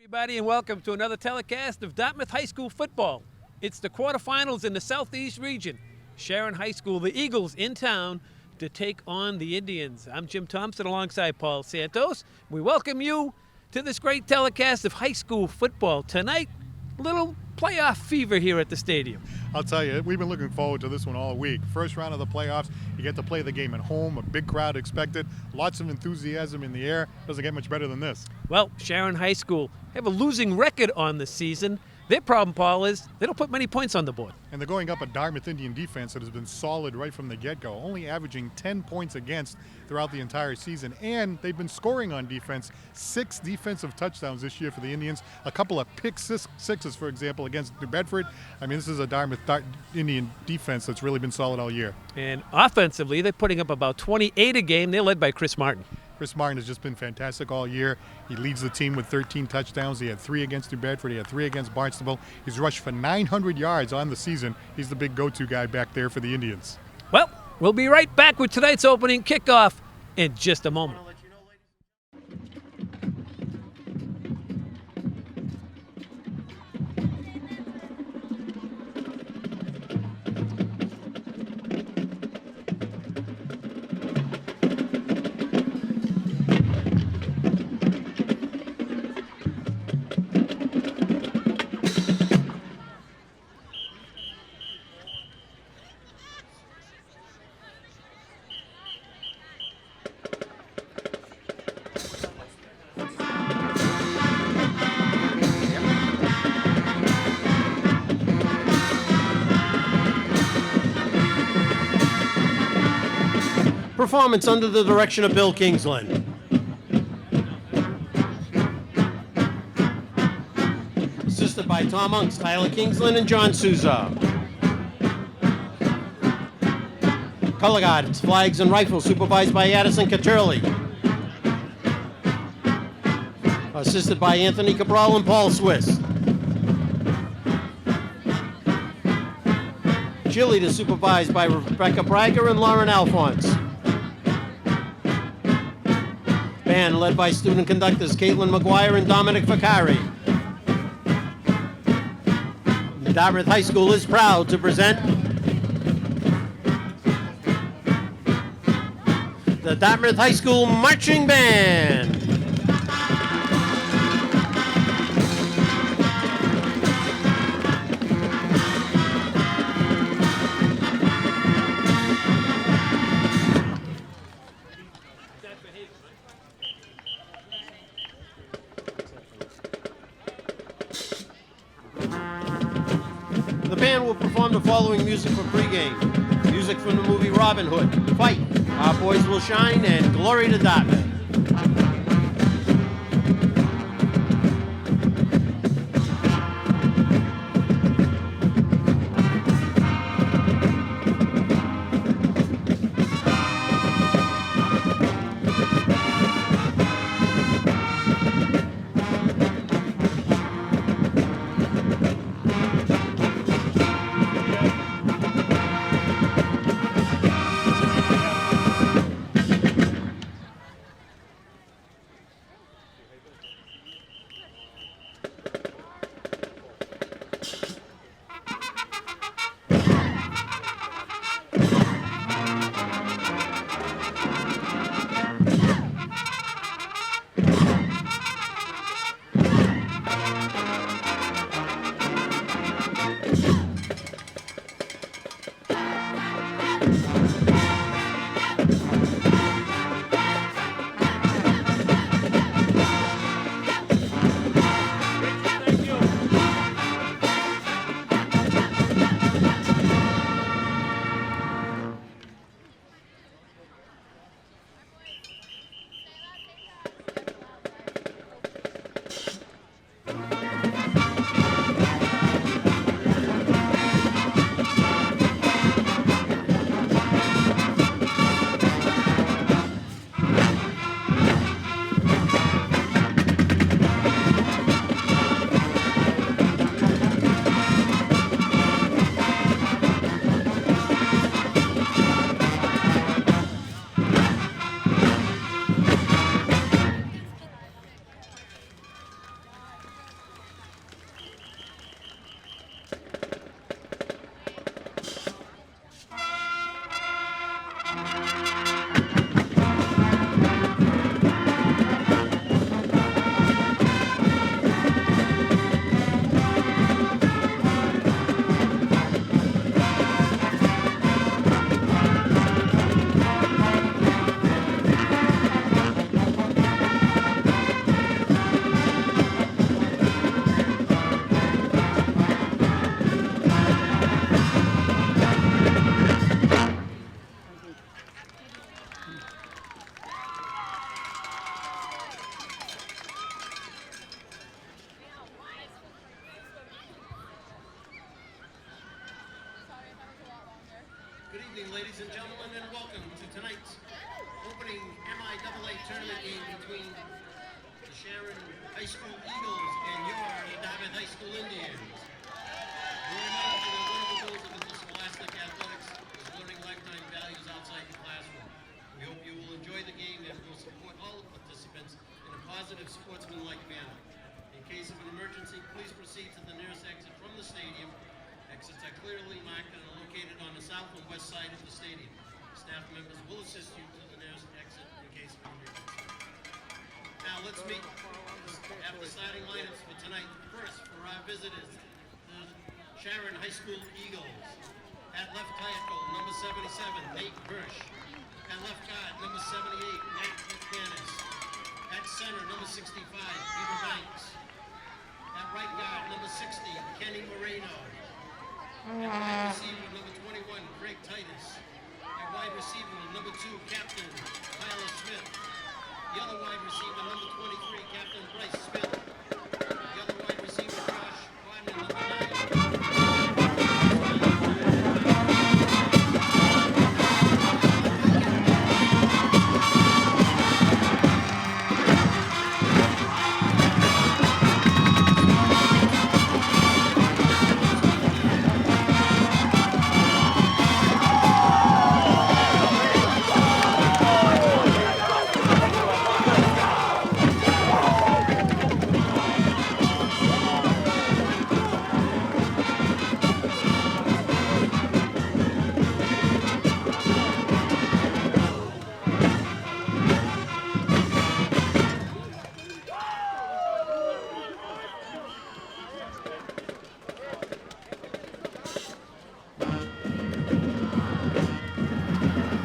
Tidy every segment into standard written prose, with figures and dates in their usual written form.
Everybody, and welcome to another telecast of Dartmouth High School football. It's the quarterfinals in the Southeast region. Sharon High School, the Eagles, in town to take on the Indians. I'm Jim Thompson alongside Paul Santos. We welcome you to this great telecast of high school football. Tonight, little playoff fever here at the stadium. I'll tell you, we've been looking forward to this one all week. First round of the playoffs, you get to play the game at home, a big crowd expected, lots of enthusiasm in the air. Doesn't get much better than this. Well, Sharon High School have a losing record on the season. Their problem, Paul, is they don't put many points on the board. And they're going up a Dartmouth Indian defense that has been solid right from the get-go, only averaging 10 points against throughout the entire season. And they've been scoring on defense, 6 defensive touchdowns this year for the Indians, a couple of pick sixes, for example, against New Bedford. I mean, this is a Dartmouth Indian defense that's really been solid all year. And offensively, they're putting up about 28 a game. They're led by Chris Martin. Chris Martin has just been fantastic all year. He leads the team with 13 touchdowns. He had 3 against New Bedford. He had 3 against Barnstable. He's rushed for 900 yards on the season. He's the big go-to guy back there for the Indians. Well, we'll be right back with tonight's opening kickoff in just a moment. Performance under the direction of Bill Kingsland. Assisted by Tom Unks, Tyler Kingsland, and John Souza. Color guards, flags, and rifles supervised by Addison Caterli. Assisted by Anthony Cabral and Paul Swiss. Cheerleader supervised by Rebecca Brager and Lauren Alphonse. Band led by student conductors Caitlin McGuire and Dominic Vicari. Dartmouth High School is proud to present the Dartmouth High School Marching Band. The band will perform the following music for pregame. Music from the movie Robin Hood, Fight, Our Boys Will Shine, and Glory to Dartmouth. evening, ladies and gentlemen, and welcome to tonight's opening MIAA tournament game between the Sharon High School Eagles and your Dartmouth High School Indians. We remind you that one of the goals of interscholastic athletics is learning lifetime values outside the classroom. We hope you will enjoy the game and will support all the participants in a positive sportsmanlike manner. In case of an emergency, please proceed to the nearest exit from the stadium. Exits are clearly marked and are located on the south and west side of the stadium. Staff members will assist you to the nearest exit in case of an emergency. Now let's meet after starting lineups for tonight. First, for our visitors, the Sharon High School Eagles. At left tackle, number 77, Nate Hirsch. At left guard, number 78, Nate McManus. At center, number 65, Peter Banks. At right guard, number 60, Kenny Moreno. At wide receiver, number 21, Craig Titus. At wide receiver, number 2, Captain Tyler Smith. The other wide receiver, number 23, Captain Bryce Smith. The other wide receiver, Josh Gardner, number 9.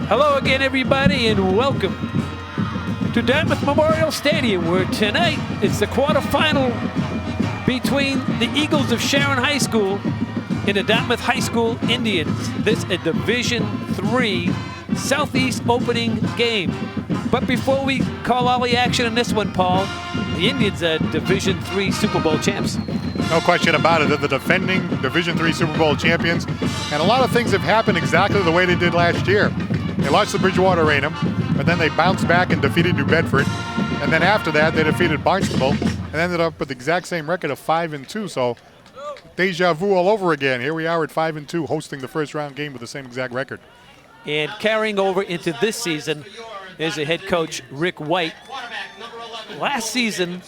Hello again, everybody, and welcome to Dartmouth Memorial Stadium, where tonight it's the quarterfinal between the Eagles of Sharon High School and the Dartmouth High School Indians. This is a Division III Southeast opening game. But before we call all the action in this one, Paul, the Indians are Division III Super Bowl champs. No question about it. They're the defending Division III Super Bowl champions. And a lot of things have happened exactly the way they did last year. They lost to Bridgewater Raynham, but then they bounced back and defeated New Bedford. And then after that, they defeated Barnstable and ended up with the exact same record of 5-2. So deja vu all over again. Here we are at 5-2, hosting the first round game with the same exact record. And carrying over into this season is the head coach, Rick White. Last season,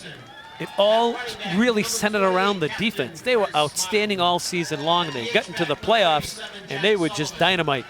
it all really centered around the defense. They were outstanding all season long, and they got into the playoffs, and they were just dynamite.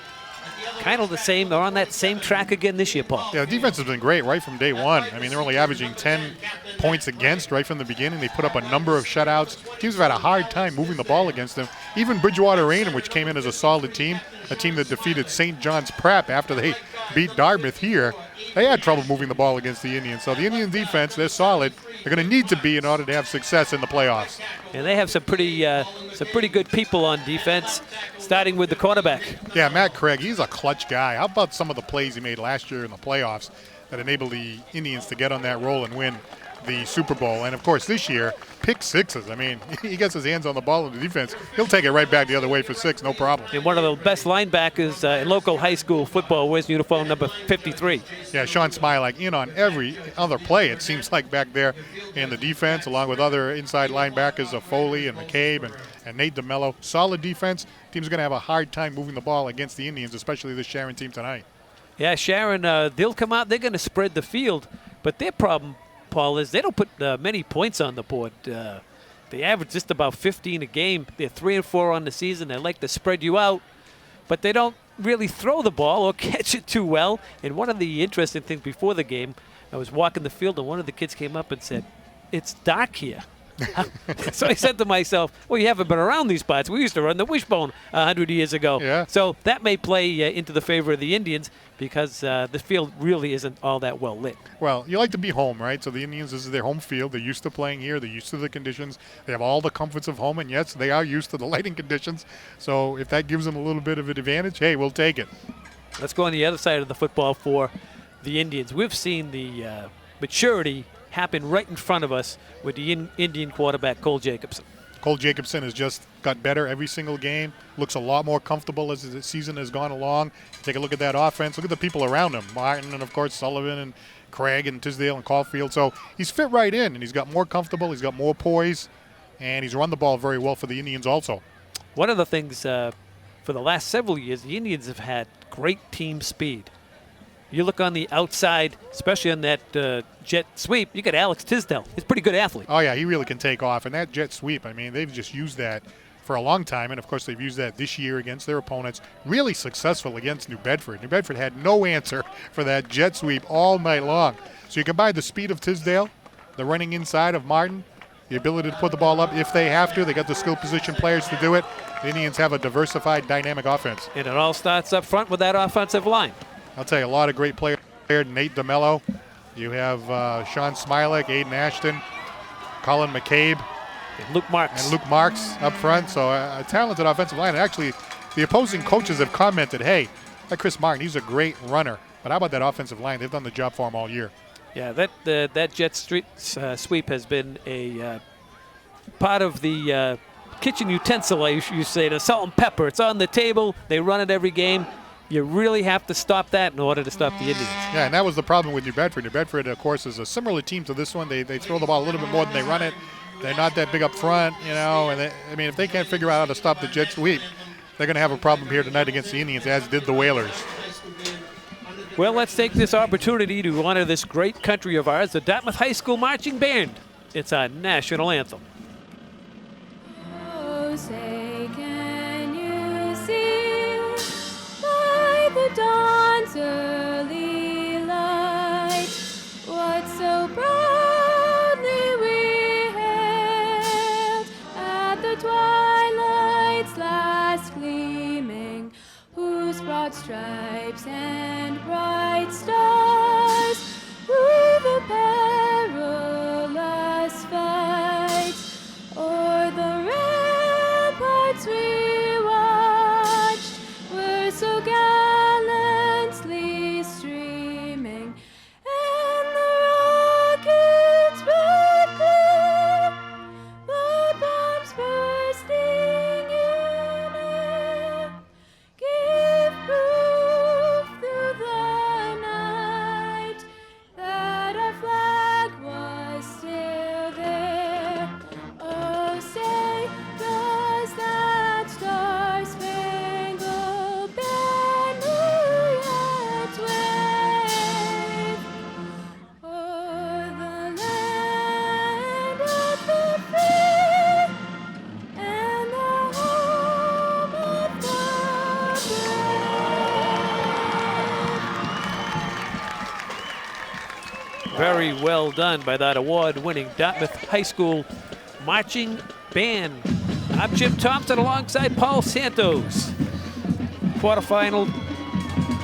Kind of the same. They're on that same track again this year, Paul. Yeah, the defense has been great right from day one. I mean, they're only averaging 10 points against right from the beginning. They put up a number of shutouts. Teams have had a hard time moving the ball against them. Even Bridgewater Raynham, which came in as a solid team, a team that defeated St. John's Prep after they beat Dartmouth here, they had trouble moving the ball against the Indians. So the Indian defense, they're solid. They're going to need to be in order to have success in the playoffs. And they have some pretty good people on defense, starting with the quarterback. Yeah, Matt Craig, he's a clutch guy. How about some of the plays he made last year in the playoffs that enabled the Indians to get on that roll and win the Super Bowl? And of course this year, pick sixes. I mean, he gets his hands on the ball in the defense. He'll take it right back the other way for 6, no problem. And one of the best linebackers in local high school football wears uniform number 53. Yeah, Sean Smilak in on every other play, it seems like, back there in the defense, along with other inside linebackers of Foley and McCabe and Nate DeMello. Solid defense. Team's going to have a hard time moving the ball against the Indians, especially this Sharon team tonight. Yeah, Sharon, they'll come out. They're going to spread the field. But their problem, Paul, is they don't put many points on the board. They average just about 15 a game. They're 3-4 on the season. They like to spread you out, but they don't really throw the ball or catch it too well. And one of the interesting things before the game, I was walking the field, and one of the kids came up and said, "It's dark here." So I said to myself, well, you haven't been around these spots. We used to run the wishbone 100 years ago. Yeah. So that may play into the favor of the Indians because the field really isn't all that well lit. Well, you like to be home, right? So the Indians, this is their home field. They're used to playing here. They're used to the conditions. They have all the comforts of home, and yes, they are used to the lighting conditions. So if that gives them a little bit of an advantage, hey, we'll take it. Let's go on the other side of the football for the Indians. We've seen the maturity happen right in front of us with the Indian quarterback, Cole Jacobson. Cole Jacobson has just got better every single game, looks a lot more comfortable as the season has gone along. Take a look at that offense. Look at the people around him, Martin and, of course, Sullivan and Craig and Tisdale and Caulfield. So he's fit right in, and he's got more comfortable, he's got more poise, and he's run the ball very well for the Indians also. One of the things for the last several years, the Indians have had great team speed. You look on the outside, especially on that jet sweep, you got Alex Tisdale. He's a pretty good athlete. Oh, yeah, he really can take off. And that jet sweep, I mean, they've just used that for a long time. And, of course, they've used that this year against their opponents. Really successful against New Bedford. New Bedford had no answer for that jet sweep all night long. So you combine the speed of Tisdale, the running inside of Martin, the ability to put the ball up if they have to. They got the skill position players to do it. The Indians have a diversified, dynamic offense. And it all starts up front with that offensive line. I'll tell you, a lot of great players there. Nate DeMello. You have Sean Smilek, Aiden Ashton, Colin McCabe. And Luke Marks up front. So a talented offensive line. And actually, the opposing coaches have commented, hey, that Chris Martin, he's a great runner. But how about that offensive line? They've done the job for him all year. Yeah, that jet sweep has been a part of the kitchen utensil, you say, the salt and pepper. It's on the table. They run it every game. You really have to stop that in order to stop the Indians. Yeah, and that was the problem with New Bedford. New Bedford, of course, is a similar team to this one. They throw the ball a little bit more than they run it. They're not that big up front, you know. And I mean, if they can't figure out how to stop the jet sweep, they're going to have a problem here tonight against the Indians, as did the Whalers. Well, let's take this opportunity to honor this great country of ours, the Dartmouth High School Marching Band. It's our national anthem. Oh, say, can you see by the dawn's early light what so proudly we hailed at the twilight's last gleaming, whose broad stripes and bright stars through the perilous fight o'er the ramparts we watched were so gallantly streaming, and the rockets' red glare, the bombs bursting in air, give proof through the night that our flag was still there. Oh, say, does that star-spangled banner yet wave o'er the land of the free and the home of the brave? Very well done by that award-winning Dartmouth High School Marching Band. I'm Jim Thompson alongside Paul Santos. Quarterfinal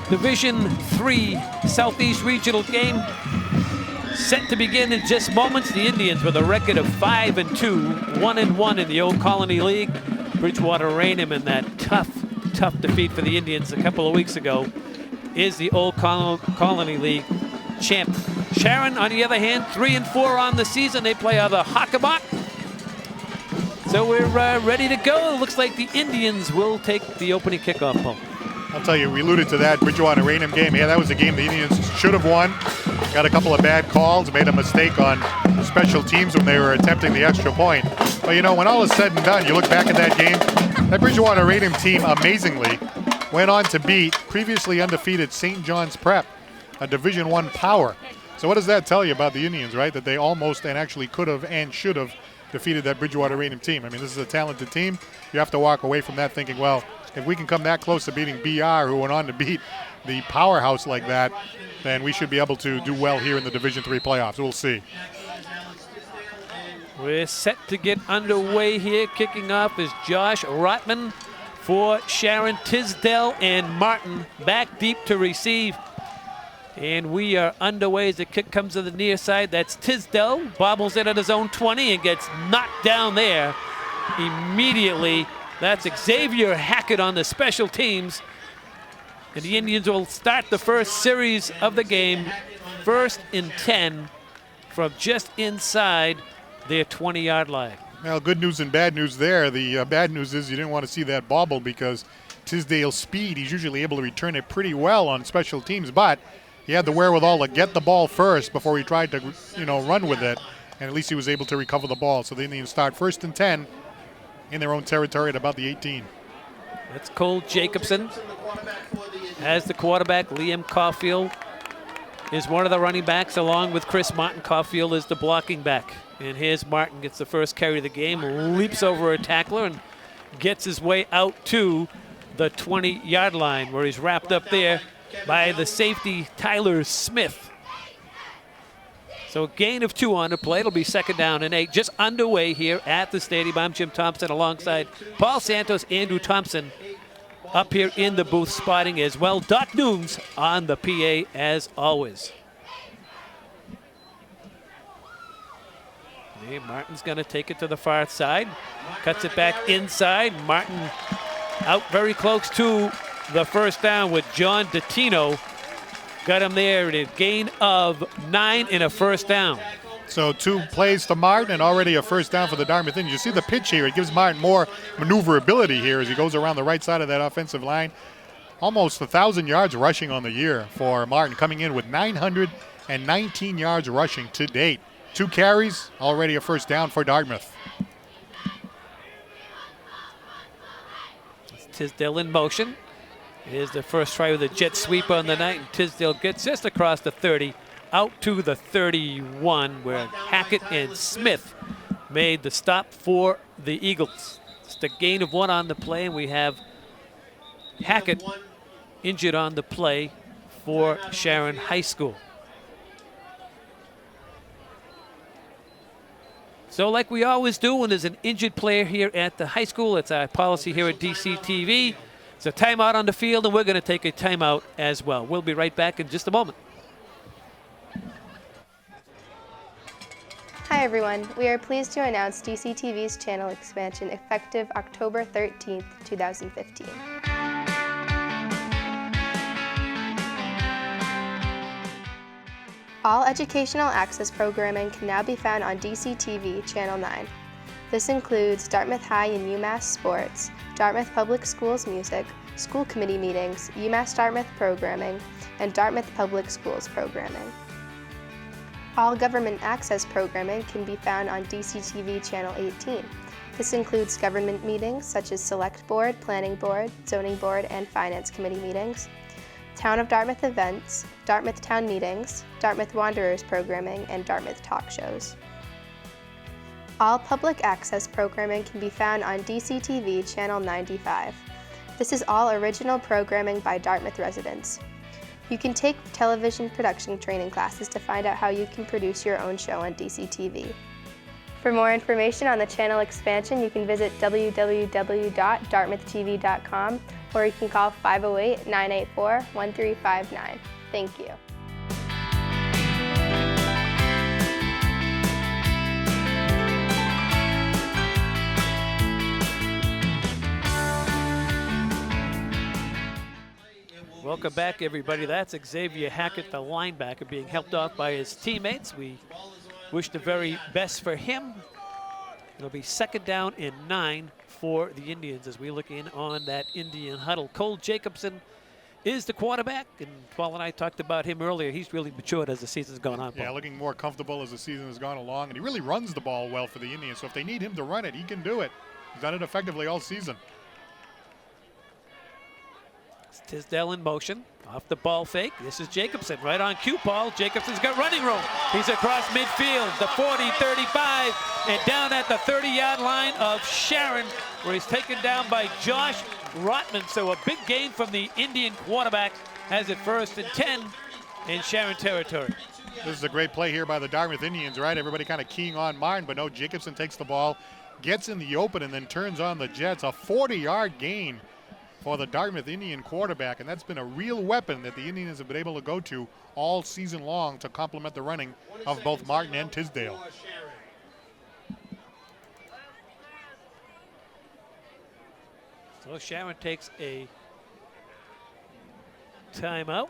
Division III Southeast Regional game set to begin in just moments. The Indians with a record of 5-2, 1-1 in the Old Colony League. Bridgewater Raynham in that tough defeat for the Indians a couple of weeks ago is the Old Colony League champ. Sharon, on the other hand, 3-4 on the season. They play other Hockamock. So we're ready to go. It looks like the Indians will take the opening kickoff, Paul. I'll tell you, we alluded to that Bridgewater Raynham game. Yeah, that was a game the Indians should have won. Got a couple of bad calls, made a mistake on special teams when they were attempting the extra point. But, you know, when all is said and done, you look back at that game, that Bridgewater Raynham team amazingly went on to beat previously undefeated St. John's Prep, a Division I power. So what does that tell you about the Indians, right? That they almost and actually could have and should have defeated that Bridgewater Raynham team. I mean, this is a talented team. You have to walk away from that thinking, well, if we can come that close to beating BR, who went on to beat the powerhouse like that, then we should be able to do well here in the Division III playoffs. We'll see. We're set to get underway here. Kicking off is Josh Rotman for Sharon. Tisdale and Martin back deep to receive. And we are underway as the kick comes to the near side. That's Tisdale, bobbles it at his own 20 and gets knocked down there immediately. That's Xavier Hackett on the special teams. And the Indians will start the first series of the game, 1st and 10 from just inside their 20-yard line. Well, good news and bad news there. The bad news is you didn't want to see that bobble because Tisdale's speed, he's usually able to return it pretty well on special teams, but he had the wherewithal to get the ball first before he tried to, run with it, and at least he was able to recover the ball. So the Indians start 1st and 10 in their own territory at about the 18. That's Cole Jacobson as the quarterback. Liam Caulfield is one of the running backs, along with Chris Martin. Caulfield is the blocking back. And here's Martin, gets the first carry of the game, leaps over a tackler and gets his way out to the 20-yard line, where he's wrapped up there by the safety, Tyler Smith. So a gain of 2 on the play. It'll be 2nd down and 8, just underway here at the stadium. I'm Jim Thompson alongside Paul Santos, Andrew Thompson up here in the booth spotting as well. Doc Nooms on the PA as always. Okay, Martin's going to take it to the far side. Cuts it back inside. Martin out very close to the first down with John Dottino. Got him there at a gain of 9 and a first down. So 2 plays to Martin and already a first down for the Dartmouth Indians. You see the pitch here. It gives Martin more maneuverability here as he goes around the right side of that offensive line. Almost 1,000 yards rushing on the year for Martin, coming in with 919 yards rushing to date. 2 carries, already a first down for Dartmouth. Tisdale in motion. Here's the first try with a jet sweep on the night, and Tisdale gets just across the 30, out to the 31, where Hackett and Smith made the stop for the Eagles. Just a gain of 1 on the play, and we have Hackett injured on the play for Sharon High School. So like we always do when there's an injured player here at the high school, it's our policy here at DCTV. It's a timeout on the field, and we're going to take a timeout as well. We'll be right back in just a moment. Hi everyone, we are pleased to announce DCTV's channel expansion effective October 13th, 2015. All educational access programming can now be found on DCTV Channel 9. This includes Dartmouth High and UMass sports, Dartmouth Public Schools music, school committee meetings, UMass Dartmouth programming, and Dartmouth Public Schools programming. All government access programming can be found on DCTV Channel 18. This includes government meetings such as Select Board, Planning Board, Zoning Board, and Finance Committee meetings, Town of Dartmouth events, Dartmouth Town meetings, Dartmouth Wanderers programming, and Dartmouth talk shows. All public access programming can be found on DCTV Channel 95. This is all original programming by Dartmouth residents. You can take television production training classes to find out how you can produce your own show on DCTV. For more information on the channel expansion, you can visit www.dartmouthtv.com, or you can call 508-984-1359. Thank you. Welcome back, everybody. That's Xavier Hackett, the linebacker, being helped off by his teammates. We wish the very best for him. It'll be 2nd down and 9 for the Indians as we look in on that Indian huddle. Cole Jacobson is the quarterback, and Paul and I talked about him earlier. He's really matured as the season's gone on. Paul. Yeah, looking more comfortable as the season has gone along, and he really runs the ball well for the Indians. So if they need him to run it, he can do it. He's done it effectively all season. Tisdale in motion, off the ball fake. This is Jacobson, right on cue, Paul. Jacobson's got running room. He's across midfield, the 40, 35, and down at the 30-yard line of Sharon, where he's taken down by Josh Rotman. So a big gain from the Indian quarterback has it 1st and 10 in Sharon territory. This is a great play here by the Dartmouth Indians, right? Everybody kind of keying on Martin, but no, Jacobson takes the ball, gets in the open, and then turns on the Jets. A 40-yard gain for the Dartmouth Indian quarterback, and that's been a real weapon that the Indians have been able to go to all season long to complement the running of both Martin and Tisdale. So Sharon takes a timeout.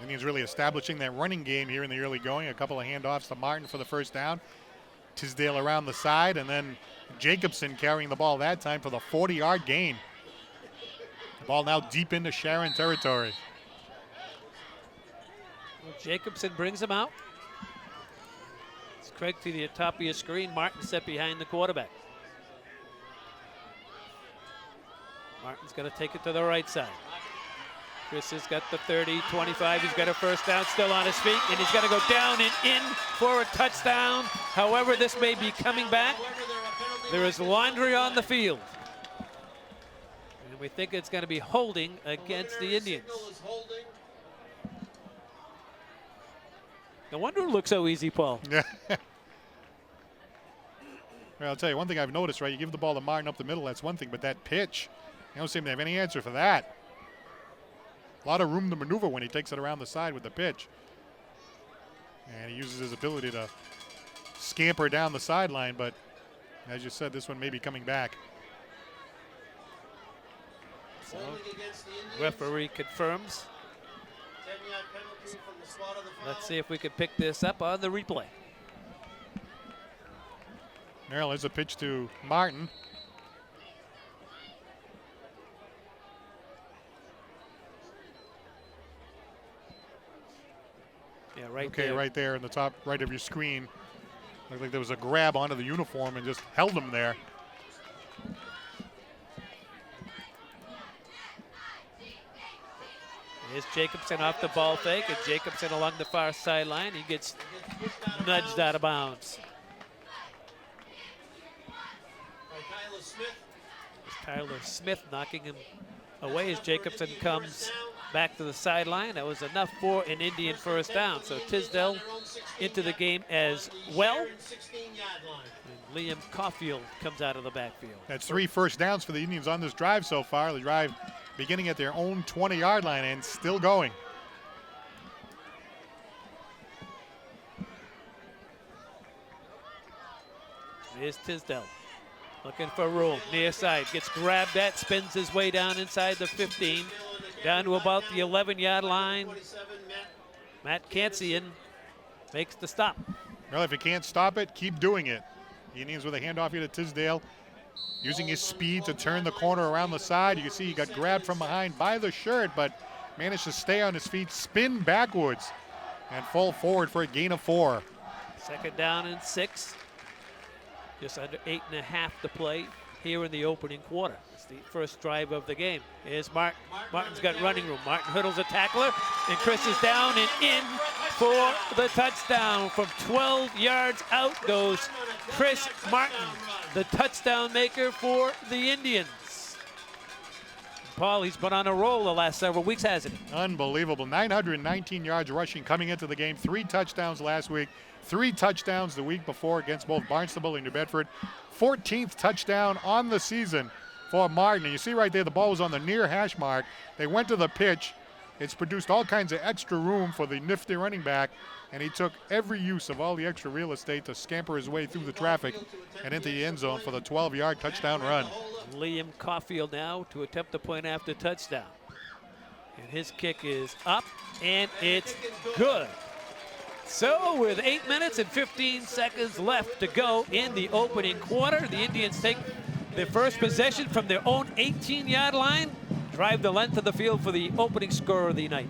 Indians really establishing that running game here in the early going. A couple of handoffs to Martin for the first down. Tisdale around the side, and then Jacobson carrying the ball that time for the 40-yard gain. The ball now deep into Sharon territory. Well, Jacobson brings him out. It's Craig to the top of your screen. Martin set behind the quarterback. Martin's going to take it to the right side. Chris has got the 30, 25. He's got a first down, still on his feet, and he's going to go down and in for a touchdown. However, this may be coming back. There is laundry on the field. And we think it's going to be holding against the Indians. No wonder it looks so easy, Paul. Yeah. Well, I'll tell you one thing I've noticed, right? You give the ball to Martin up the middle, that's one thing, but that pitch, you don't seem to have any answer for that. A lot of room to maneuver when he takes it around the side with the pitch. And he uses his ability to scamper down the sideline, but as you said, this one may be coming back. So, referee confirms. Let's see if we can pick this up on the replay. Merrill has a pitch to Martin. Yeah, right okay, there. right there in the top right of your screen. Looked like there was a grab onto the uniform and just held him there. Here's Jacobson off the ball fake, and Jacobson along the far sideline. He gets nudged out of bounds. Tyler Smith knocking him away as Jacobson comes back to the sideline. That was enough for an Indian first down. So Tisdale into the game as well. And Liam Caulfield comes out of the backfield. That's 3 first downs for the Indians on this drive so far. The drive beginning at their own 20-yard line and still going. Here's Tisdale looking for room. Near side, gets grabbed at, spins his way down inside the 15, down to about the 11-yard line. Matt Cancian makes the stop. Well, if you can't stop it, keep doing it. The Indians with a handoff here to Tisdale, using his speed to turn the corner around the side. You can see he got grabbed from behind by the shirt, but managed to stay on his feet, spin backwards, and fall forward for a gain of 4. Second down and 6. Just under 8.5 to play here in the opening quarter. It's the first drive of the game. Here's Martin. Martin's got running room. Martin hurdles a tackler, and Chris is down and in for the touchdown. From 12 yards out goes Chris Martin, the touchdown maker for the Indians. Paul, he's been on a roll the last several weeks, hasn't he? Unbelievable. 919 yards rushing coming into the game. 3 touchdowns last week. 3 touchdowns the week before against both Barnstable and New Bedford. 14th touchdown on the season for Martin. And you see right there, the ball was on the near hash mark. They went to the pitch. It's produced all kinds of extra room for the nifty running back, and he took every use of all the extra real estate to scamper his way through the traffic and into the end zone for the 12-yard touchdown run. Liam Caulfield now to attempt the point after touchdown. And his kick is up, and it's good. So with 8 minutes and 15 seconds left to go in the opening quarter, the Indians take their first possession from their own 18-yard line, drive the length of the field for the opening score of the night.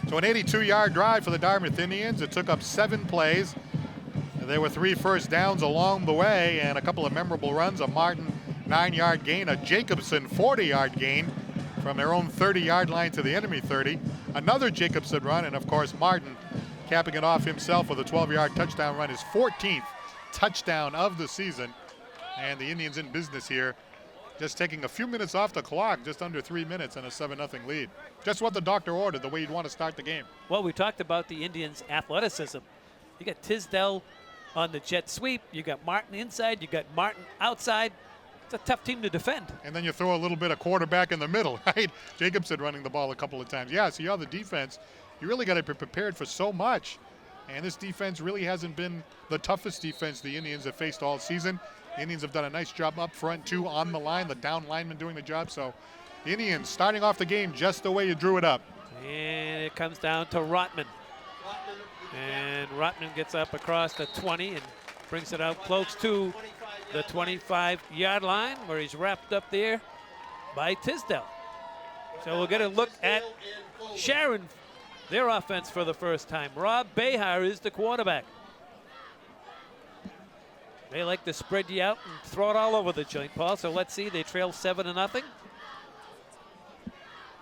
So an 82-yard drive for the Dartmouth Indians. It took up 7 plays. There were 3 first downs along the way and a couple of memorable runs. A Martin 9-yard gain, a Jacobson 40-yard gain from their own 30-yard line to the enemy 30. Another Jacobson run, and of course Martin capping it off himself with a 12-yard touchdown run, his 14th touchdown of the season. And the Indians in business here, just taking a few minutes off the clock, just under 3 minutes and a 7-0 lead. Just what the doctor ordered, the way you'd want to start the game. Well, we talked about the Indians' athleticism. You got Tisdale on the jet sweep. You got Martin inside. You got Martin outside. It's a tough team to defend. And then you throw a little bit of quarterback in the middle, right? Jacobson running the ball a couple of times. Yeah, so you're the defense. You really got to be prepared for so much. And this defense really hasn't been the toughest defense the Indians have faced all season. The Indians have done a nice job up front, too, on the line. The down lineman doing the job. So the Indians starting off the game just the way you drew it up. And it comes down to Rotman. And Rotman gets up across the 20 and brings it out close to the 25-yard line, where he's wrapped up there by Tisdale. So we'll get a look at Sharon, their offense for the first time. Rob Behar is the quarterback. They like to spread you out and throw it all over the joint, Paul. So let's see, they trail 7-0.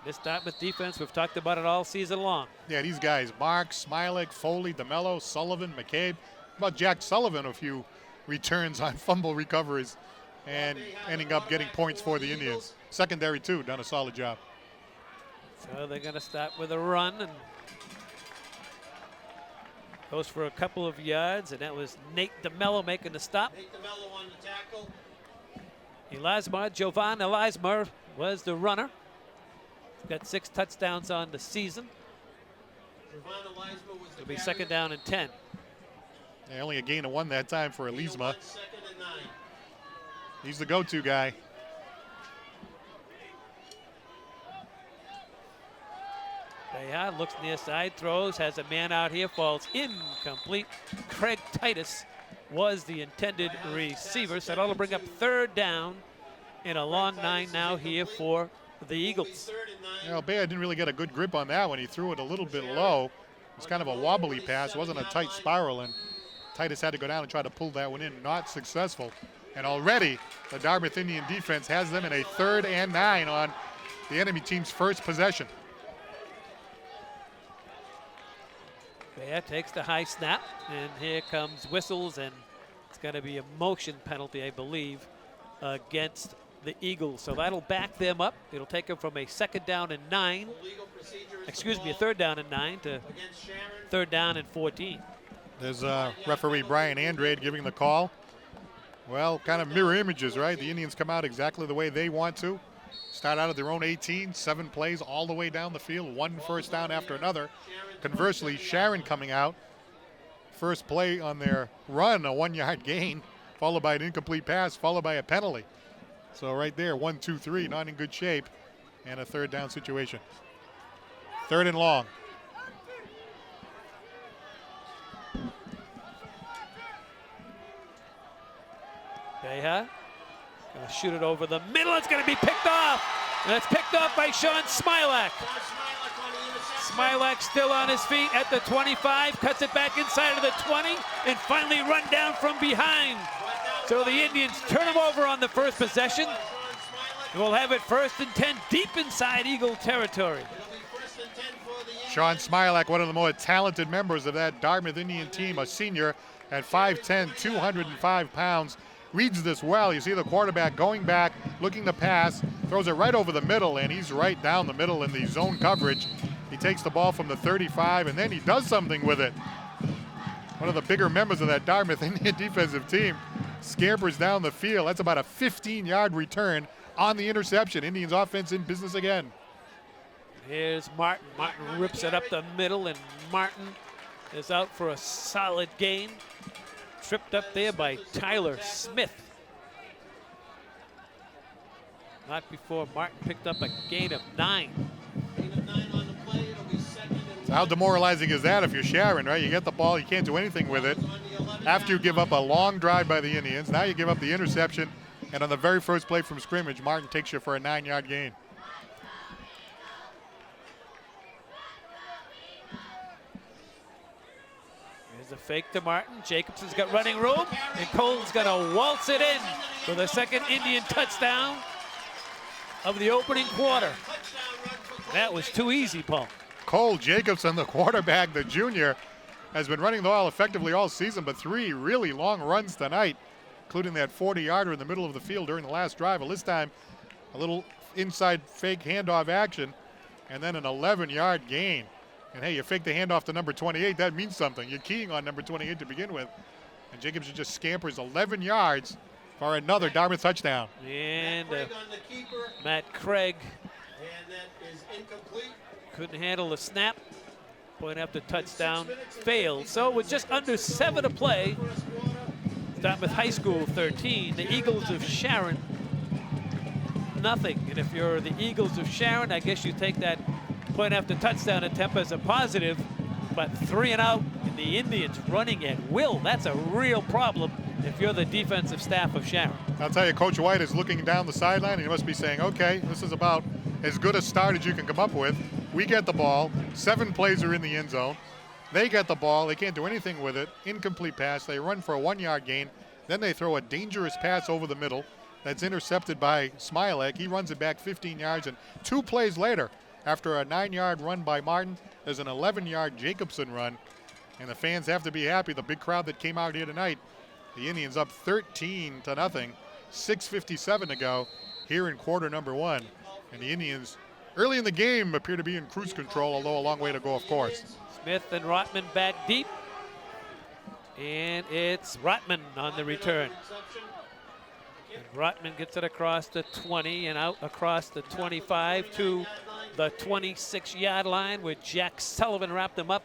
This Dartmouth defense, we've talked about it all season long. Yeah, these guys, Mark, Smilek, Foley, DeMello, Sullivan, McCabe. About Jack Sullivan, a few returns on fumble recoveries and ending up getting points for the Indians. Secondary, too, done a solid job. So they're going to start with a run, and goes for a couple of yards, and that was Nate DeMello making the stop. Nate DeMello on the tackle. Jovan Elismar was the runner. He's got 6 touchdowns on the season. It'll be second down and 10. Yeah, only a gain of 1 that time for Elisma. 2nd and 9. He's the go-to guy. Beha looks near side, throws, has a man out here, falls incomplete. Craig Titus was the intended receiver, so that'll bring up 3rd down and a long 9 now here for the Eagles. You know, Beha didn't really get a good grip on that one. He threw it a little bit low. It was kind of a wobbly pass. It wasn't a tight spiral, and Titus had to go down and try to pull that one in. Not successful. And already the Dartmouth Indian defense has them in a 3rd and 9 on the enemy team's first possession. Beha takes the high snap, and here comes whistles, and it's going to be a motion penalty, I believe, against the Eagles. So that'll back them up. It'll take them from a 2nd down and 9, excuse me, a 3rd down and 9 to 3rd down and 14. There's referee Brian Andrade giving the call. Well, kind of mirror images, right? The Indians come out exactly the way they want to. Start out at their own 18, 7 plays all the way down the field, 1 first down after another. Conversely, Sharon coming out, first play on their run, a 1-yard gain, followed by an incomplete pass, followed by a penalty. So right there, 1, 2, 3, not in good shape, and a 3rd down situation. 3rd and long. Beha gonna shoot it over the middle. It's gonna be picked off, and it's picked off by Sean Smilek. Smilek still on his feet at the 25, cuts it back inside of the 20, and finally run down from behind. So the Indians turn him over on the first possession. We'll have it 1st and 10 deep inside Eagle territory. Sean Smilek, one of the more talented members of that Dartmouth Indian team, a senior at 5'10", 205 pounds. Reads this well. You see the quarterback going back, looking to pass, throws it right over the middle, and he's right down the middle in the zone coverage. He takes the ball from the 35, and then he does something with it. One of the bigger members of that Dartmouth Indian defensive team scampers down the field. That's about a 15-yard return on the interception. Indians offense in business again. Here's Martin. Martin rips it up the middle, and Martin is out for a solid gain. Tripped up there by Tyler Smith. Not before Martin picked up a gain of 9. So how demoralizing is that if you're Sharon, right? You get the ball, you can't do anything with it. After you give up a long drive by the Indians, now you give up the interception, and on the very first play from scrimmage, Martin takes you for a 9-yard gain. Here's a fake to Martin. Jacobson's got running room, and Cole's gonna waltz it in for the 2nd Indian touchdown of the opening quarter. That was too easy, Paul. Cole Jacobson, the quarterback, the junior, has been running the ball effectively all season, but 3 really long runs tonight, including that 40-yarder in the middle of the field during the last drive. Well, this time, a little inside fake handoff action, and then an 11-yard gain. And hey, you fake the handoff to number 28, that means something. You're keying on number 28 to begin with. And Jacobson just scampers 11 yards for another Dartmouth touchdown. And Matt Craig And that is incomplete. couldn't handle the snap. Point after touchdown failed. So with just under 7 to play, Dartmouth High School 13, the Eagles of Sharon nothing. And if you're the Eagles of Sharon, I guess you take that point after touchdown attempt as a positive, but 3 and out, and the Indians running at will. That's a real problem if you're the defensive staff of Sharon. I'll tell you, Coach White is looking down the sideline, and he must be saying, okay, this is about as good a start as you can come up with. We get the ball. 7 plays are in the end zone. They get the ball. They can't do anything with it. Incomplete pass. They run for a 1-yard gain. Then they throw a dangerous pass over the middle that's intercepted by MIAA. He runs it back 15 yards, and 2 plays later, after a 9-yard run by Martin, there's an 11-yard Jacobson run, and the fans have to be happy. The big crowd that came out here tonight, the Indians up 13-0, 6:57 to go here in quarter number 1, and the Indians early in the game appear to be in cruise control, although a long way to go, of course. Smith and Rotman back deep, and it's Rotman on the return. And Rotman gets it across the 20 and out across the 25 to the 26-yard line, where Jack Sullivan wrapped him up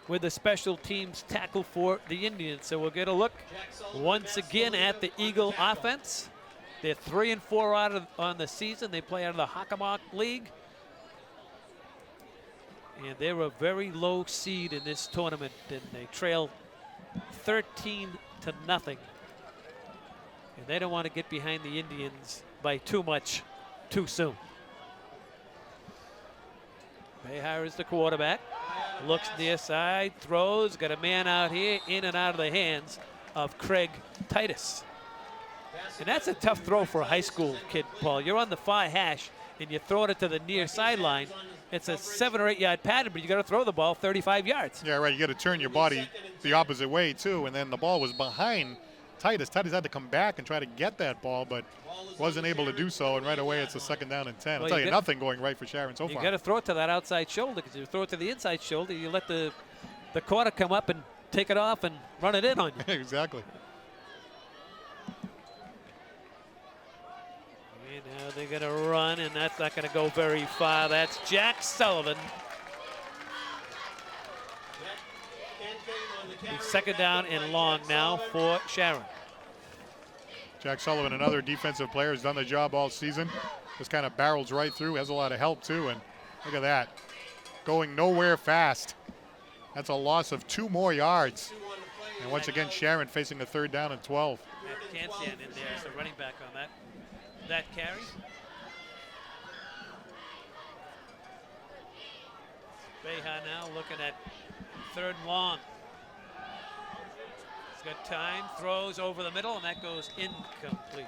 with the special teams tackle for the Indians. So we'll get a look once again at the Eagle offense. They're 3-4 on the season. They play out of the Hockomock League. And they're a very low seed in this tournament, and they trail 13-0. And they don't want to get behind the Indians by too much too soon. Behar is the quarterback. Looks near side, throws, got a man out here, in and out of the hands of Craig Titus. And that's a tough throw for a high school kid, Paul. You're on the far hash, and you're throwing it to the near sideline. It's a 7 or 8 yard pattern, but you got to throw the ball 35 yards. Yeah, right. You got to turn your body the opposite way, too. And then the ball was behind Titus. Titus had to come back and try to get that ball, but wasn't able to do so. And right away, it's a 2nd down and 10. I'll tell you, nothing going right for Sharon so far. You got to throw it to that outside shoulder, because if you throw it to the inside shoulder, you let the corner come up and take it off and run it in on you. Exactly. And now they're going to run, and that's not going to go very far. That's Jack Sullivan. It's 2nd down and long now for Sharon. Jack Sullivan, another defensive player, has done the job all season. Just kind of barrels right through, has a lot of help too, and look at that. Going nowhere fast. That's a loss of 2 more yards. And once again, Sharon facing a 3rd down and 12. Can't stand in there, so running back on that carry. Beha now looking at 3rd and long. He's got time, throws over the middle, and that goes incomplete.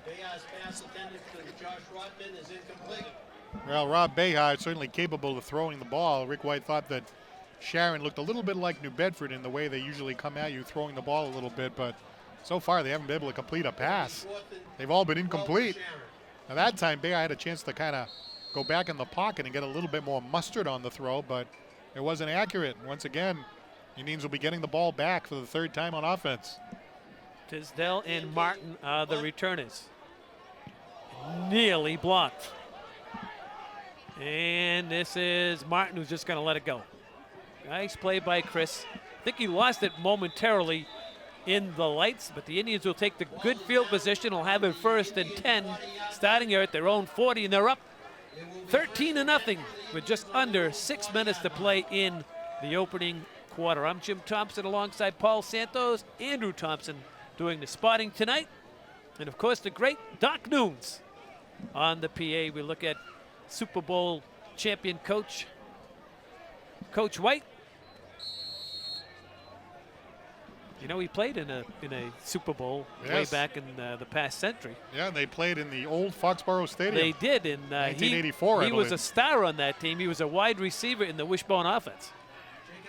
Beha's pass intended to Josh Rotman is incomplete. Well, Rob Beha is certainly capable of throwing the ball. Rick White thought that Sharon looked a little bit like New Bedford in the way they usually come at you, throwing the ball a little bit, but so far they haven't been able to complete a pass. They've all been incomplete. Now that time, Beha had a chance to kind of go back in the pocket and get a little bit more mustard on the throw, but it wasn't accurate. Once again, Indians will be getting the ball back for the 3rd time on offense. Tisdale and Martin are the returners. Nearly blocked. And this is Martin, who's just going to let it go. Nice play by Chris. I think he lost it momentarily in the lights, but the Indians will take the good field position. Will have it 1st and 10, starting here at their own 40, and they're up 13-0 with just under 6 minutes to play in the opening quarter. I'm Jim Thompson alongside Paul Santos, Andrew Thompson doing the spotting tonight, and of course the great Doc Nunes on the PA. We look at Super Bowl champion Coach White. You know, he played in a Super Bowl way back in the past century. Yeah, they played in the old Foxborough Stadium. They did. In 1984, he was a star on that team. He was a wide receiver in the Wishbone offense.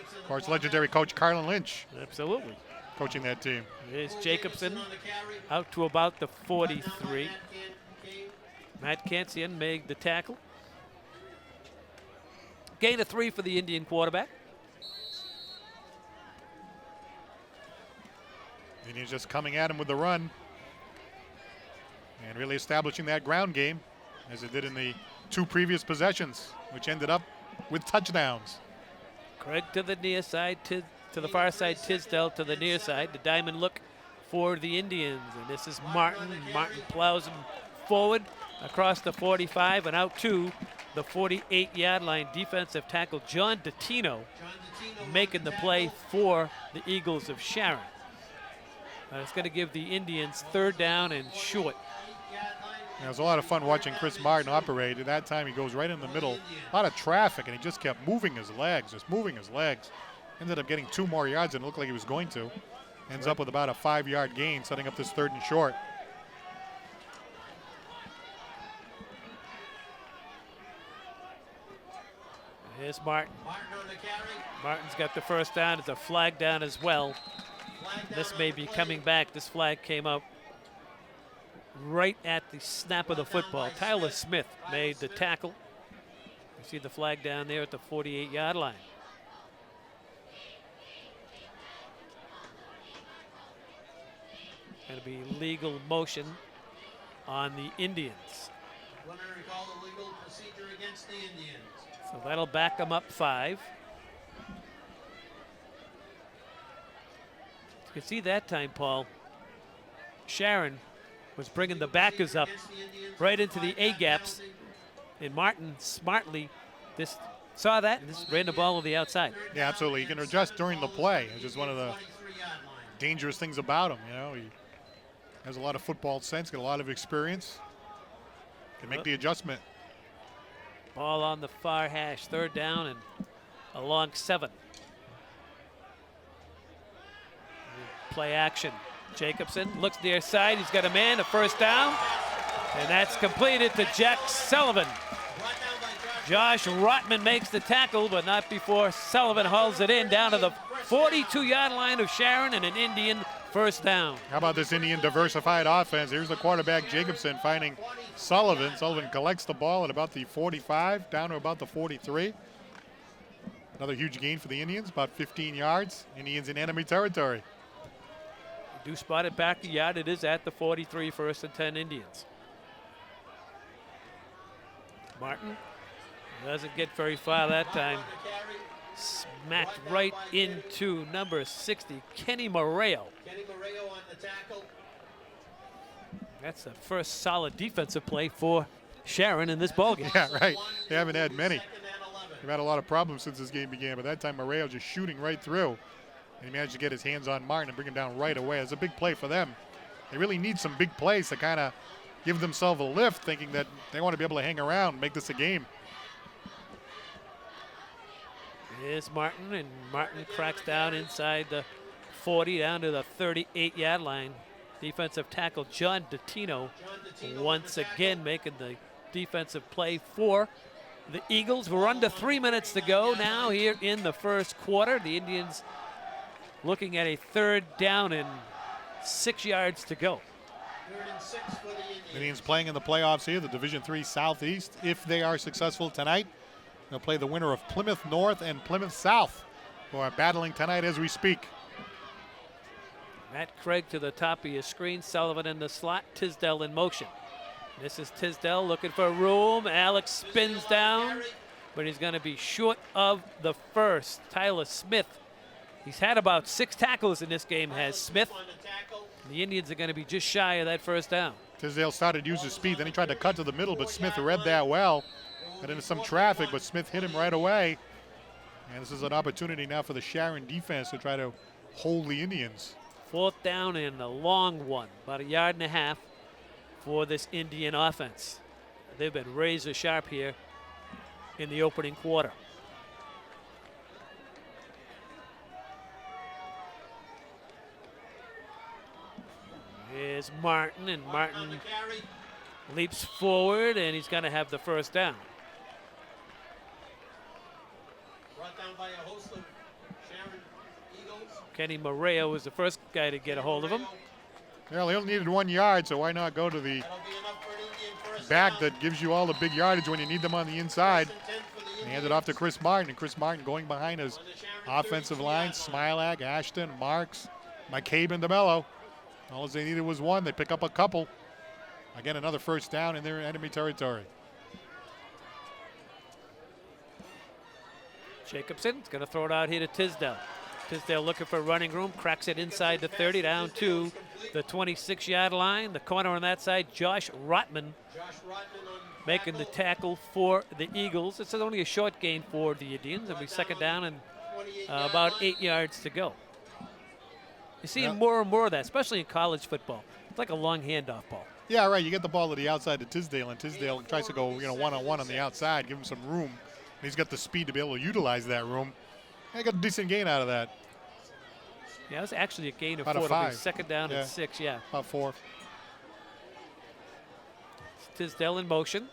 Of course, legendary coach Carlin Lynch Absolutely. coaching that team. There's Jacobson out to about the 43. Matt Kansian made the tackle. Gain of 3 for the Indian quarterback. Indians just coming at him with the run and really establishing that ground game as it did in the 2 previous possessions, which ended up with touchdowns. Craig to the near side, to the far side, Tisdale to the near side. The diamond look for the Indians, and this is Martin. Martin plows him forward across the 45 and out to the 48-yard line. Defensive tackle John Dottino making the play for the Eagles of Sharon. It's going to give the Indians 3rd down and short. It was a lot of fun watching Chris Martin operate. At that time, he goes right in the middle. A lot of traffic, and he just kept moving his legs, just moving his legs. Ended up getting 2 more yards than it looked like he was going to. Ends up with about a 5-yard gain, setting up this 3rd and short. Here's Martin. Martin's got the 1st down. It's a flag down as well. This may be coming back. This flag came up right at the snap of the football. Tyler Smith made the tackle. You see the flag down there at the 48-yard line. Going to be legal motion on the Indians. So that'll back them up 5. You can see that time, Paul, Sharon was bringing the backers up right into the A-gaps, and Martin smartly saw that and just ran the ball on the outside. Yeah, absolutely. He can adjust during the play. It's just one of the dangerous things about him. You know, he has a lot of football sense, got a lot of experience, can make the adjustment. Ball on the far hash, 3rd down and a long 7. Play action. Jacobson looks near side. He's got a man, a 1st down. And that's completed to Jack Sullivan. Josh Rotman makes the tackle, but not before Sullivan hauls it in down to the 42-yard line of Sharon, and an Indian 1st down. How about this Indian diversified offense? Here's the quarterback, Jacobson, finding Sullivan. Sullivan collects the ball at about the 45, down to about the 43. Another huge gain for the Indians, about 15 yards. Indians in enemy territory. Do spot it back the yard. It is at the 43, 1st and 10 Indians. Martin doesn't get very far that time. Smacked right into number 60, Kenny Moreo. That's the first solid defensive play for Sharon in this ballgame. Yeah, right. They haven't had many. They've had a lot of problems since this game began, but that time Moreo just shooting right through. And he managed to get his hands on Martin and bring him down right away. It's a big play for them. They really need some big plays to kind of give themselves a lift, thinking that they want to be able to hang around and make this a game. Here's Martin, and Martin cracks down inside the 40, down to the 38-yard line. Defensive tackle John Dottino once again making the defensive play for the Eagles. We're under 3 minutes to go now here in the 1st quarter. The Indians looking at a 3rd down and 6 yards to go. 3rd and 6 for the Indians. Indians playing in the playoffs here, the Division III Southeast. If they are successful tonight, they'll play the winner of Plymouth North and Plymouth South, who are battling tonight as we speak. Matt Craig to the top of your screen. Sullivan in the slot. Tisdale in motion. This is Tisdale looking for room. Alex spins down, but he's going to be short of the 1st. Tyler Smith. He's had about 6 tackles in this game, has Smith. The Indians are going to be just shy of that 1st down. Tisdale started to use his speed. Then he tried to cut to the middle, but Smith read that well. Got into some traffic, but Smith hit him right away. And this is an opportunity now for the Sharon defense to try to hold the Indians. 4th down and a long one, about 1.5 yards for this Indian offense. They've been razor sharp here in the opening quarter. Here's Martin, and Martin leaps forward, and he's going to have the 1st down. Brought down by a host of Sharon Eagles. Kenny Moreo was the first guy to get a hold of him. Well, he only needed 1 yard, so why not go to the That'll be enough for an Indian 1st back down. that gives you all the big yardage when you need them on the inside. 1st and 10 for the And Indians. hand it off to Chris Martin, and Chris Martin going behind his offensive line. Smilac, Ashton, Marks, McCabe, and DeMello. All they needed was 1. They pick up a couple. Again, another 1st down in their enemy territory. Jacobson's going to throw it out here to Tisdale. Tisdale looking for running room, cracks it inside the 30, down to the 26-yard line. The corner on that side, Josh Rotman, making the tackle for the Eagles. It's only a short gain for the Indians. It'll be second down and about 8 yards to go. You see more and more of that, especially in college football. It's like a long handoff ball. Yeah, right. You get the ball to the outside to Tisdale, and Tisdale tries to go, one-on-one on the outside, give him some room. And he's got the speed to be able to utilize that room. And he got a decent gain out of that. Yeah, it was actually a gain of About 4. a 5. It'll be second down and 6, yeah. About 4. Tisdale in motion.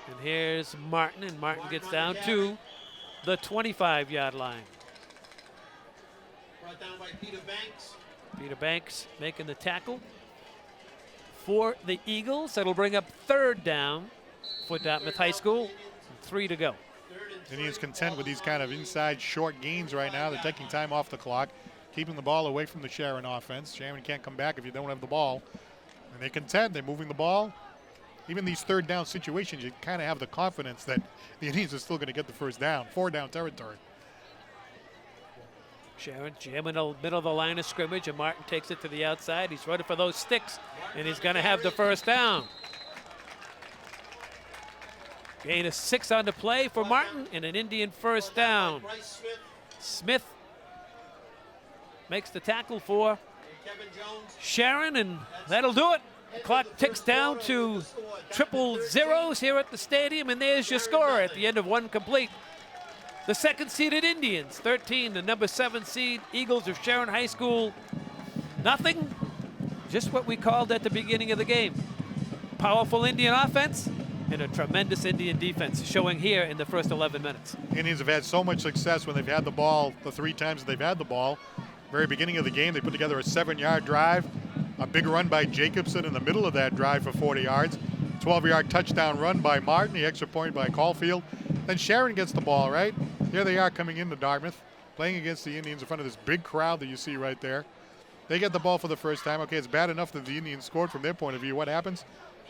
And here's Martin, and Martin gets down to the 25-yard line. Brought down by Peter Banks. Peter Banks making the tackle for the Eagles. That'll bring up third down for Dartmouth High School. 3 to go. Indians content with these kind of inside short gains right now. They're taking time off the clock, keeping the ball away from the Sharon offense. Sharon can't come back if you don't have the ball. And they contend. They're moving the ball. Even these third down situations, you kind of have the confidence that the Indians are still going to get the first down. 4 down territory. Sharon jamming the middle of the line of scrimmage, and Martin takes it to the outside. He's running for those sticks, and he's going to have the first down. Gain of 6 on the play for Martin, and an Indian first down. Smith makes the tackle for Sharon, and that'll do it. The clock ticks down to triple zeros here at the stadium, and there's your score at the end of one complete. The second-seeded Indians, 13, the number 7 seed Eagles of Sharon High School, nothing, just what we called at the beginning of the game. Powerful Indian offense and a tremendous Indian defense showing here in the first 11 minutes. Indians have had so much success when they've had the ball the 3 times that they've had the ball. Very beginning of the game, they put together a 7-yard drive, a big run by Jacobson in the middle of that drive for 40 yards, 12-yard touchdown run by Martin, the extra point by Caulfield. Then Sharon gets the ball, right? Here they are coming into Dartmouth, playing against the Indians in front of this big crowd that you see right there. They get the ball for the first time. Okay, it's bad enough that the Indians scored from their point of view. What happens?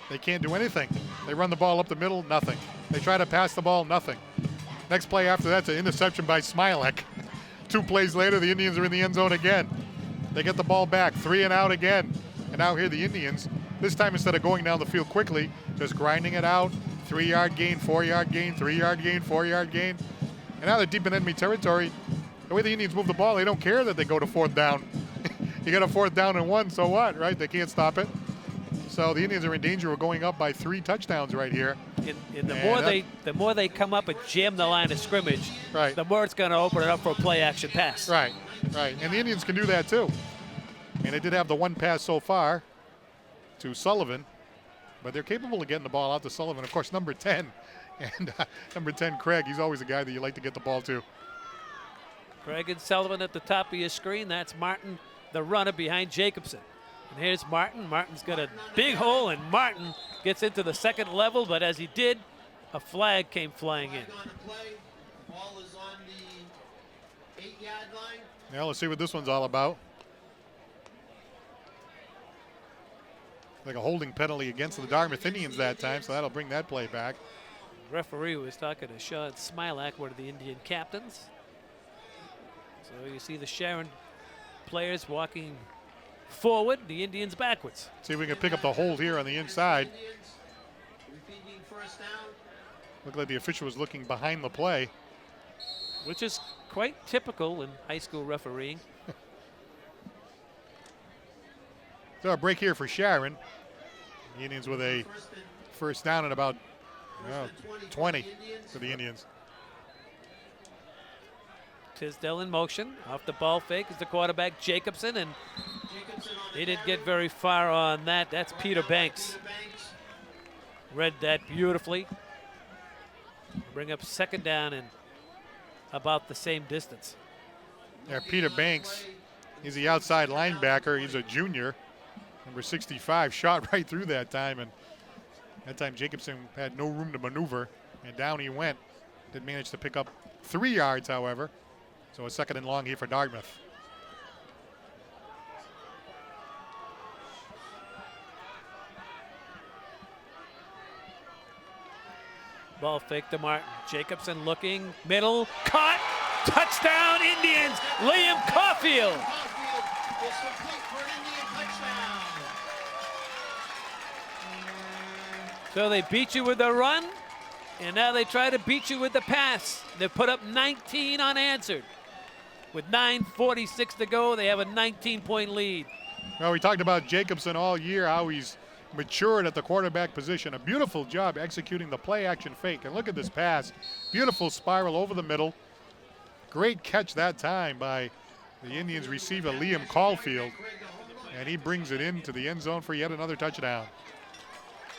They can't do anything. They run the ball up the middle, nothing. They try to pass the ball, nothing. Next play after that's an interception by Smilek. 2 plays later, the Indians are in the end zone again. They get the ball back, 3 and out again. And now here the Indians, this time instead of going down the field quickly, just grinding it out, 3-yard gain, 4-yard gain, 3-yard gain, 4-yard gain. And now they're deep in enemy territory. The way the Indians move the ball, they don't care that they go to 4th down. You got a 4th down and 1, so what, right? They can't stop it. So the Indians are in danger of going up by 3 touchdowns right here. And the more they come up and jam the line of scrimmage, right, the more it's going to open it up for a play-action pass. Right, right. And the Indians can do that too. And they did have the 1 pass so far to Sullivan, but they're capable of getting the ball out to Sullivan. Of course, number 10, and number 10, Craig, he's always a guy that you like to get the ball to. Craig and Sullivan at the top of your screen. That's Martin, the runner behind Jacobson. And here's Martin. Martin's got a big hole, and Martin gets into the second level, but as he did, a flag came flying in. Ball is on the 8-yard line. Now let's see what this one's all about. Like a holding penalty against the Dartmouth Indians that time, so that'll bring that play back. The referee was talking to Sean Smilak, one of the Indian captains. So you see the Sharon players walking forward, the Indians backwards. See if we can pick up the hold here on the inside. Looked like the official was looking behind the play. Which is quite typical in high school refereeing. So a break here for Sharon. The Indians with a first down and about 20 for the Indians. Tisdale in motion. Off the ball fake is the quarterback, Jacobson, and he didn't get very far on that. That's Peter Banks. Read that beautifully. Bring up second down and about the same distance. Yeah, Peter Banks, he's the outside linebacker. He's a junior. Number 65 shot right through that time, and that time Jacobson had no room to maneuver, and down he went. Did manage to pick up 3 yards, however. So a second and long here for Dartmouth. Ball fake to Martin. Jacobson looking, middle, caught, touchdown Indians, Liam Caulfield. complete for an Indian touchdown. So they beat you with the run, and now they try to beat you with the pass. They put up 19 unanswered. With 9:46 to go, they have a 19-point lead. Well, we talked about Jacobson all year, how he's matured at the quarterback position. A beautiful job executing the play-action fake. And look at this pass. Beautiful spiral over the middle. Great catch that time by the Indians receiver, Liam Caulfield. And he brings it into the end zone for yet another touchdown.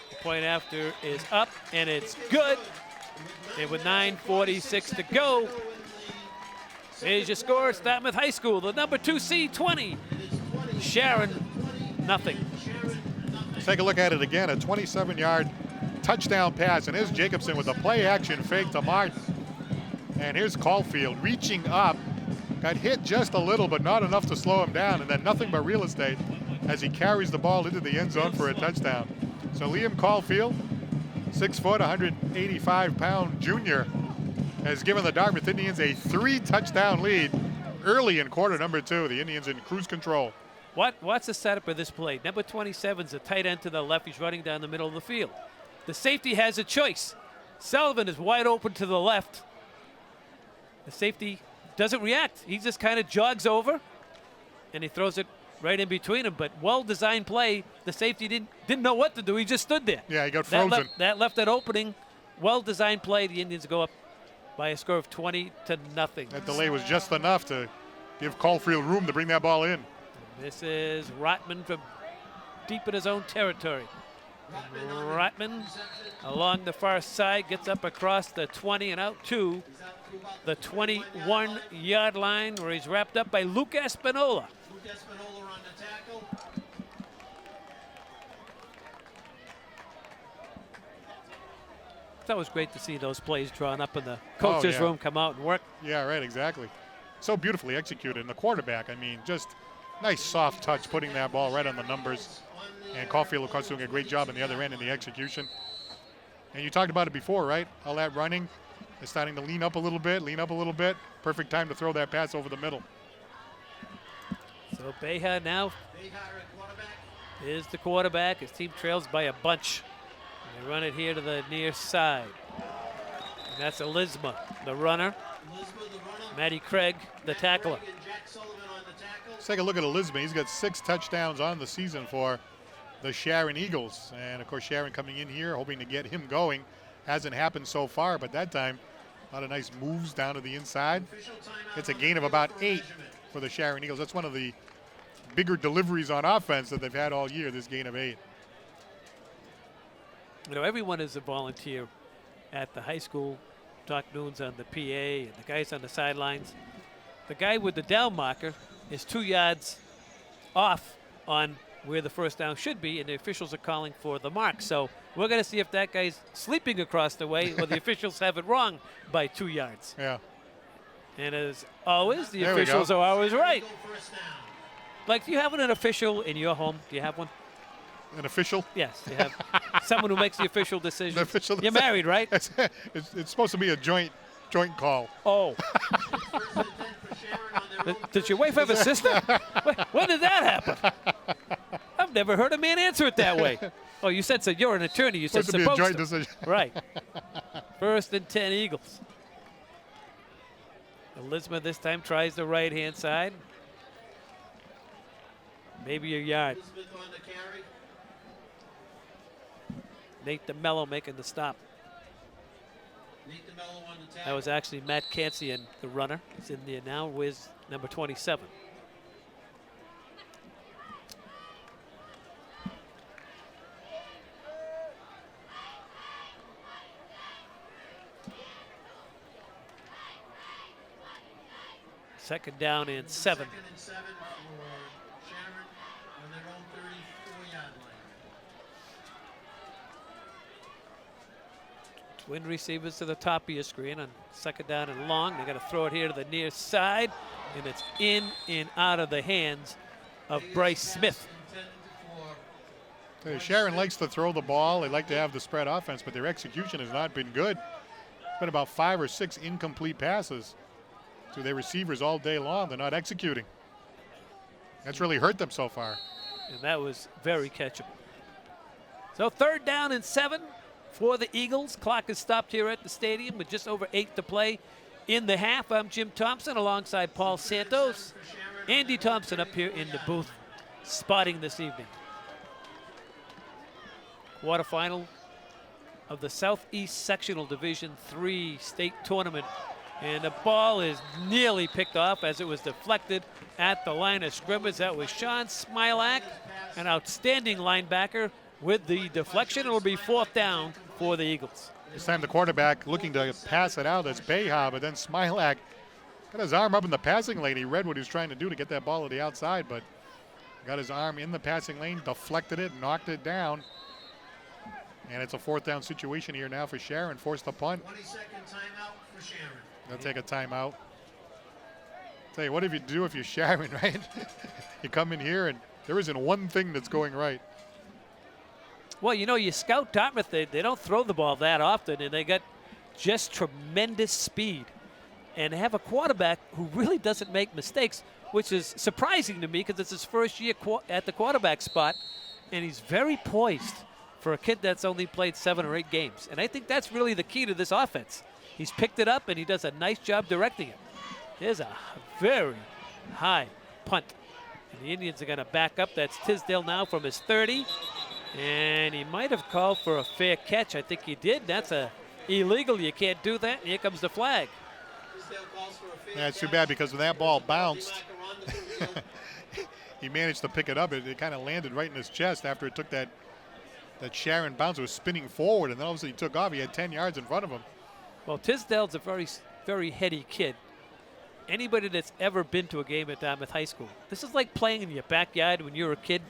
The point after is up, and it's good. And with 9:46 to go, here's your score. It's Dartmouth High School, the number 2 seed, 20. Sharon, nothing. Let's take a look at it again. A 27-yard touchdown pass. And here's Jacobson with a play-action fake to Martin. And here's Caulfield reaching up. Got hit just a little, but not enough to slow him down. And then nothing but real estate as he carries the ball into the end zone for a touchdown. So Liam Caulfield, 6 foot, 185-pound junior, has given the Dartmouth Indians a 3-touchdown lead early in quarter number 2. The Indians in cruise control. What's the setup of this play? Number 27 is a tight end to the left. He's running down the middle of the field. The safety has a choice. Sullivan is wide open to the left. The safety doesn't react. He just kind of jogs over, and he throws it right in between them. But well-designed play. The safety didn't know what to do. He just stood there. Yeah, he got frozen. That left that opening. Well-designed play. The Indians go up by a score of 20-0. That delay was just enough to give Caulfield room to bring that ball in. This is Rotman from deep in his own territory. Rotman along the far side gets up across the 20 and out to the 21-yard line, where he's wrapped up by Luke Espinola. Luke Espinola on the tackle. It's always great to see those plays drawn up in the coach's room, come out and work. Yeah, right, exactly. So beautifully executed. And the quarterback, I mean, just nice soft touch, putting that ball right on the numbers. And Caulfield, of course, doing a great job on the other end in the execution. And you talked about it before, right? All that running is starting to lean up a little bit. Perfect time to throw that pass over the middle. So Beha now is the quarterback. His team trails by a bunch. And they run it here to the near side. And that's Elisma, the runner. Matty Craig, the tackler. Let's take a look at Elisma. He's got 6 touchdowns on the season for the Sharon Eagles. And, of course, Sharon coming in here, hoping to get him going. Hasn't happened so far, but that time, a lot of nice moves down to the inside. It's a gain of about 8 for the Sharon Eagles. That's one of the bigger deliveries on offense that they've had all year, this gain of 8. You know, everyone is a volunteer at the high school. Doc Noon's on the PA, and the guys on the sidelines. The guy with the down marker is 2 yards off on where the first down should be, and the officials are calling for the mark. So we're going to see if that guy's sleeping across the way or the officials have it wrong by 2 yards. Yeah. And as always, the There we officials go. are always right. Like, do you have an official in your home? Do you have one? An official? Yes, you have someone who makes the official decision. An official You're married, right? It's supposed to be a joint call. Oh. Does your wife have a sister? When did that happen? I've never heard a man answer it that way. Oh, you said so. You're an attorney. You said Supposed to be a joint decision. Right. 1st and 10 Eagles. Elizabeth this time tries the right-hand side. Maybe a yard. Nate DeMello making the stop. That was actually Matt Cancian, the runner. He's in there now with number 27. Second down and 7. Second and 7 for Sharon on their own 34-yard line. Twin receivers to the top of your screen on second down and long. They got to throw it here to the near side, and it's in and out of the hands of Bryce Smith. Sharon likes to throw the ball. They like to have the spread offense, but their execution has not been good. It's been about 5 or 6 incomplete passes to their receivers all day long. They're not executing. That's really hurt them so far. And that was very catchable. So 3rd down and 7 for the Eagles. Clock is stopped here at the stadium with just over 8 to play in the half. I'm Jim Thompson alongside Paul Santos. Andy Thompson up here in the booth spotting this evening. Quarterfinal of the Southeast Sectional Division III state tournament. And the ball is nearly picked off as it was deflected at the line of scrimmage. That was Sean Smilak, an outstanding linebacker. With the deflection, it'll be 4th down for the Eagles. This time the quarterback looking to pass it out. That's Beha, but then Smilak got his arm up in the passing lane. He read what he was trying to do to get that ball to the outside, but got his arm in the passing lane, deflected it, knocked it down. And it's a 4th down situation here now for Sharon. Forced the punt. 20-second timeout for Sharon. They'll take a timeout. Tell you, what if you do if you're Sharon, right? You come in here and there isn't one thing that's going right. Well, you know, you scout Dartmouth, they don't throw the ball that often, and they got just tremendous speed. And they have a quarterback who really doesn't make mistakes, which is surprising to me because it's his first year at the quarterback spot, and he's very poised for a kid that's only played 7 or 8 games. And I think that's really the key to this offense. He's picked it up, and he does a nice job directing it. There's a very high punt. And the Indians are going to back up. That's Tisdale now from his 30. And he might have called for a fair catch. I think he did. That's illegal. You can't do that. And here comes the flag. Yeah, it's too bad because when that ball bounced, he managed to pick it up. It kind of landed right in his chest after it took that Sharon bounce. It was spinning forward, and then obviously he took off. He had 10 yards in front of him. Well, Tisdale's a very, very heady kid. Anybody that's ever been to a game at Dartmouth High School, this is like playing in your backyard when you were a kid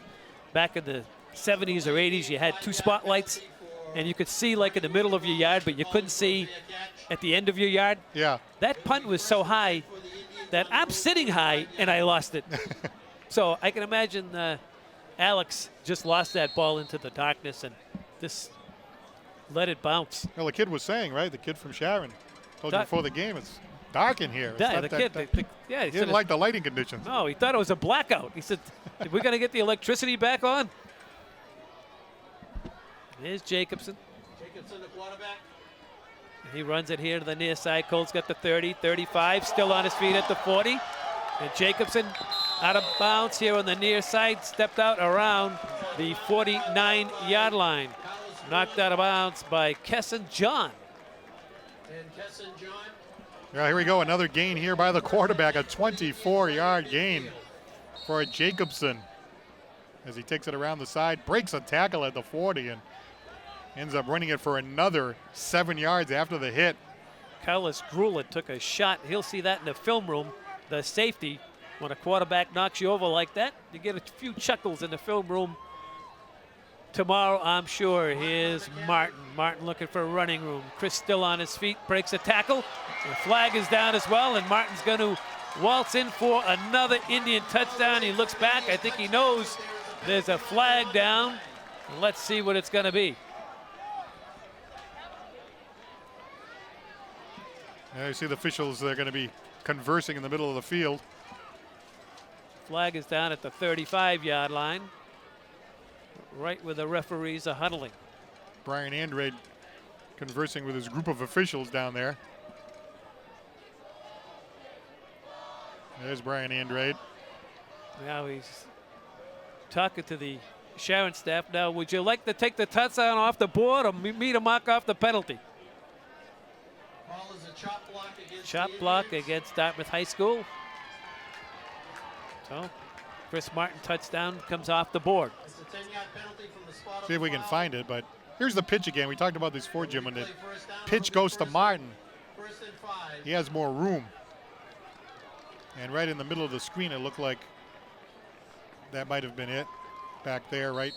back in the 70s or 80s. You had 2 spotlights, and you could see like in the middle of your yard, but you couldn't see at the end of your yard. Yeah. That punt was so high that I'm sitting high, and I lost it. So I can imagine Alex just lost that ball into the darkness and just let it bounce. Well, the kid was saying, right? The kid from Sharon told you before the game, it's dark in here. It's Yeah, not the that- kid. Yeah, he didn't like the lighting conditions. No, he thought it was a blackout. He said, "We're going to get the electricity back on." There's Jacobson. Jacobson, the quarterback. He runs it here to the near side. Cole's got the 30, 35, still on his feet at the 40. And Jacobson out of bounds here on the near side, stepped out around the 49-yard line. Knocked out of bounds by Kesson John. And Kesson John. Yeah, here we go. Another gain here by the quarterback, a 24-yard gain for Jacobson as he takes it around the side, breaks a tackle at the 40, and ends up running it for another 7 yards after the hit. Carlos Grulin took a shot. He'll see that in the film room. The safety, when a quarterback knocks you over like that, you get a few chuckles in the film room. Tomorrow, I'm sure. Here's Martin. Martin looking for running room. Chris still on his feet, breaks a tackle. The flag is down as well, and Martin's going to waltz in for another Indian touchdown. He looks back. I think he knows there's a flag down. Let's see what it's going to be. Yeah, you see the officials, they're going to be conversing in the middle of the field. Flag is down at the 35-yard line, right where the referees are huddling. Brian Andrade conversing with his group of officials down there. There's Brian Andrade. Now he's talking to the Sharon staff. Now, would you like to take the touchdown off the board or me to mark off the penalty? Ball is a chop block against Chop the block Indians. against Dartmouth High School. So, Chris Martin touchdown comes off the board. It's a 10-yard penalty from the spot of See if we the can foul. find it, but here's the pitch again. We talked about this before, Jim. When the Play first down, pitch it'll be goes to first- Martin, First and 5. he has more room. And right in the middle of the screen, it looked like that might have been it back there, right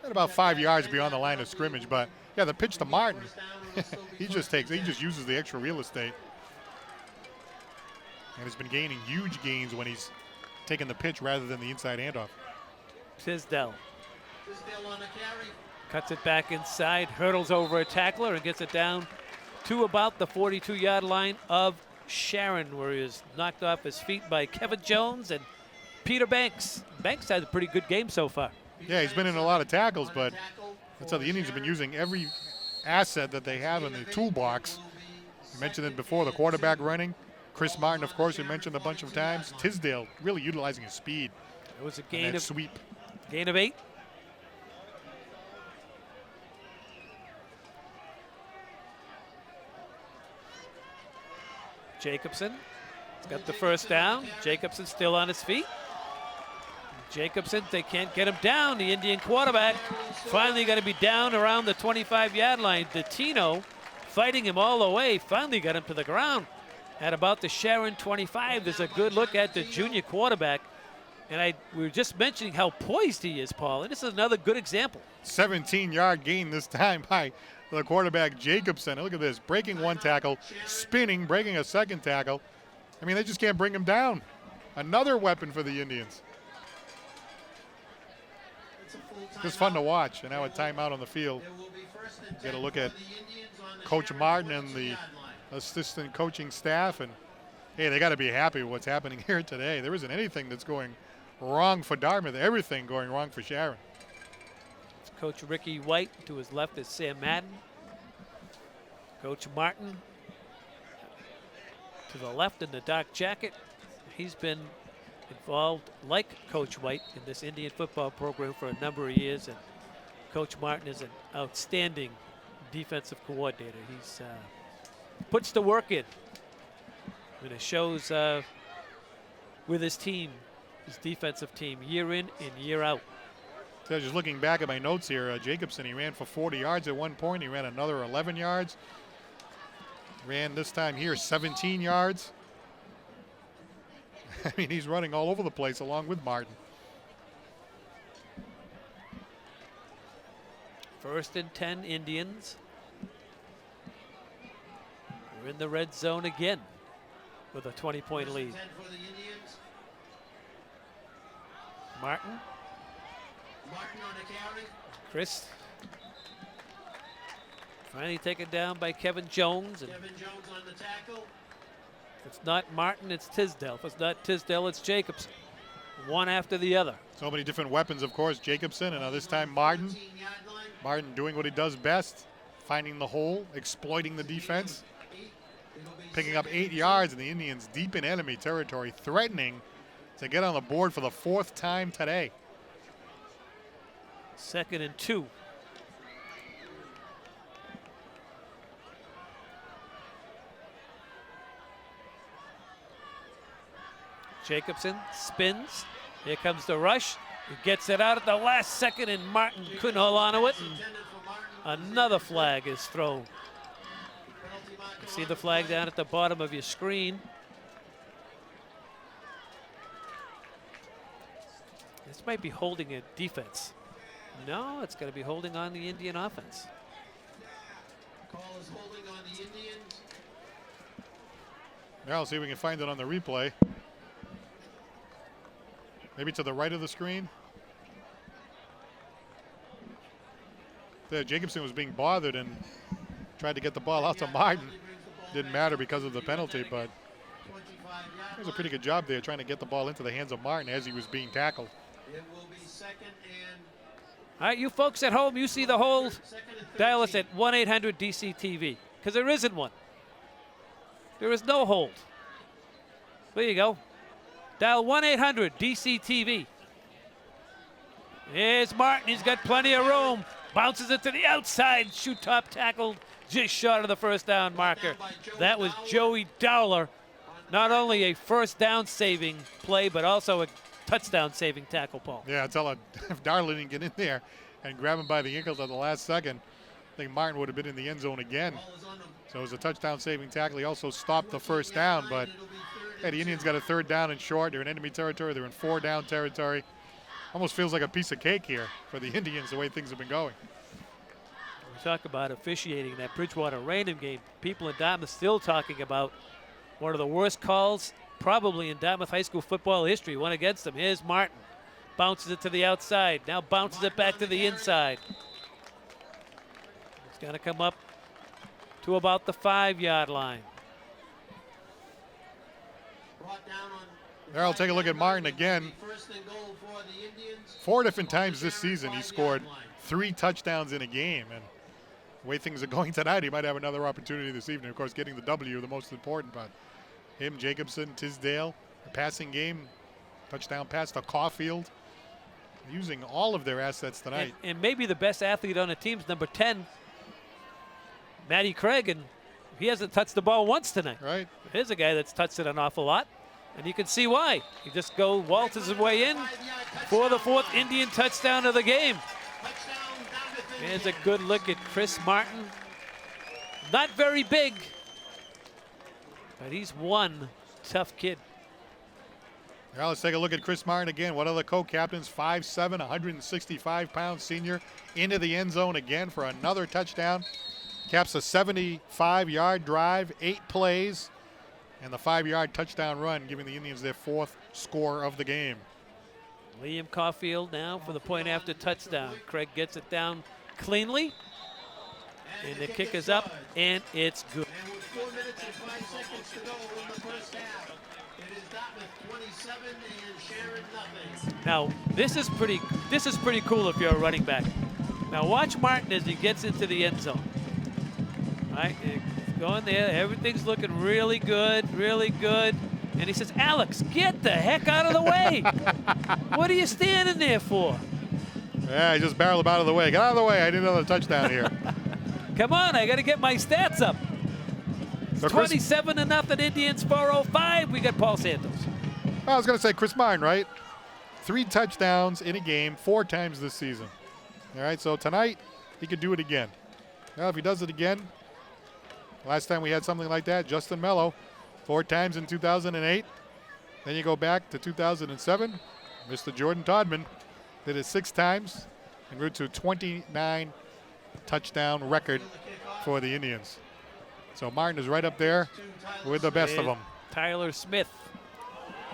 at about 5 yards beyond the line of scrimmage. But yeah, the pitch to Martin, he just uses the extra real estate. And has been gaining huge gains when he's taking the pitch rather than the inside handoff. Tisdale Tisdale on the carry. cuts it back inside, hurdles over a tackler, and gets it down to about the 42-yard line of Sharon, where he is knocked off his feet by Kevin Jones and Peter Banks. Banks had a pretty good game so far. Yeah, he's been in a lot of tackles, but that's how the Indians have been using every asset that they have in the toolbox. You mentioned it before, the quarterback running. Chris Martin, of course, we mentioned a bunch of times. Tisdale really utilizing his speed. It was a gain of sweep. Gain of 8. Jacobson has got the first down. Jacobson still on his feet. Jacobson, they can't get him down. The Indian quarterback finally going to be down around the 25-yard line. Datino fighting him all the way, finally got him to the ground at about the Sharon 25. There's a good look at the junior quarterback. And we were just mentioning how poised he is, Paul, and this is another good example. 17-yard gain this time by the quarterback Jacobson. Look at this, breaking one tackle, spinning, breaking a second tackle. I mean, they just can't bring him down. Another weapon for the Indians. Just fun to watch. And now a timeout on the field. Get a look at Coach Martin and the assistant coaching staff. And, hey, they got to be happy with what's happening here today. There isn't anything that's going wrong for Dartmouth. Everything going wrong for Sharon. It's Coach Ricky White. To his left is Sam Madden. Coach Martin to the left in the dark jacket. He's been involved, like Coach White, in this Indian football program for a number of years, and Coach Martin is an outstanding defensive coordinator. He's puts the work in, and it shows with his team, his defensive team, year in and year out. So just looking back at my notes here, Jacobson, he ran for 40 yards at one point. He ran another 11 yards. Ran this time here 17 yards. I mean, he's running all over the place along with Martin. 1st and 10 Indians. We're in the red zone again with a 20-point lead. Martin. Chris. Finally taken down by Kevin Jones. And Kevin Jones on the tackle. if it's not Martin, it's Tisdale. If it's not Tisdale, it's Jacobson. One after the other. So many different weapons, of course. Jacobson, and now this time Martin. Martin doing what he does best, finding the hole, exploiting the defense. Picking up 8 yards, and the Indians deep in enemy territory, threatening to get on the board for the 4th time today. 2nd and 2. Jacobson spins. Here comes the rush. He gets it out at the last second, and Martin couldn't hold on to it. And another flag is thrown. You see the flag down at the bottom of your screen. This might be holding a defense. No, it's going to be holding on the Indian offense. Call is holding on the Indians. Now, see if we can find it on the replay. Maybe to the right of the screen. There, Jacobson was being bothered and tried to get the ball out to Martin. Didn't matter because of the penalty, but it was a pretty good job there trying to get the ball into the hands of Martin as he was being tackled. It will be 2nd and. All right, you folks at home, you see the hold. Dial us at 1-800-DC-TV, because there isn't one. There is no hold. There you go. Dial 1-800-DC-TV. Here's Martin. He's got plenty of room. Bounces it to the outside. Shoot top tackled just short of the first down marker. That was Joey Dowler. Not only a first down saving play, but also a touchdown saving tackle, Paul. Yeah, I tell you, if Darla didn't get in there and grab him by the ankles at the last second, I think Martin would have been in the end zone again. So it was a touchdown saving tackle. He also stopped the first down, but hey, the Indians got a 3rd down and short. They're in enemy territory. They're in 4-down territory. Almost feels like a piece of cake here for the Indians, the way things have been going. We talk about officiating that Bridgewater Raynham game. People in Dartmouth still talking about one of the worst calls probably in Dartmouth high school football history. One against them. Here's Martin. Bounces it to the outside. Now bounces it back to the inside. It's going to come up to about the 5-yard line. Brought down on There, I'll take a look at Martin again. First and goal for the Indians. 4 different times this season he scored 3 touchdowns in a game. And the way things are going tonight, he might have another opportunity this evening. Of course, getting the W, the most important, but him, Jacobson, Tisdale, the passing game, touchdown pass to Caulfield, using all of their assets tonight. And maybe the best athlete on the team's number 10, Matty Craig, and he hasn't touched the ball once tonight. Right. Here's a guy that's touched it an awful lot, and you can see why. He just waltzes his way in for the 4th Indian touchdown of the game. Here's a good look at Chris Martin. Not very big, but he's one tough kid. Now let's take a look at Chris Martin again. One of the co-captains, 5'7", 165-pound senior, into the end zone again for another touchdown. Caps a 75-yard drive, 8 plays, and the 5-yard touchdown run, giving the Indians their 4th score of the game. Liam Caulfield now for the point after touchdown. Craig gets it down cleanly, and the kick is up, and it's good. And with 4 minutes and 5 seconds to go in the first half, it is Dartmouth 27 and Sharon nothing. Now this is pretty cool if you're a running back. Now watch Martin as he gets into the end zone. All right, going there, everything's looking really good, and he says, "Alex, get the heck out of the way! What are you standing there for?" Yeah, he just barreled him out of the way. Get out of the way, I need another touchdown here. Come on, I got to get my stats up. So Chris, 27-0 Indians, 405. We got Paul Santos. I was going to say Chris Martin, right? 3 touchdowns in a game 4 times this season. All right, so tonight he could do it again. Now, if he does it again, last time we had something like that, Justin Mello, 4 times in 2008. Then you go back to 2007. Mr. Jordan Todman did it 6 times and grew to a 29 touchdown record for the Indians. So Martin is right up there with the best of them. Tyler Smith.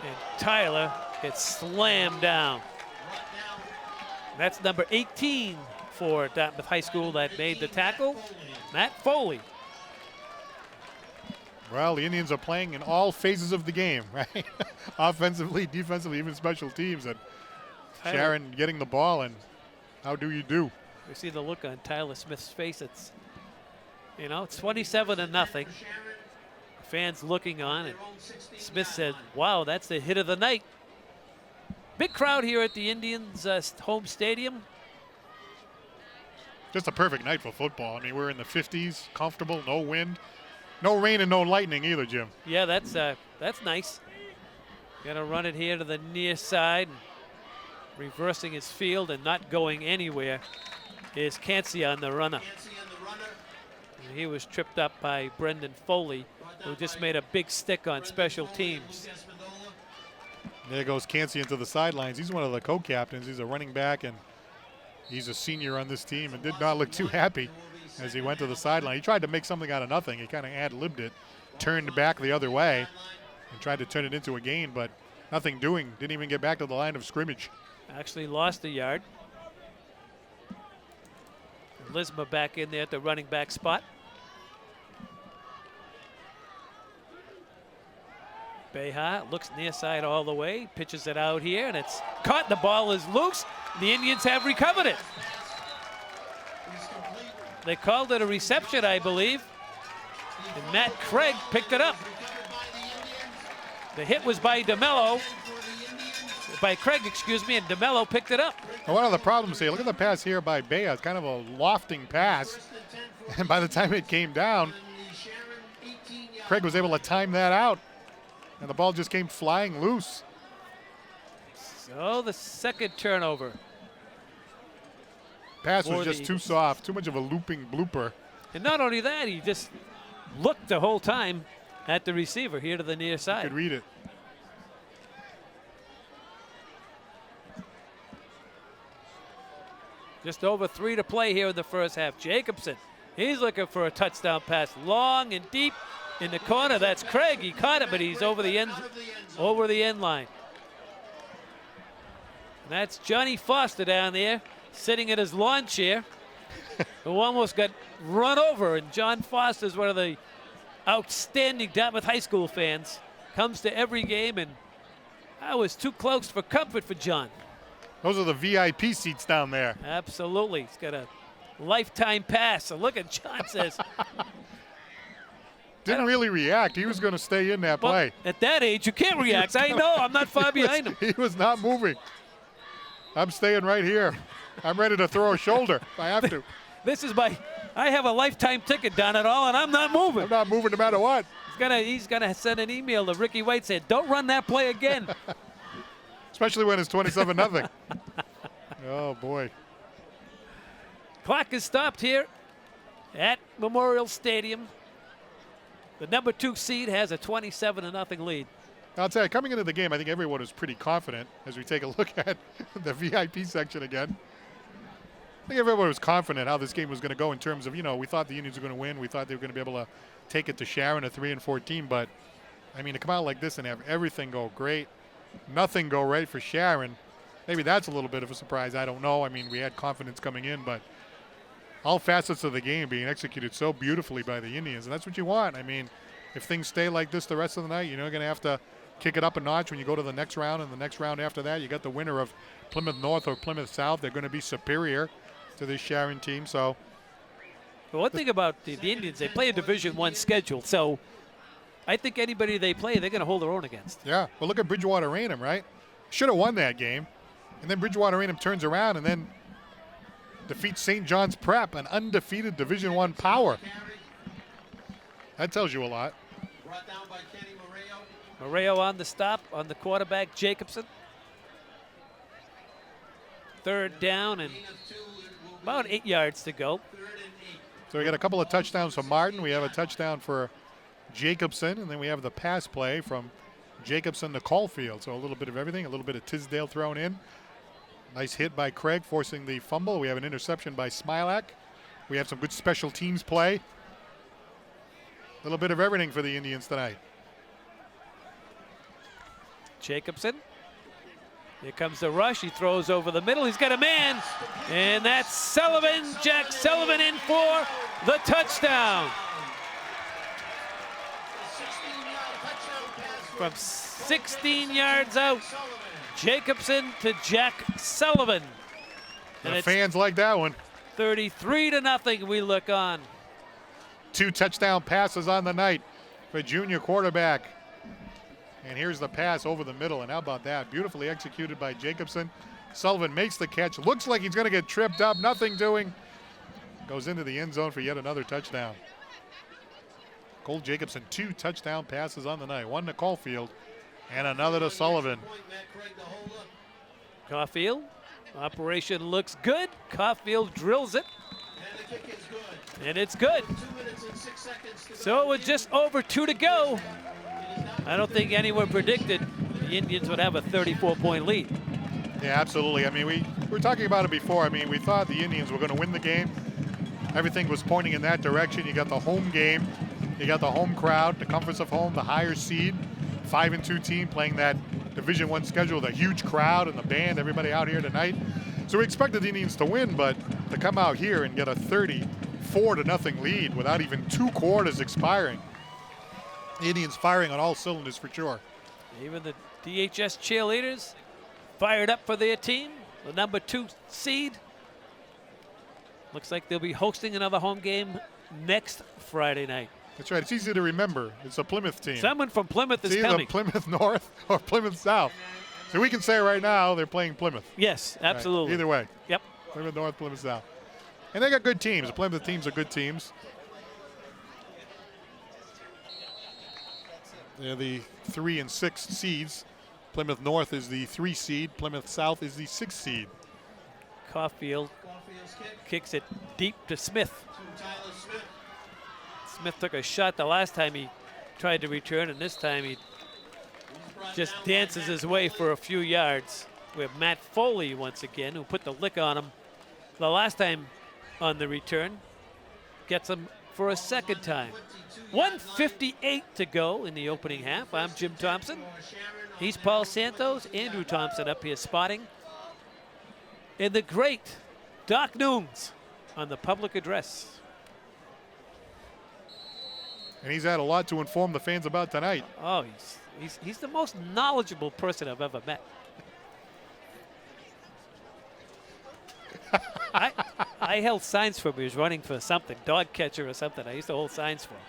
And Tyler gets slammed down. That's number 18 for Dartmouth High School that made the tackle, Matt Foley. Well, the Indians are playing in all phases of the game, right? Offensively, defensively, even special teams. And Sharon getting the ball, and how do you do? We see the look on Tyler Smith's face. It's, it's 27-0. Fans looking on, and Smith said, "Wow, that's the hit of the night." Big crowd here at the Indians' home stadium. Just a perfect night for football. I mean, we're in the 50s, comfortable, no wind, no rain, and no lightning either, Jim. Yeah, that's nice. Gonna run it here to the near side, reversing his field and not going anywhere is Cancia on the runner. And he was tripped up by Brendan Foley, who just made a big stick on special teams. There goes Cancia into the sidelines. He's one of the co-captains. He's a running back, and he's a senior on this team and did not look too happy as he went to the sideline. He tried to make something out of nothing. He kind of ad-libbed it, turned back the other way, and tried to turn it into a gain, but nothing doing. Didn't even get back to the line of scrimmage. Actually lost a yard. Lisma back in there at the running back spot. Beha looks near side all the way, pitches it out here, and it's caught. The ball is loose. The Indians have recovered it. They called it a reception, I believe, and Matt Craig picked it up. The hit was by Craig, excuse me, and DeMello picked it up. Now, one of the problems here, look at the pass here by Bea. It's kind of a lofting pass, and by the time it came down, Craig was able to time that out, and the ball just came flying loose. So the second turnover. Pass was just too soft, too much of a looping blooper. And not only that, he just looked the whole time at the receiver here to the near side. You could read it. Just over 3 to play here in the first half. Jacobson, he's looking for a touchdown pass, long and deep in the corner. That's Craig. He caught it, but he's over the end line. And that's Johnny Foster down there, sitting in his lawn chair, who almost got run over. And John Foster is one of the outstanding Dartmouth High School fans. Comes to every game and I was too close for comfort for John. Those are the VIP seats down there. Absolutely. He's got a lifetime pass. So look at John says. Didn't really react. He was going to stay in that play. At that age, you can't react. I know. I'm not far behind him. He was not moving. I'm staying right here. I'm ready to throw a shoulder if I have to. This is I have a lifetime ticket down at all, and I'm not moving. I'm not moving no matter what. He's gonna send an email to Ricky White saying, "Don't run that play again." Especially when it's 27-0. Oh boy. Clock is stopped here at Memorial Stadium. The number 2 seed has a 27-0 lead. I'll tell you, coming into the game, I think everyone was pretty confident as we take a look at the VIP section again. I think everyone was confident how this game was going to go in terms of, we thought the Indians were going to win. We thought they were going to be able to take it to Sharon, a 3-14. But, I mean, to come out like this and have everything go great, nothing go right for Sharon, maybe that's a little bit of a surprise. I don't know. I mean, we had confidence coming in, but all facets of the game being executed so beautifully by the Indians, and that's what you want. I mean, if things stay like this the rest of the night, you're going to have to kick it up a notch when you go to the next round, and the next round after that, you got the winner of Plymouth North or Plymouth South. They're going to be superior to this Sharon team. So, well, one thing about the Indians, they play a Division I schedule, so I think anybody they play, they're going to hold their own against. Yeah, well, look at Bridgewater Raynham, right? Should have won that game, and then Bridgewater Raynham turns around and then defeats St. John's Prep, an undefeated Division I power. That tells you a lot. Brought down by Kenny Moreo. Moreo on the stop on the quarterback, Jacobson. 3rd down and about 8 yards to go. So we got a couple of touchdowns from Martin. We have a touchdown for Jacobson, and then we have the pass play from Jacobson to Caulfield. So a little bit of everything, a little bit of Tisdale thrown in. Nice hit by Craig, forcing the fumble. We have an interception by Smilak. We have some good special teams play. A little bit of everything for the Indians tonight. Jacobson. Here comes the rush. He throws over the middle. He's got a man. And that's Sullivan. Jack Sullivan in for the touchdown. From 16 yards out, Jacobson to Jack Sullivan. And the fans like that one. 33-0 we look on. 2 touchdown passes on the night for junior quarterback. And here's the pass over the middle, and how about that? Beautifully executed by Jacobson. Sullivan makes the catch. Looks like he's going to get tripped up. Nothing doing. Goes into the end zone for yet another touchdown. Cole Jacobson, 2 touchdown passes on the night. 1 to Caulfield and another to Sullivan. Caulfield, operation looks good. Caulfield drills it. And it's good. So it was just over 2 to go. I don't think anyone predicted the Indians would have a 34-point lead. Yeah, absolutely. I mean, we were talking about it before. I mean, we thought the Indians were going to win the game. Everything was pointing in that direction. You got the home game. You got the home crowd, the comforts of home, the higher seed, 5-2 team playing that Division I schedule, the huge crowd and the band, everybody out here tonight. So we expected the Indians to win, but to come out here and get a 34-0 lead without even 2 quarters expiring. The Indians firing on all cylinders for sure. Even the DHS cheerleaders fired up for their team. The number 2 seed. Looks like they'll be hosting another home game next Friday night. That's right. It's easy to remember. It's a Plymouth team. Someone from Plymouth is it's either coming. Plymouth North or Plymouth South. So we can say right now they're playing Plymouth. Yes, absolutely. Right. Either way. Yep. Plymouth North, Plymouth South. And they got good teams. The Plymouth teams are good teams. They're the 3 and 6 seeds. Plymouth North is the 3 seed. Plymouth South is the 6 seed. Caulfield kicks it deep to Smith. Smith took a shot the last time he tried to return, and this time he just dances his way for a few yards. We have Matt Foley once again, who put the lick on him the last time on the return. Gets him for a second time. 1:58 to go in the opening half. I'm Jim Thompson. He's Paul Santos. Andrew Thompson up here spotting. And the great Doc Nooms on the public address. And he's had a lot to inform the fans about tonight. Oh, He's the most knowledgeable person I've ever met. I held signs for him. He was running for something, dog catcher or something. I used to hold signs for him.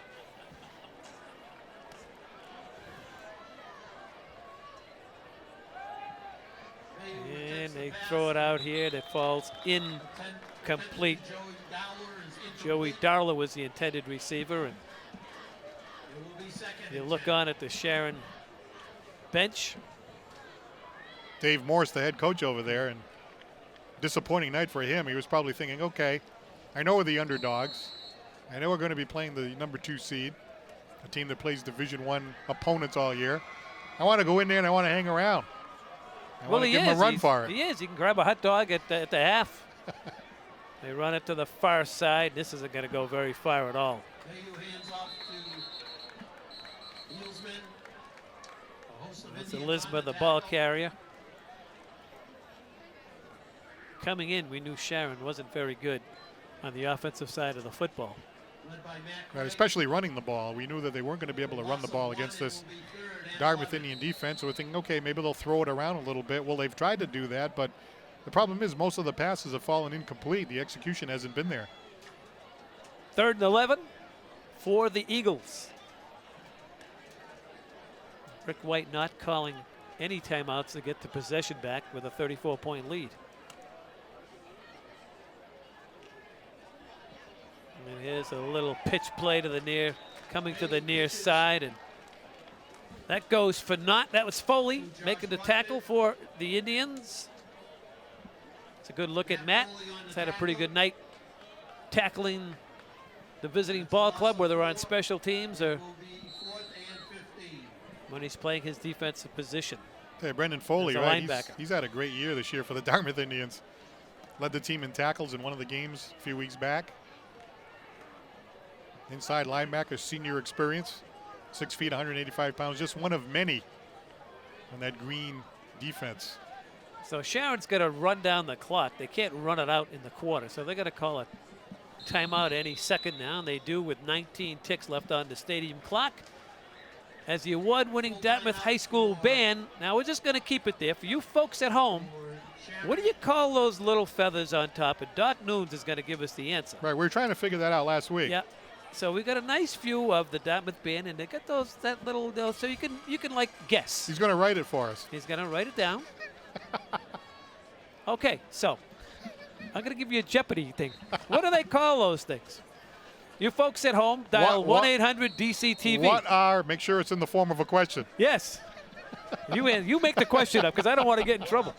And they throw it out here. That falls incomplete. Joey Darla was the intended receiver. And you look on at the Sharon bench. Dave Morse, the head coach over there, and disappointing night for him. He was probably thinking, okay, I know we're the underdogs. I know we're going to be playing the number 2 seed, a team that plays Division I opponents all year. I want to go in there and I want to hang around. I want to give him a run for it. He is. He can grab a hot dog at the half. They run it to the far side. This isn't going to go very far at all. It's Elizabeth, the ball carrier. Coming in, we knew Sharon wasn't very good on the offensive side of the football. Right, especially running the ball. We knew that they weren't going to be able to run the ball against this Dartmouth Indian defense. So we're thinking, okay, maybe they'll throw it around a little bit. Well, they've tried to do that, but the problem is most of the passes have fallen incomplete. The execution hasn't been there. 3rd and 11 for the Eagles. Rick White not calling any timeouts to get the possession back with a 34-point lead. And here's a little pitch play to the near, coming to the near side, and that goes for naught. That was Foley making the tackle for the Indians. It's a good look at Matt. He's had a pretty good night tackling the visiting ball club, whether on special teams or when he's playing his defensive position. Hey, Brendan Foley, As a right? linebacker. He's had a great year this year for the Dartmouth Indians. Led the team in tackles in one of the games a few weeks back. Inside linebacker, senior experience, 6 feet, 185 pounds, just one of many on that green defense. So Sharon's going to run down the clock. They can't run it out in the quarter, so they're going to call a timeout any second now, and they do with 19 ticks left on the stadium clock. As the award-winning Dartmouth High School band, now we're just going to keep it there. For you folks at home, what do you call those little feathers on top? And Doc Noons is going to give us the answer. Right, we were trying to figure that out last week. Yeah. So we got a nice view of the Dartmouth band, and they got that little, so you can like guess. He's going to write it for us. He's going to write it down. Okay, so I'm going to give you a Jeopardy thing. What do they call those things? You folks at home, dial 1-800-DC-TV. What are, make sure it's in the form of a question. Yes. You make the question up, because I don't want to get in trouble.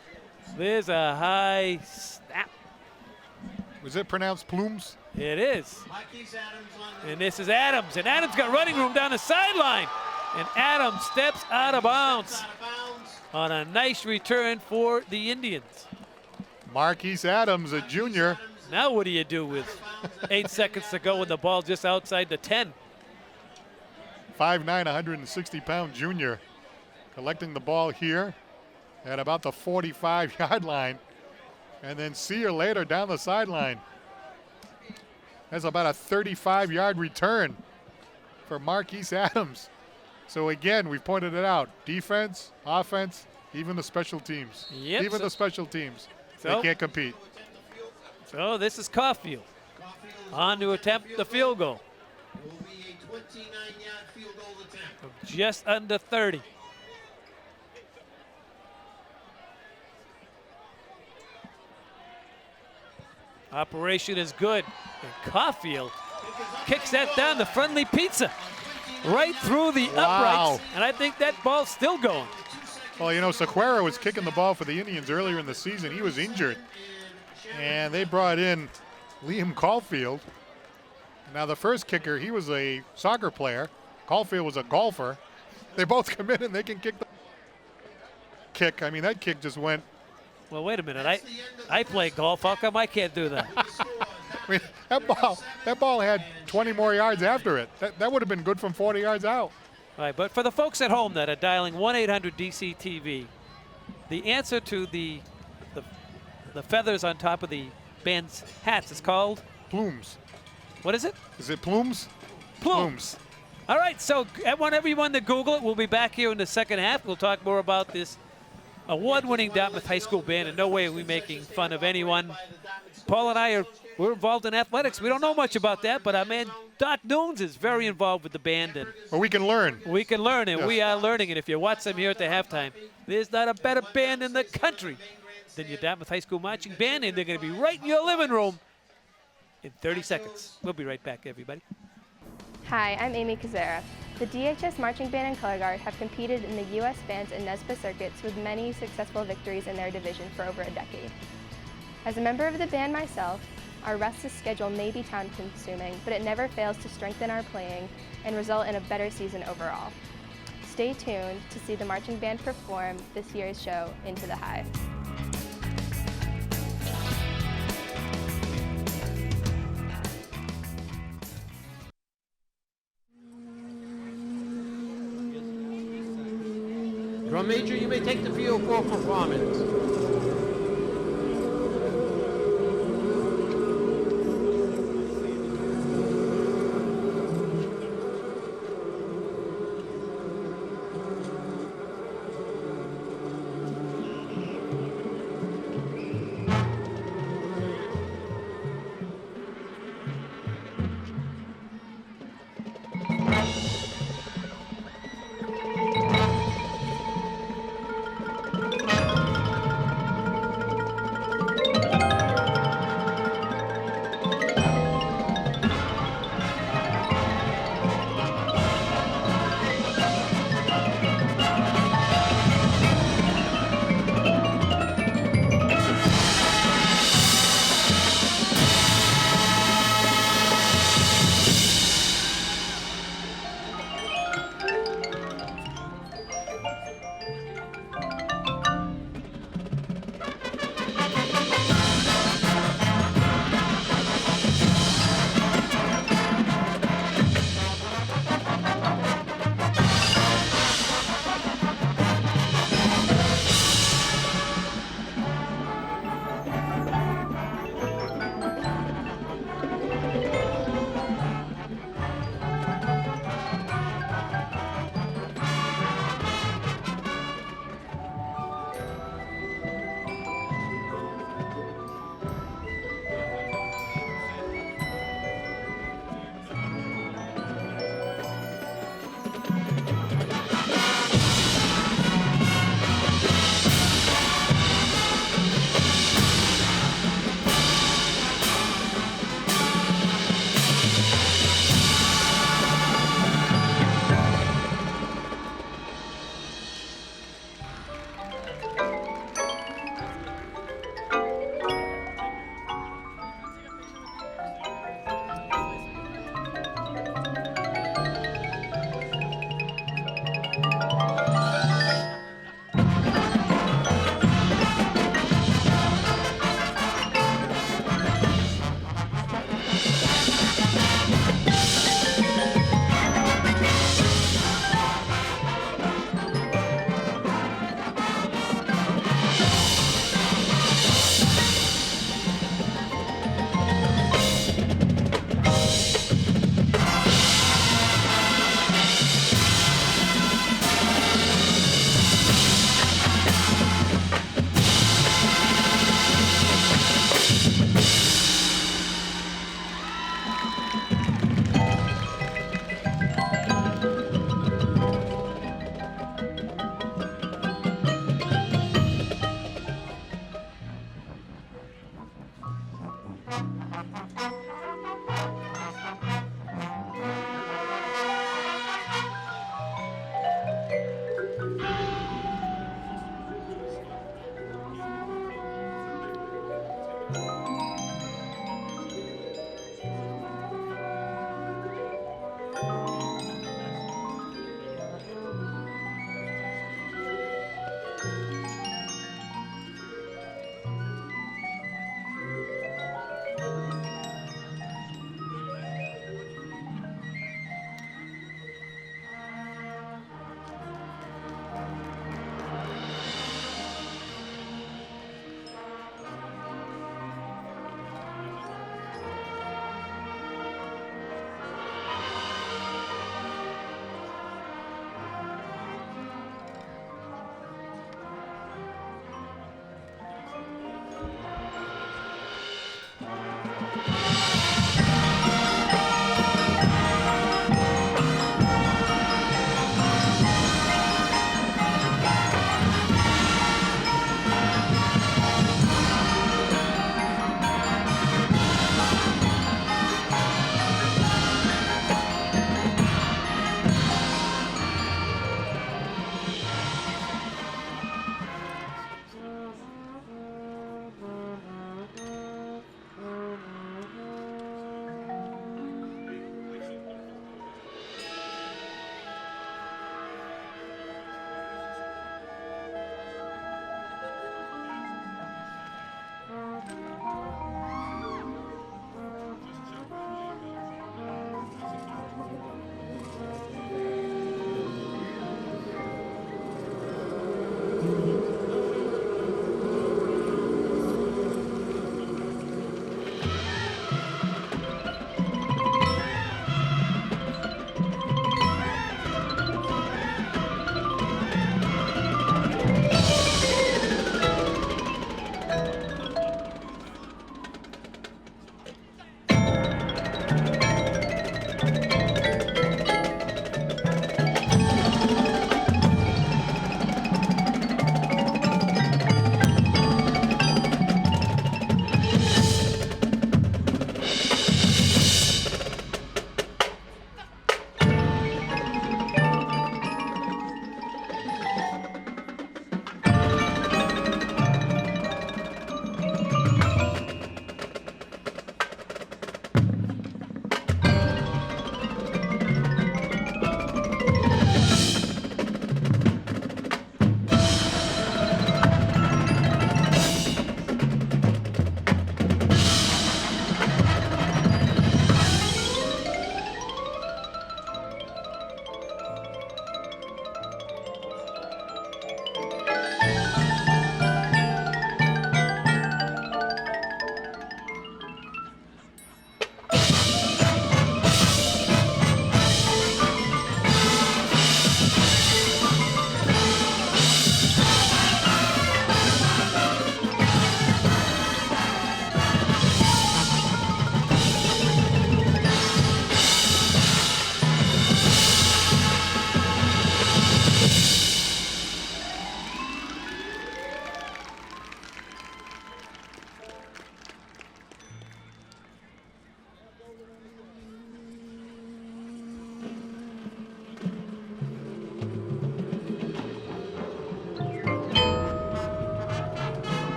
There's a high snap. Was it pronounced plumes? It is. And this is Adams. And Adams got running room down the sideline. And Adams steps out of bounds on a nice return for the Indians. Marquise Adams, a junior. Now what do you do with 8 seconds to go with the ball just outside the 10? 5'9", 160-pound junior. Collecting the ball here at about the 45-yard line. And then see her later down the sideline. That's about a 35-yard return for Marquise Adams. So again, we've pointed it out. Defense, offense, even the special teams. Yep. Even the special teams. So they can't compete. So this is Caulfield on to attempt the field goal. It will be a 29-yard field goal attempt. From just under 30. Operation is good. And Caulfield kicks that down, the friendly pizza, right through the uprights. And I think that ball's still going. Well, you know, Sequeira was kicking the ball for the Indians earlier in the season. He was injured. And they brought in Liam Caulfield. Now, the first kicker, he was a soccer player. Caulfield was a golfer. They both come in and they can kick the kick. I mean, that kick just went. Well, wait a minute. I play golf. How come I can't do that? I mean, that ball had 20 more yards after it. That would have been good from 40 yards out. All right, but for the folks at home that are dialing 1-800-DC-TV, the answer to the feathers on top of the band's hats is called? Plumes. What is it? Is it plumes? Plumes. All right, so I want everyone to Google it. We'll be back here in the second half. We'll talk more about this award-winning Dartmouth High School band. In no way are we making fun of anyone. Paul and we're involved in athletics. We don't know much about that, but our man Doc Nunes is very involved with the band. And Well, we can learn. we can learn, and Yes. we are learning. And if you watch them here at the halftime, there's not a better band in the country than your Dartmouth High School marching band, and they're going to be right in your living room in 30 seconds. We'll be right back, everybody. Hi, I'm Amy Kazera. The DHS Marching Band and Color Guard have competed in the U.S. bands and NESPA circuits with many successful victories in their division for over a decade. As a member of the band myself, our restless schedule may be time-consuming, but it never fails to strengthen our playing and result in a better season overall. Stay tuned to see the marching band perform this year's show, Into the Hive. Drum major, you may take the field for performance.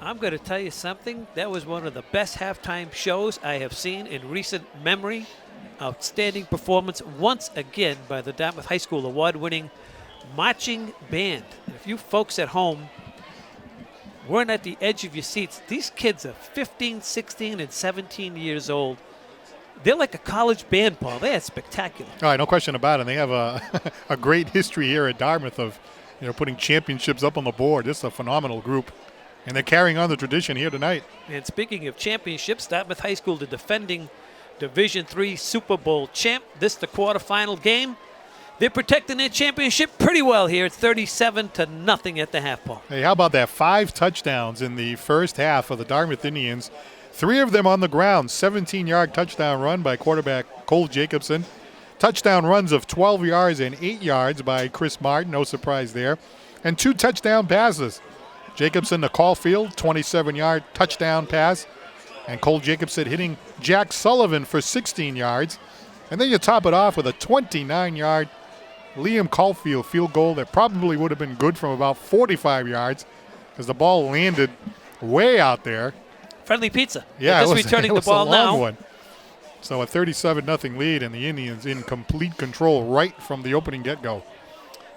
I'm going to tell you something. That was one of the best halftime shows I have seen in recent memory. Outstanding performance once again by the Dartmouth High School award-winning marching band. And if you folks at home weren't at the edge of your seats, these kids are 15, 16, and 17 years old. They're like a college band, Paul. They are spectacular. All right, no question about it. They have a great history here at Dartmouth of putting championships up on the board. This is a phenomenal group, and they're carrying on the tradition here tonight. And speaking of championships, Dartmouth High School, the defending Division III Super Bowl champ. This the quarterfinal game. They're protecting their championship pretty well here. It's 37-0 at the half, Paul. Hey, how about that? 5 touchdowns in the first half of the Dartmouth Indians. 3 of them on the ground. 17-yard touchdown run by quarterback Cole Jacobson. Touchdown runs of 12 yards and 8 yards by Chris Martin. No surprise there. And 2 touchdown passes. Jacobson to Caulfield, 27-yard touchdown pass. And Cole Jacobson hitting Jack Sullivan for 16 yards. And then you top it off with a 29-yard Liam Caulfield field goal that probably would have been good from about 45 yards because the ball landed way out there. Friendly pizza. Yeah, just returning the ball a long now. One. So a 37-0 lead, and the Indians in complete control right from the opening get-go.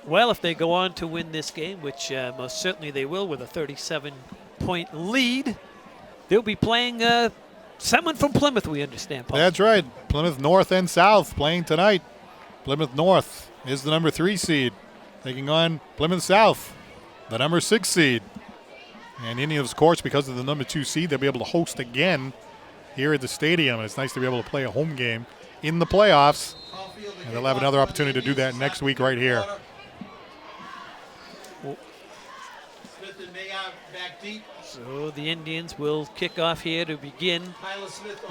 Well, if they go on to win this game, which most certainly they will with a 37-point lead, they'll be playing someone from Plymouth, we understand, Paul. That's right. Plymouth North and South playing tonight. Plymouth North is the number 3 seed, taking on Plymouth South, the number 6 seed. And Indians, of course, because of the number 2 seed, they'll be able to host again here at the stadium. It's nice to be able to play a home game in the playoffs. And they'll have another opportunity to do that next week right here. So the Indians will kick off here to begin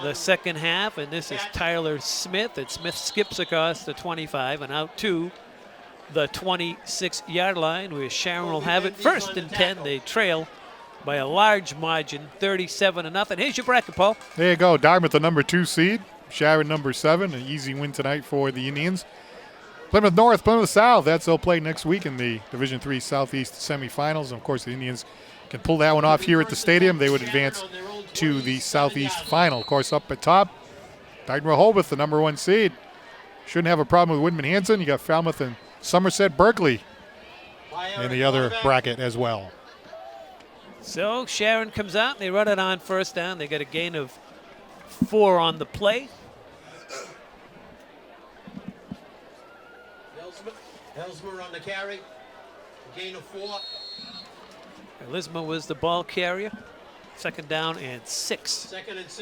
the second half, and this is Tyler Smith, and Smith skips across the 25 and out to the 26-yard line, where Sharon will have it. First and 10, they trail by a large margin, 37-0. Here's your bracket, Paul. There you go. Dartmouth, the number 2 seed. Sharon, number 7. An easy win tonight for the Indians. Plymouth North, Plymouth South. That's they'll play next week in the Division III Southeast semifinals. And of course, the Indians can pull that one off here at the stadium. They would advance to the Southeast final. Of course, up at top, Dartmouth Rehoboth, the number 1 seed. Shouldn't have a problem with Woodman-Hanson. You got Falmouth and Somerset Berkeley in the other bracket as well. So Sharon comes out, they run it on first down. They got a gain of 4 on the play. Helsmer on the carry, gain of 4. Lisma was the ball carrier. Second down and 6.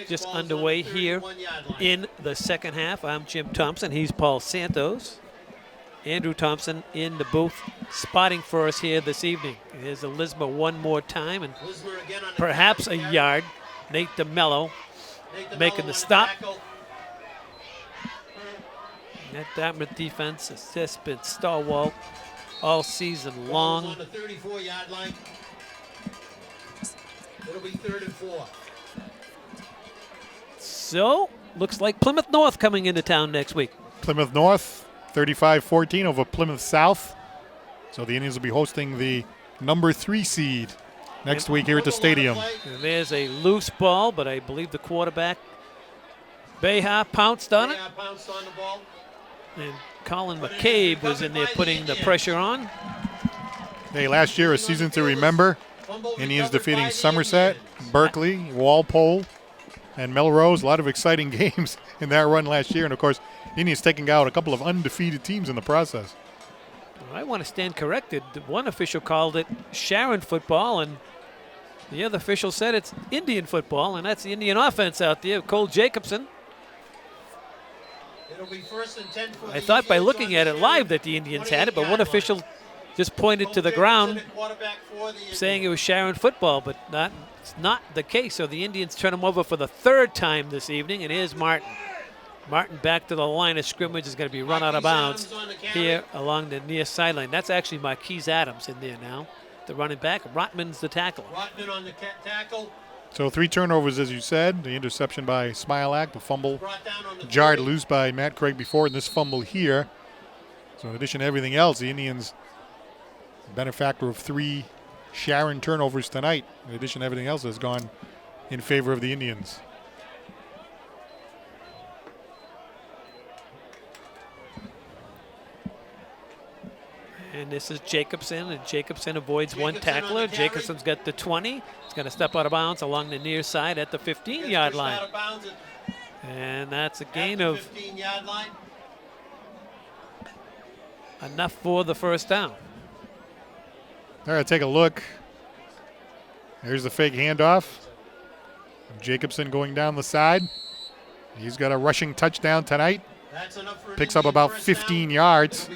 Just underway here in the second half. I'm Jim Thompson. He's Paul Santos. Andrew Thompson in the booth, spotting for us here this evening. Here's a Lisma one more time, and perhaps a yard. Nate DeMello making the stop. That Dartmouth defense has just been stalwart all season long. On the 34-yard line. It'll be 3rd and 4. So, looks like Plymouth North coming into town next week. Plymouth North, 35-14 over Plymouth South. So the Indians will be hosting the number 3 seed next week here at the stadium. And there's a loose ball, but I believe the quarterback, Beha, pounced on it. Pounced on the ball. And Colin McCabe was in there putting the pressure on. Hey, last year, a season to remember. Indians defeating Somerset, Berkeley, Walpole, and Melrose. A lot of exciting games in that run last year. And, of course, Indians taking out a couple of undefeated teams in the process. I want to stand corrected. One official called it Sharon football, and the other official said it's Indian football, and that's the Indian offense out there. Cole Jacobson. It'll be 1st and 10 for I thought by looking at it live that the Indians had it, but one official just pointed to the ground saying it was Sharon football, but it's not the case. So the Indians turn him over for the 3rd time this evening, and here's Martin. Martin back to the line of scrimmage, is going to be run out of bounds here along the near sideline. That's actually Marquise Adams in there now, the running back. Rotman's the tackle. Rotman on the tackle. So 3 turnovers, as you said. The interception by Smilak, the fumble jarred loose by Matt Craig before, and this fumble here. So in addition to everything else, the Indians, benefactor of 3 Sharon turnovers tonight, in addition to everything else that's gone in favor of the Indians. And this is Jacobson, and Jacobson avoids one tackler. Jacobson's got the 20. He's going to step out of bounds along the near side at the 15-yard line. And that's a gain of 15-yard line. enough for the first down. All right, take a look. Here's the fake handoff. Jacobson going down the side. He's got a rushing touchdown tonight. Picks up about 15 yards.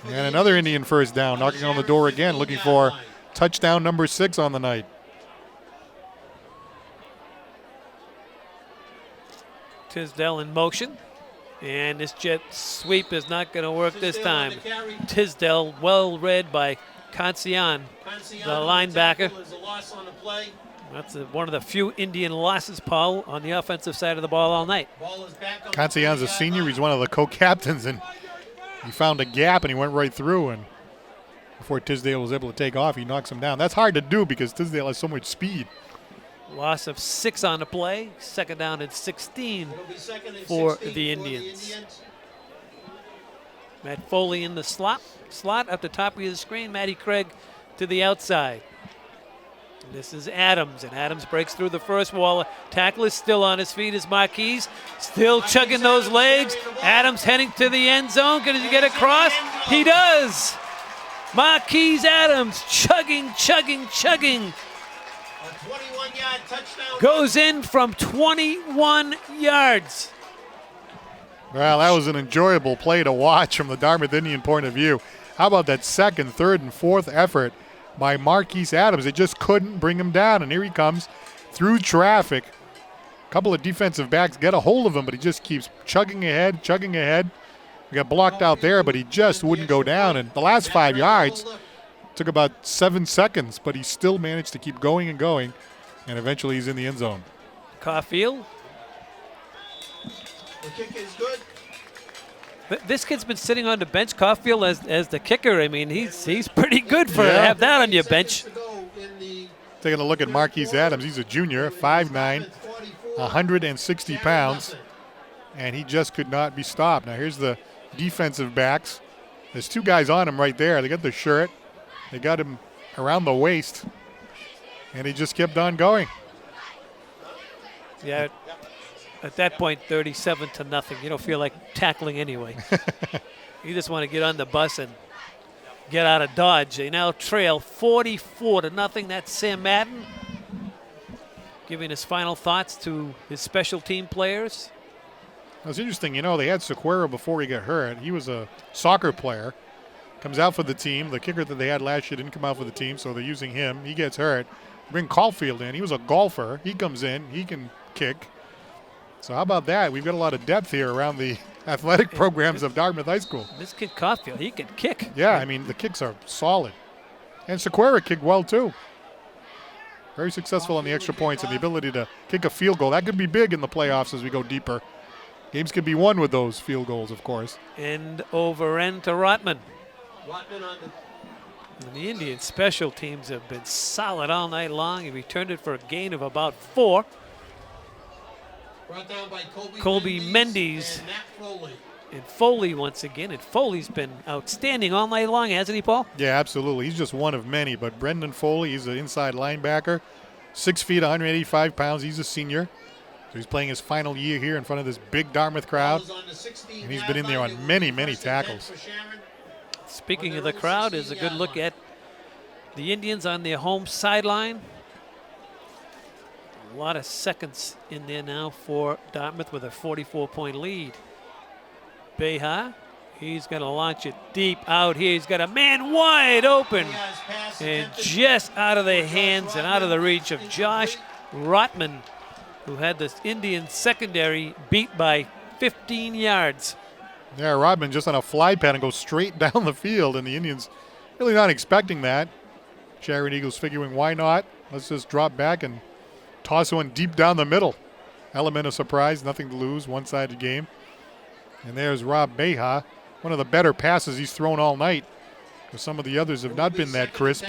And another Indian first down, knocking on the door again, looking for touchdown number 6 on the night. Tisdale in motion. And this jet sweep is not going to work this time. Tisdale, well read by Cancian, the linebacker. That's one of the few Indian losses, Paul, on the offensive side of the ball all night. Cancian's a senior. He's one of the co-captains, and he found a gap, and he went right through. And before Tisdale was able to take off, he knocks him down. That's hard to do because Tisdale has so much speed. Loss of 6 on the play. Second down and 16 for the Indians. Matt Foley in the slot up the top of the screen. Matty Craig to the outside. This is Adams, and Adams breaks through the first wall. Tackle is still on his feet. Is Marquise still chugging those legs. Adams heading to the end zone. Going to get across. He does. Marquise Adams chugging. A 21-yard touchdown. Goes in from 21 yards. Well, that was an enjoyable play to watch from the Dartmouth Indian point of view. How about that second, third, and fourth effort by Marquise Adams? It just couldn't bring him down, and here he comes through traffic. A couple of defensive backs get a hold of him, but he just keeps chugging ahead. He got blocked out there, but he just wouldn't go down. And the last 5 yards took about 7 seconds, but he still managed to keep going, and eventually he's in the end zone. Caulfield. The kick is good. This kid's been sitting on the bench, Caulfield, as the kicker. I mean, he's pretty good for to have that on your bench. Taking a look at Marquise Adams. He's a junior, 5'9", 160 pounds, and he just could not be stopped. Now here's the defensive backs. There's 2 guys on him right there. They got the shirt. They got him around the waist, and he just kept on going. Yeah. At that point, 37-0. You don't feel like tackling anyway. You just want to get on the bus and get out of Dodge. They now trail 44-0. That's Sam Madden giving his final thoughts to his special team players. It was interesting, they had Sequeira before he got hurt. He was a soccer player. Comes out for the team. The kicker that they had last year didn't come out for the team, so they're using him. He gets hurt. Bring Caulfield in. He was a golfer. He comes in. He can kick. So how about that? We've got a lot of depth here around the athletic programs of Dartmouth High School. This kid Caulfield, he can kick. Yeah, I mean, the kicks are solid. And Sequeira kicked well, too. Very successful on the extra points and the ability to kick a field goal. That could be big in the playoffs as we go deeper. Games can be won with those field goals, of course. End over end to Rotman. And the Indian special teams have been solid all night long. He returned it for a gain of about 4. Brought down by Colby Mendes and Matt Foley. And Foley once again. And Foley's been outstanding all night long, hasn't he, Paul? Yeah, absolutely. He's just one of many. But Brendan Foley, he's an inside linebacker, 6 feet, 185 pounds. He's a senior. So he's playing his final year here in front of this big Dartmouth crowd. And he's been in there on many, many tackles. Speaking of the crowd, is a good look at the Indians on their home sideline. A lot of seconds in there now for Dartmouth with a 44-point lead. Beha, he's going to launch it deep out here. He's got a man wide open. And just out of the hands and out of the reach of Josh Rotman, who had this Indian secondary beat by 15 yards. Yeah, Rodman just on a fly pad and goes straight down the field, and the Indians really not expecting that. Sharon Eagles figuring, why not? Let's just drop back and toss one deep down the middle. Element of surprise, nothing to lose, one-sided game. And there's Rob Beha, one of the better passes he's thrown all night, because some of the others have not been that crisp.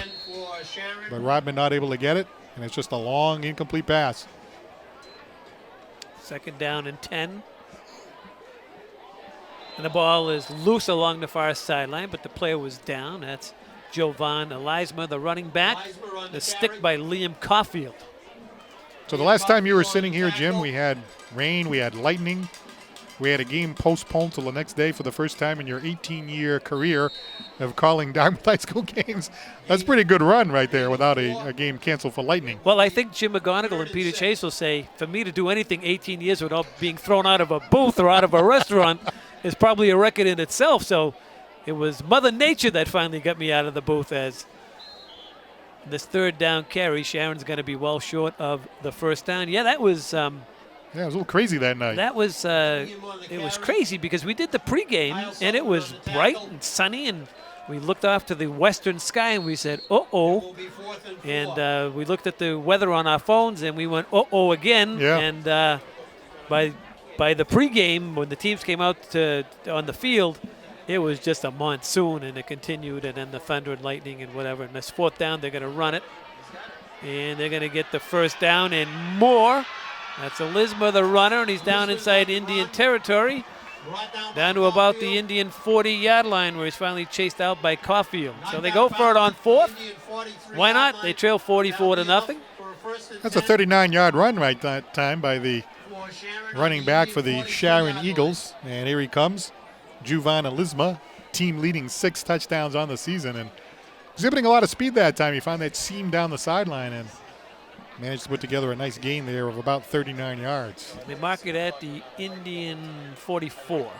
Sharon. But Rodman not able to get it, and it's just a long, incomplete pass. 2nd down and 10. And the ball is loose along the far sideline, but the player was down. That's Jovan Elisma, the running back. Elisma on The the stick carry. by Liam Caulfield. So the last time you were sitting here, Jim, we had rain, we had lightning. We had a game postponed till the next day for the first time in your 18-year career of calling Dartmouth High School games. That's a pretty good run right there without a game canceled for lightning. Well, I think Jim McGonigal and Peter Chase will say, for me to do anything 18 years without being thrown out of a booth or out of a restaurant is probably a record in itself. So it was Mother Nature that finally got me out of the booth. As this 3rd down carry, Sharon's going to be well short of the 1st down. Yeah, that was Yeah, it was a little crazy that night. it was crazy because we did the pregame and it was bright and sunny, and we looked off to the western sky and we said, uh-oh. And we looked at the weather on our phones and we went, uh-oh again. Yeah. And by the pregame, when the teams came out on the field, it was just a monsoon, and it continued, and then the thunder and lightning and whatever. And this 4th down, they're going to run it. And they're going to get the 1st down and more. That's Elisma, the runner, and he's down inside Indian territory, down to about the Indian 40-yard line, where he's finally chased out by Caulfield. So they go for it on 4th. Why not? They trail 44-0. That's a 39-yard run right that time by the running back for the Sharon Eagles. And here he comes, Jovan Elisma, team leading 6 touchdowns on the season, and exhibiting a lot of speed that time. He found that seam down the sideline and managed to put together a nice gain there of about 39 yards. They mark it at the Indian 44.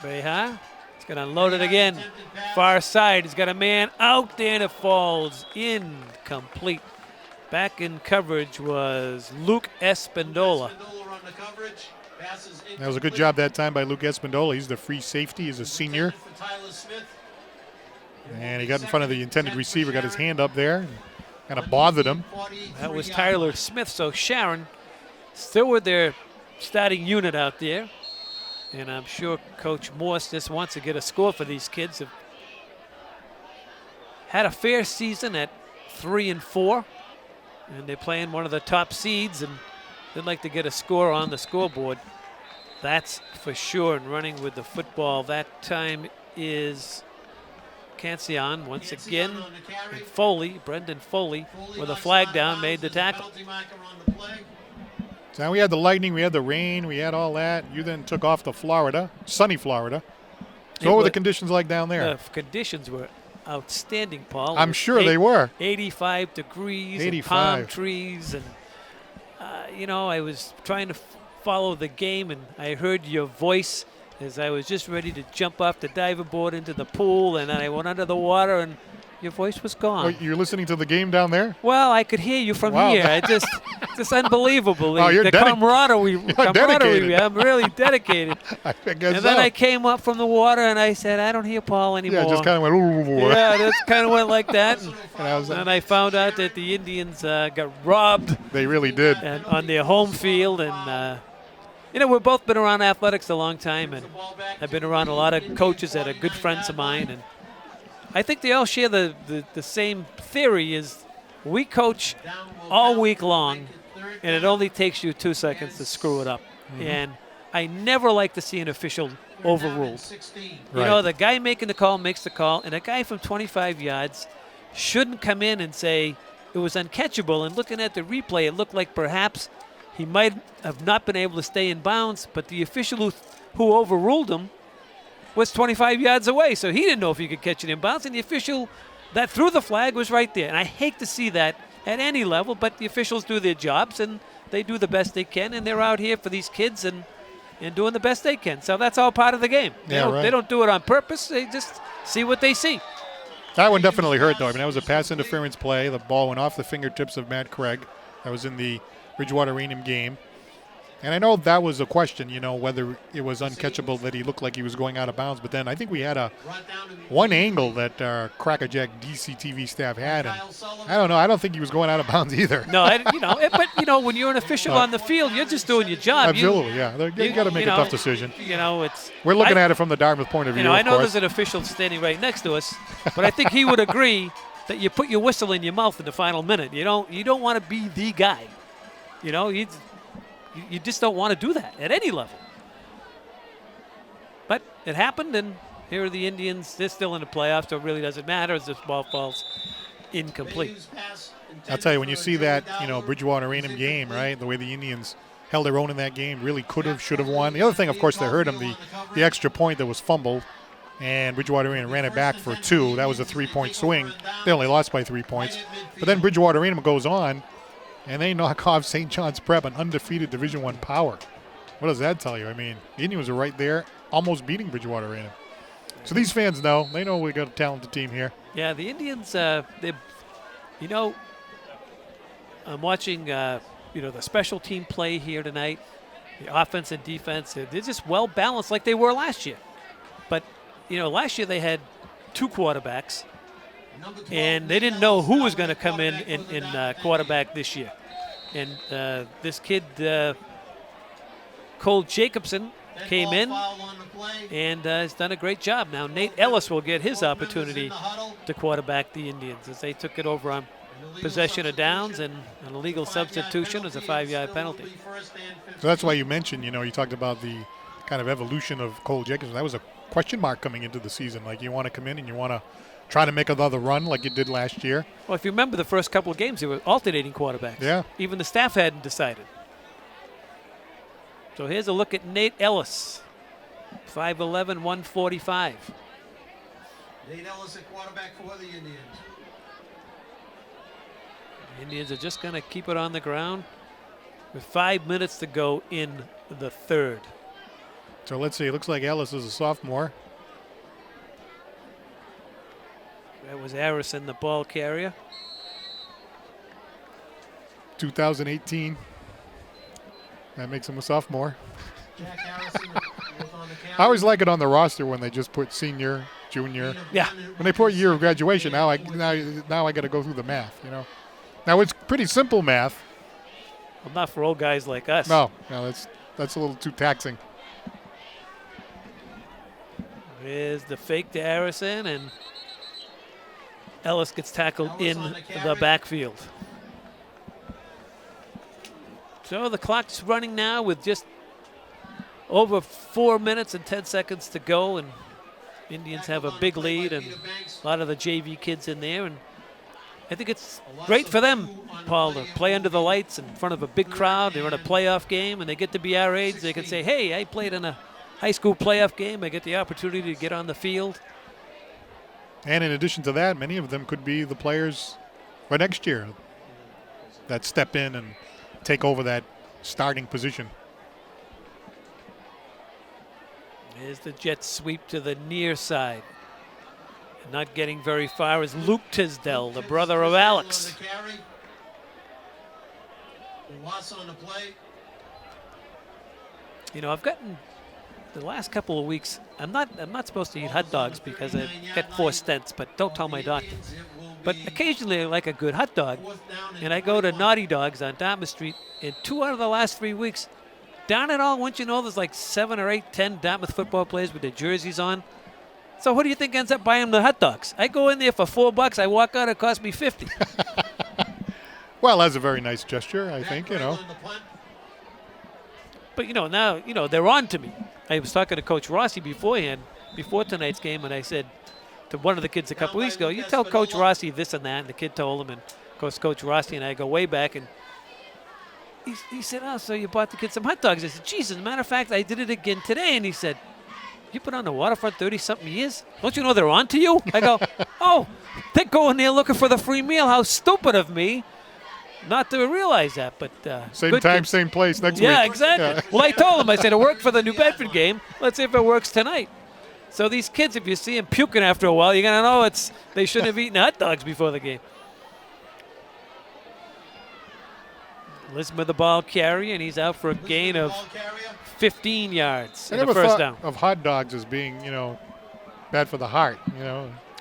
Beha, he's going to unload it again. Far side, he's got a man out there, and it falls incomplete. Back in coverage was Luke Espindola. That was a good job that time by Luke Espindola. He's the free safety. He's a senior. And he got in front of the intended receiver, got his hand up there, kind of bothered him. That was Tyler Smith. So Sharon still with their starting unit out there. And I'm sure Coach Morse just wants to get a score for these kids. Have had a fair season at 3-4. And they're playing one of the top seeds, and they'd like to get a score on the scoreboard. That's for sure. And running with the football that time is Cancian once again. And Foley, Brendan Foley, with a flag down, made the tackle. So now we had the lightning, we had the rain, we had all that. You then took off to Florida, sunny Florida. So what were the conditions like down there? The conditions were outstanding, Paul. I'm sure they were. 85 degrees, 85. and palm trees, and you know, I was trying to follow the game, and I heard your voice as I was just ready to jump off the diver board into the pool, and then I went under the water, and your voice was gone. Oh, you're listening to the game down there? Well, I could hear you from Wow. here. I just unbelievable. Oh, you're the camaraderie. dedicated. I'm really dedicated. I guess And then so. I came up from the water, and I said, I don't hear Paul anymore. Yeah, just kind of went, ooh. Yeah, that's kind of went like that. And I was then I found out that the Indians got robbed They really did. and on their home field. And, you know, we've both been around athletics a long time, and I've been around a lot of coaches that are good friends of mine. And I think they all share the same theory is we coach all week long, and it only takes you 2 seconds to screw it up. And I never like to see an official overruled. You know, the guy making the call makes the call, and a guy from 25 yards shouldn't come in and say it was uncatchable. And looking at the replay, it looked like perhaps he might have not been able to stay in bounds, but the official who overruled him was 25 yards away, so he didn't know if he could catch it in bounds, and the official that threw the flag was right there. And I hate to see that at any level, but the officials do their jobs, and they do the best they can, and they're out here for these kids and doing the best they can. So that's all part of the game. They don't do it on purpose. They just see what they see. That one definitely hurt, though. I mean, that was a pass interference play. The ball went off the fingertips of Matt Craig. That was in the Bridgewater Rainham game. And I know that was a question, whether it was uncatchable that he looked like he was going out of bounds. But then I think we had one angle that our Crackerjack DCTV staff had, and I don't know. I don't think he was going out of bounds either. No, but when you're an official on the field, you're just doing your job. Absolutely, yeah. You got to make a tough decision. We're looking at it from the Dartmouth point of view. I know there's an official standing right next to us, but I think he would agree that you put your whistle in your mouth in the final minute. You don't want to be the guy. You just don't want to do that at any level. But it happened, and here are the Indians. They're still in the playoffs, so it really doesn't matter as this ball falls incomplete. I'll tell you, when you see that, Bridgewater Raynham game, right, the way the Indians held their own in that game, really could have, should have won. The other thing, of course, they hurt him, the extra point that was fumbled, and Bridgewater Raynham ran it back for 2. That was a 3-point swing. They only lost by 3 points. But then Bridgewater Raynham goes on, and they knock off St. John's Prep, an undefeated Division I power. What does that tell you? I mean, the Indians are right there, almost beating Bridgewater Raynham. So these fans know. They know we got a talented team here. Yeah, the Indians, I'm watching, the special team play here tonight. The offense and defense, they're just well balanced like they were last year. But, last year they had 2 quarterbacks, and they didn't know who was going to come in quarterback this year. And this kid, Cole Jacobson, came in and has done a great job. Now Nate Ellis will get his opportunity to quarterback the Indians as they took it over on possession of downs, and an illegal substitution is a 5-yard penalty. So that's why you mentioned, you talked about the kind of evolution of Cole Jacobson. That was a question mark coming into the season. Like, you want to come in and you want to try to make another run like you did last year. Well, if you remember the first couple of games, they were alternating quarterbacks. Yeah. Even the staff hadn't decided. So here's a look at Nate Ellis, 5'11", 145. Nate Ellis at quarterback for the Indians. The Indians are just going to keep it on the ground with 5 minutes to go in the third. So let's see. It looks like Ellis is a sophomore. That was Harrison, the ball carrier. 2018. That makes him a sophomore. Jack Harrison was on the I always like it on the roster when they just put senior, junior. Yeah. When they put year of graduation, now I got to go through the math. Now it's pretty simple math. Well, not for old guys like us. No, that's a little too taxing. Here's the fake to Harrison, and Ellis gets tackled in the backfield. So the clock's running now with just over 4 minutes and 10 seconds to go, and Indians have a big lead and a lot of the JV kids in there. And I think it's great for them, Paul, to play under the lights in front of a big crowd. They're in a playoff game, and they get to be our age. They can say, hey, I played in a high school playoff game. I get the opportunity to get on the field. And in addition to that, many of them could be the players for next year that step in and take over that starting position. Here's the jet sweep to the near side. Not getting very far is Luke Tisdale, the brother of Alex. I've gotten the last couple of weeks. I'm not supposed to eat hot dogs because I get 4 stents, but don't tell my doctor. But occasionally I like a good hot dog, and I go to Naughty Dogs on Dartmouth Street, and 2 out of the last 3 weeks, darn it all, once you know there's like 7 or 8, 10 Dartmouth football players with their jerseys on. So who do you think ends up buying the hot dogs? I go in there for $4. I walk out, it cost me $50. Well, that's a very nice gesture, I think, But, now, they're on to me. I was talking to Coach Rossi before tonight's game, and I said to one of the kids a couple weeks ago, you tell Coach Rossi this and that, and the kid told him, and of course Coach Rossi and I go way back, and he said, oh, so you bought the kids some hot dogs. I said, geez, as a matter of fact, I did it again today, and he said, you been on the waterfront 30-something years? Don't you know they're on to you? I go, oh, they're going there looking for the free meal. How stupid of me not to realize that. But same time, kids. Same place next week. Yeah, exactly. Yeah. Well, I told him, I said, it worked for the New Bedford game. Let's see if it works tonight. So these kids, if you see them puking after a while, you're going to know they shouldn't have eaten hot dogs before the game. Lismer the ball carrier, and he's out for a gain of 15 yards I in the never first thought down. of hot dogs as being, bad for the heart,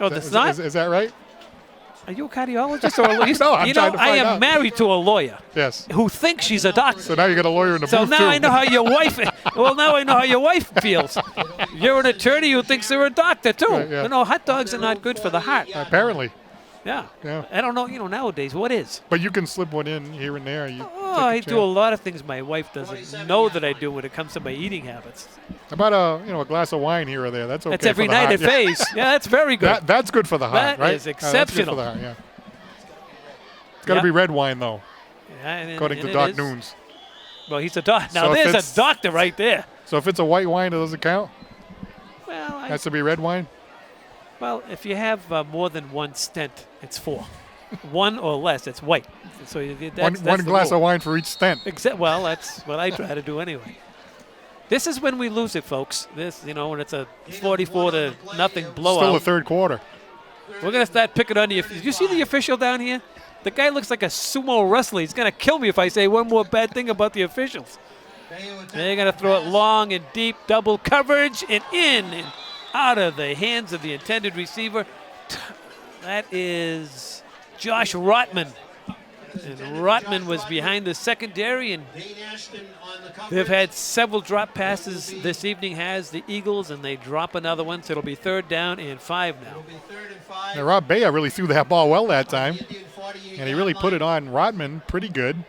Oh, that's not? Is that right? Are you a cardiologist or a lawyer? No, I'm trying to I find am out. married to a lawyer Yes. who thinks she's a doctor. So now you got a lawyer in the So booth, now too. I know how your wife. Well, now I know how your wife feels. You're an attorney who thinks they're a doctor too. Right, yeah. Hot dogs are not good for the heart. Apparently. Yeah. Yeah. I don't know. Nowadays, what is? But you can slip one in here and there. Oh, I do a lot of things my wife doesn't know that I do when it comes to my eating habits. How about a glass of wine here or there? That's okay. That's every for the night heart. at Faye's. Yeah, that's very good. That's good for the heart, That right? is That's good exceptional. for the heart, yeah. It's got to Yeah. be red wine, though, Yeah, and according to it Doc is. Nunes. Well, he's a doctor. So Now, if there's it's- a doctor right there. So if it's a white wine, it doesn't count? Well, Has to be red wine? well, if you have more than one stent, it's 4. One or less, it's white. So that's One the glass rule. of wine for each stent. Well, that's what I try to do anyway. This is when we lose it, folks. This, when it's a 44-0 blowout. Still the third quarter. We're going to start picking on the. Did you see the official down here? The guy looks like a sumo wrestler. He's going to kill me if I say one more bad thing about the officials. They're going to throw it long and deep, double coverage, and in and out of the hands of the intended receiver. That is Josh Rotman. And Rotman was behind the secondary, and they've had several drop passes this evening, has the Eagles, and they drop another one, so it'll be 3rd down and 5 now. Now, Rob Bea really threw that ball well that time, and he really put it on Rotman pretty good.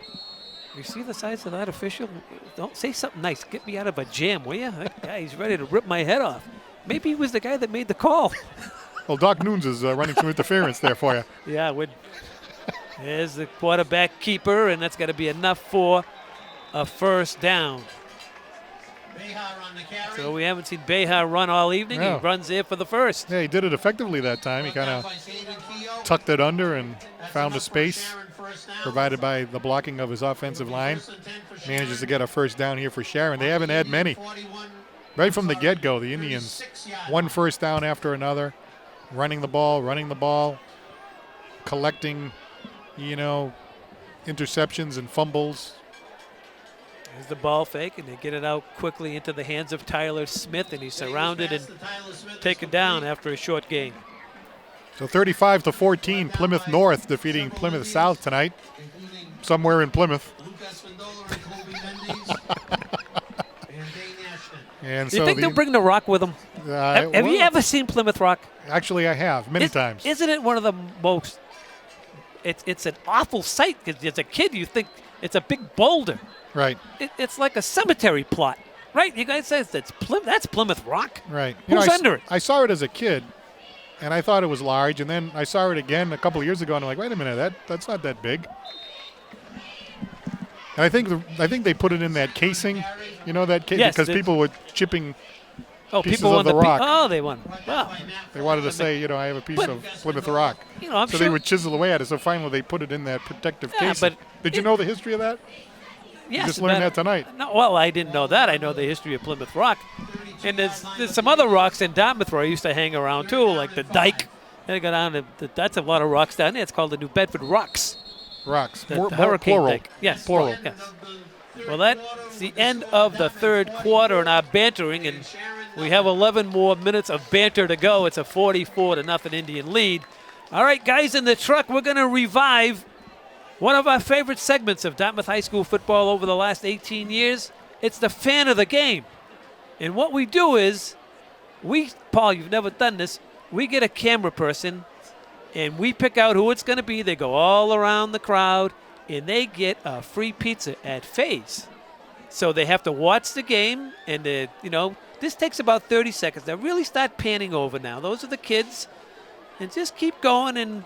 You see the size of that official? Don't say something nice. Get me out of a jam, will you? That guy, he's ready to rip my head off. Maybe he was the guy that made the call. Well, Doc Nunes is running some interference there for you. Yeah, there's the quarterback keeper, and that's got to be enough for a 1st down. So we haven't seen Behar run all evening. No. He runs there for the 1st. Yeah, he did it effectively that time. He kind of tucked it under and found a space provided by the blocking of his offensive line. Manages to get a 1st down here for Sharon. They haven't had many. Right from the get-go, the Indians, one 1st down after another, running the ball, collecting, interceptions and fumbles. There's the ball fake, and they get it out quickly into the hands of Tyler Smith, and he's surrounded and taken down after a short gain. So 35-14, Plymouth North defeating Plymouth South tonight, somewhere in Plymouth. And Do you think they'll bring the Rock with them? Have you ever seen Plymouth Rock? Actually, I have many times. Isn't it one of the most? It's an awful sight because as a kid you think it's a big boulder. Right. It's like a cemetery plot, right? You guys say that's Plymouth Rock. Right. Who's under it? I saw it as a kid, and I thought it was large, and then I saw it again a couple of years ago, and I'm like, wait a minute, that's not that big. And I think they put it in that casing, that casing, Yes, because people were chipping. Pieces people of won the rock. Oh, they won. Wow. They wanted to say, I have a piece of Plymouth Rock. I'm so sure. they would chisel away at it. So finally, they put it in that protective casing. but Did you know the history of that? Yes, You just learned that tonight. No, well, I didn't know that. I know the history of Plymouth Rock. And there's some other rocks in Dartmouth where I used to hang around, too, like the Dike. And I go down to that's a lot of rocks down there. It's called the New Bedford Rocks. Rocks. The Hurricane plural. Dike. Yes. Plural. Yes. Well, that's the end of the 3rd quarter in our bantering, and we have 11 more minutes of banter to go. It's a 44-0 Indian lead. All right, guys in the truck, we're going to revive one of our favorite segments of Dartmouth High School football over the last 18 years. It's the fan of the game. And what we do is, Paul, you've never done this, we get a camera person, and we pick out who it's going to be. They go all around the crowd, and they get a free pizza at Faye's. So they have to watch the game, and this takes about 30 seconds. They really start panning over now. Those are the kids, and just keep going. And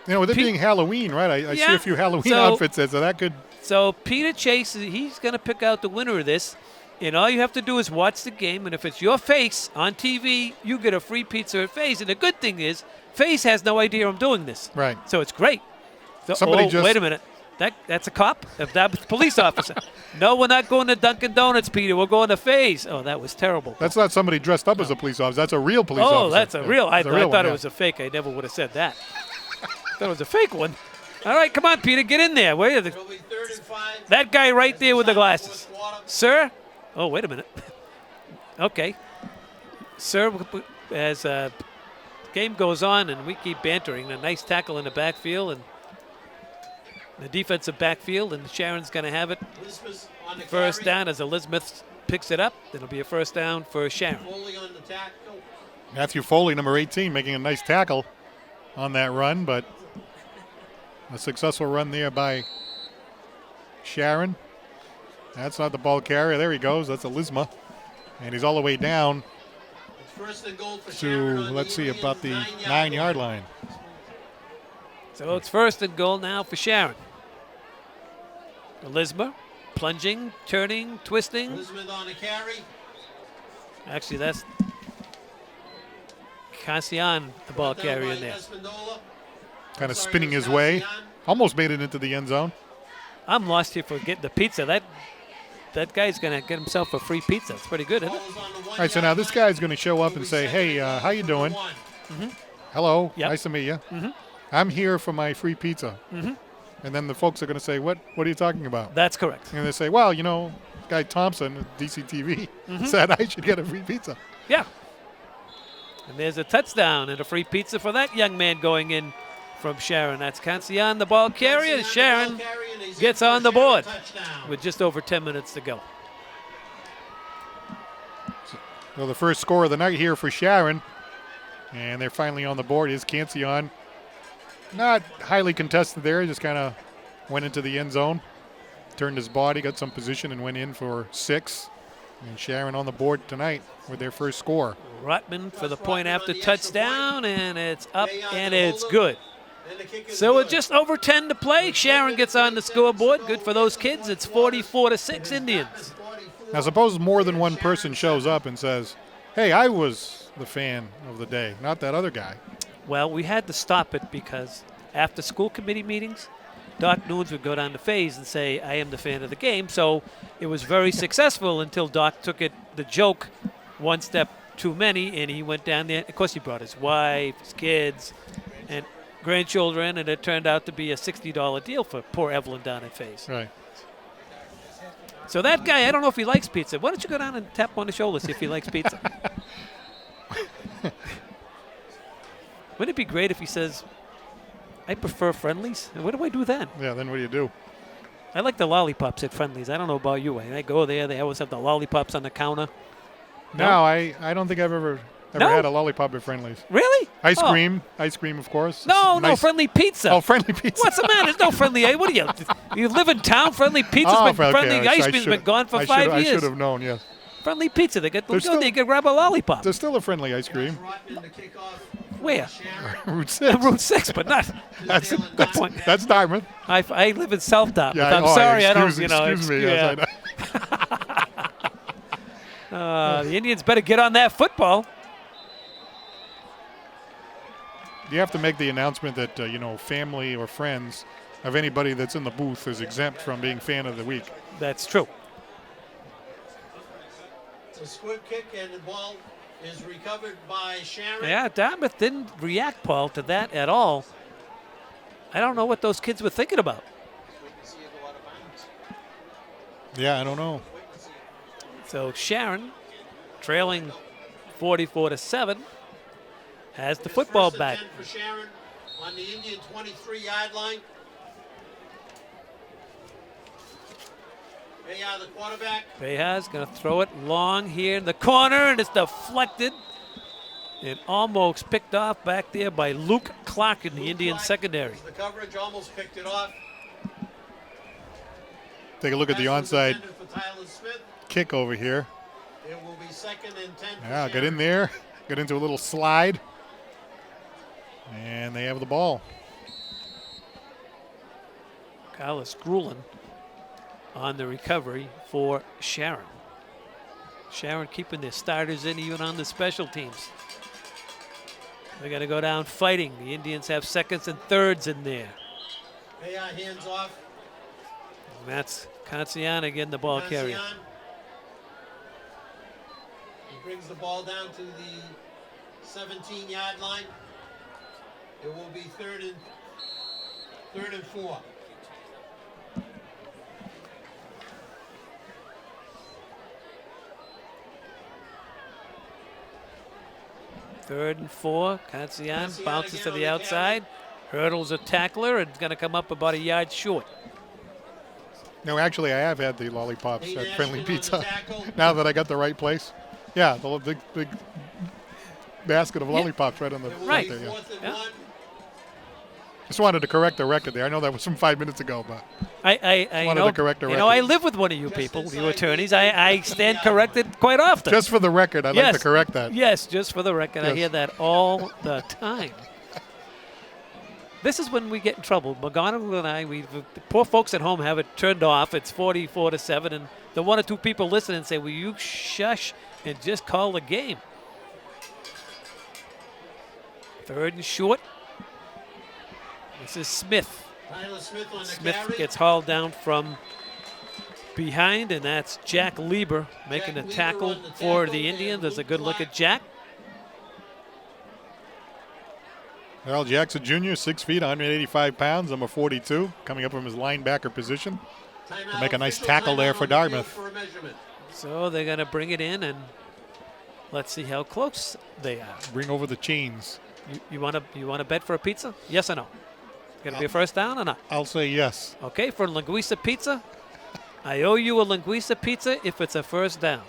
with it being Halloween, right? I see a few Halloween outfits there, so that could. So Peter Chase, he's going to pick out the winner of this, and all you have to do is watch the game. And if it's your face on TV, you get a free pizza at Faye's. And the good thing is, Faye's has no idea I'm doing this. Right. So it's great. So, wait a minute. That's a cop? That's a police officer. No, we're not going to Dunkin' Donuts, Peter. We're going to Faye's. Oh, that was terrible. That's not somebody dressed up as a police officer. That's a real police officer. Oh, that's a real. I thought one, it was a fake. I never would have said that. I thought it was a fake one. All right, come on, Peter. Get in there. Where are the That guy right there with the glasses. Fourth quarter. Sir? Oh, wait a minute. Okay. Sir, as game goes on and we keep bantering, a nice tackle in the backfield and the defensive backfield, and Sharon's going to have it Elizabeth on the first carry. down as Elizabeth picks it up. It'll be a first down for Sharon. Foley on the tackle. Matthew Foley, number 18, making a nice tackle on that run, but a successful run there by Sharon. That's not the ball carrier. There he goes. That's Elizma. And he's all the way down It's first and goal for to, Sharon on let's see, Indians' about the 9-yard 9-yard line. So it's first and goal now for Sharon. Elizma plunging, turning, twisting. Elizabeth on the carry. Actually, that's Cassian, the ball Brought down carrier by in there. Espindola. Kind of Sorry, spinning it was his way. Cassian. Almost made it into the end zone. I'm lost here for getting the pizza. That guy's going to get himself a free pizza. It's pretty good, isn't it? Ball is on the All right, so now this guy's going to show up and say, hey, how you doing? Hello, Yep. nice to meet you. I'm here for my free pizza. And then the folks are going to say, what are you talking about? That's correct. And they say, well, guy Thompson at DCTV said I should get a free pizza. Yeah. And there's a touchdown and a free pizza for that young man going in from Sharon. That's Cassian, the ball carrier. Sharon gets on the board with just over 10 minutes to go. So the first score of the night here for Sharon. And they're finally on the board is Cancion. Not highly contested there, just kind of went into the end zone, turned his body, got some position, and went in for 6. And Sharon on the board tonight with their first score. Rutman for the point after touchdown, and it's up and it's good. So with just over 10 to play, Sharon gets on the scoreboard. Good for those kids. It's 44-6 Indians. Now suppose more than one person shows up and says, hey, I was the fan of the day, not that other guy. Well, we had to stop it because after school committee meetings, Doc Nunes would go down to Faze and say, I am the fan of the game. So it was very successful until Doc took the joke one step too many, and he went down there. Of course, he brought his wife, his kids, and grandchildren, and it turned out to be a $60 deal for poor Evelyn down at Faze. Right. So that guy, I don't know if he likes pizza. Why don't you go down and tap on the shoulder, see if he likes pizza? Wouldn't it be great if he says, I prefer Friendlies? And what do I do then? Yeah, then what do you do? I like the lollipops at Friendlies. I don't know about you. I go there, they always have the lollipops on the counter. No, I don't think I've ever No? had a lollipop at Friendly's. Really? Ice Oh. cream, of course. No, Nice- Friendly Pizza. Oh, Friendly Pizza. What's the matter? There's no Friendly. What are you? You live in town? Friendly Pizza's Oh, been, okay, Friendly I Ice Cream's should- been gone for I 5 should- I years. should have known, yes. Friendly Pizza. They get There's go there, still- you can grab a lollipop. There's still a Friendly ice cream. Rotman to kick off for Where? Sharon. Route 6. Route 6, but not. That's, Dylan that's, point. that's Dartmouth. I live in South Dartmouth. Yeah, I'm sorry, I don't. Excuse me. Yes, I know. The Indians better get on that football. You have to make the announcement that, family or friends of anybody that's in the booth is exempt from being fan of the week. That's true. It's a squib kick, and the ball is recovered by Sharon. Yeah, Dartmouth didn't react, Paul, to that at all. I don't know what those kids were thinking about. Yeah, I don't know. So Sharon, trailing 44-7, has the football First and back. 10 for Sharon on the Indian 23-yard line. The quarterback. Bejas going to throw it long here in the corner, and it's deflected. And almost picked off back there by Luke Clark in the Luke Indian Clark secondary. is The coverage almost picked it off. Take a look at the Pass was onside intended for Tyler Smith. kick over here. It will be 2nd and 10 for Yeah, get Sharon. in there. Get into a little slide. And they have the ball. Carlos Grulin on the recovery for Sharon. Sharon keeping their starters in even on the special teams. They got to go down fighting. The Indians have seconds and thirds in there. Hands off. And that's Cancian again, the ball carrier. Cancian. He brings the ball down to the 17-yard line. It will be third and 4. 3rd and 4. Cassian bounces to the outside. Hurdles a tackler and going to come up about a yard short. No, actually, I have had the lollipops at Friendly Pizza. Now that I got the right place. Yeah, the big basket of lollipops right on the Right. There, yeah. Yeah. Just wanted to correct the record there. I know that was from 5 minutes ago, but I wanted know, to correct the you record. know, I live with one of you people, you attorneys. I stand corrected quite often. just for the record, I'd like to correct that. Yes, just for the record. I Yes. hear that all the time. This is when we get in trouble. McGonigal and I, the poor folks at home have it turned off. It's 44-7, and the 1 or 2 people listen and say, will you shush and just call the game? 3rd and short. This is Smith. Tyler Smith on the Smith carry. gets hauled down from behind, and that's Jack Lieber making a Lieber tackle on the for tackle the and Indians. There's a good look Luke at Jack. Well, Jackson Jr., 6 feet, 185 pounds, number 42, coming up from his linebacker position. Timeout, Make a nice official tackle there timeout for on the field Dartmouth. for a measurement. So they're going to bring it in, and let's see how close they are. Bring over the chains. You want to bet for a pizza? Yes or no? Going to be a first down or not? I'll say yes. Okay, for linguiça pizza, I owe you a linguiça pizza if it's a first down.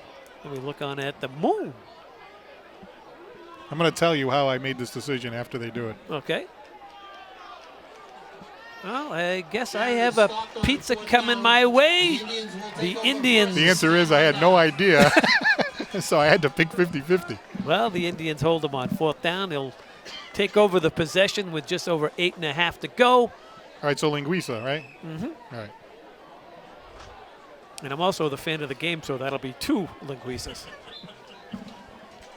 And we look on at the moon. I'm going to tell you how I made this decision after they do it. Okay. Well, I guess I have a pizza coming my way. The Indians. The answer is I had no idea, so I had to pick 50-50. Well, the Indians hold them on 4th down. They'll take over the possession with just over 8.5 to go. All right, so linguiça, right? Mm-hmm. All right. And I'm also the fan of the game, so that'll be 2 linguiças.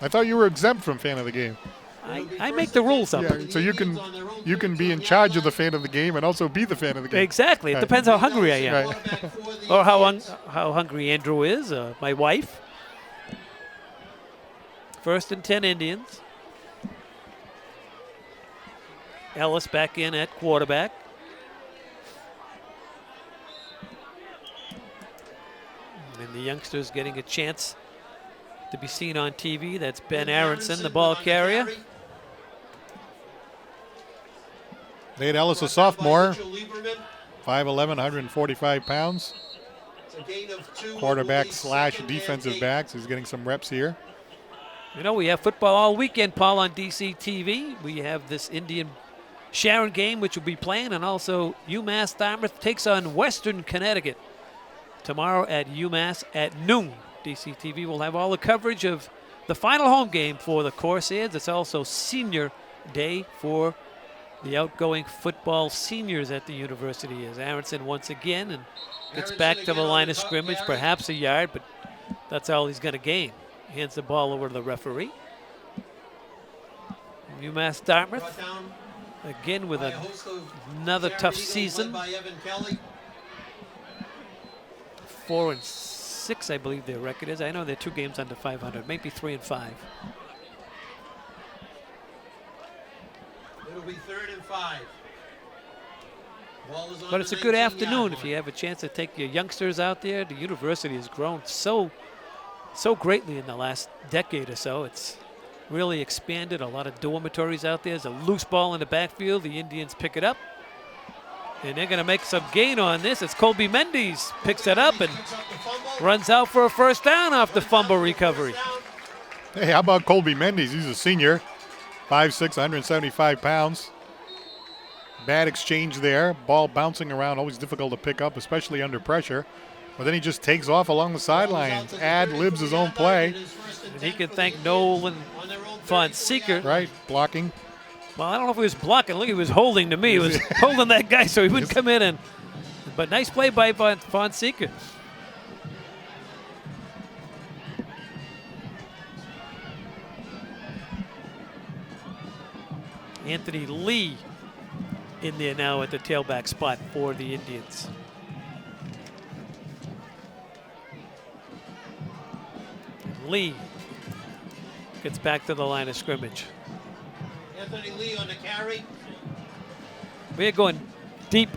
I thought you were exempt from fan of the game. I make the rules up. Yeah, so you can be in charge of the fan of the game and also be the fan of the game. Exactly. It Right. depends how hungry I am. Right. Or how hungry Andrew is, my wife. 1st and 10 Indians. Ellis back in at quarterback. And the youngsters getting a chance to be seen on TV. That's Ben Aronson, the ball carrier. Nate Ellis, a sophomore, 5'11", 145 pounds. Quarterback slash defensive backs. He's getting some reps here. You know, we have football all weekend, Paul, on DC TV. We have this Indian Sharon game, which will be playing, and also UMass Dartmouth takes on Western Connecticut tomorrow at UMass at noon. DC TV will have all the coverage of the final home game for the Corsairs. It's also senior day for the outgoing football seniors at the university, as Aronson once again and gets back to the line of scrimmage, perhaps a yard, but that's all he's going to gain. Hands the ball over to the referee. UMass Dartmouth, again with another tough season. 4-6, I believe their record is. I know they're 2 games under 500, maybe 3 and 5. It'll be 3rd and 5. Ball is on But the it's a good 19-yard afternoon if line. you have a chance to take your youngsters out there. The university has grown so greatly in the last decade or so. It's really expanded. A lot of dormitories out there. There's a loose ball in the backfield. The Indians pick it up. And they're going to make some gain on this. It's Colby Mendes picks it up and runs out for a first down off the fumble recovery. Hey, how about Colby Mendes? He's a senior, 5'6", 175 pounds. Bad exchange there. Ball bouncing around, always difficult to pick up, especially under pressure. But then he just takes off along the sidelines, ad-libs his own play. And he can thank Nolan Fonseca. Right, blocking. Well, I don't know if he was blocking. Look, he was holding to me. He was holding that guy so he wouldn't come in. But nice play by Fonseca. Anthony Lee in there now at the tailback spot for the Indians. Lee gets back to the line of scrimmage. Anthony Lee on the carry. We're going deep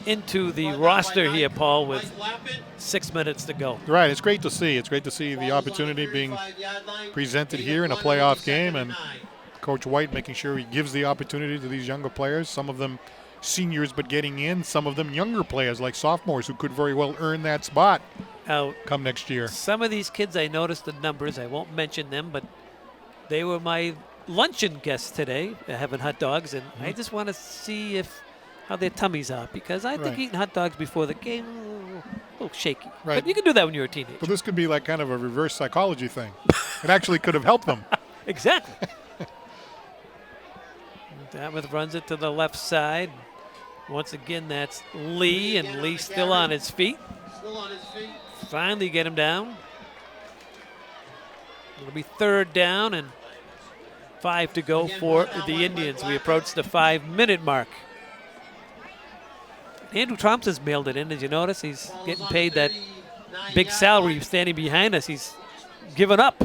into the roster here, Paul, with Mike Lappin. 6 minutes to go. Right, it's great to see. It's great to see the Ball is on opportunity being 35-yard line. presented Gain here of in a 1, it'll be playoff game. 2nd And Coach White making sure he gives the opportunity to these younger players. Some of them seniors but getting in, some of them younger players like sophomores who could very well earn that spot come next year. Some of these kids, I noticed the numbers. I won't mention them, but they were my luncheon guests today, having hot dogs, and I just want to see how their tummies are, because I think eating hot dogs before the game a little shaky. Right. But you can do that when you're a teenager. But this could be like kind of a reverse psychology thing. It actually could have helped them. Exactly. Dartmouth runs it to the left side. Once again, that's Lee, and Lee still on his feet. Still on his feet. Finally get him down. It'll be 3rd down and 5 to go for the Indians. We approach the 5-minute mark. Andrew Thompson's mailed it in. As you notice, he's getting paid that big salary standing behind us. He's given up.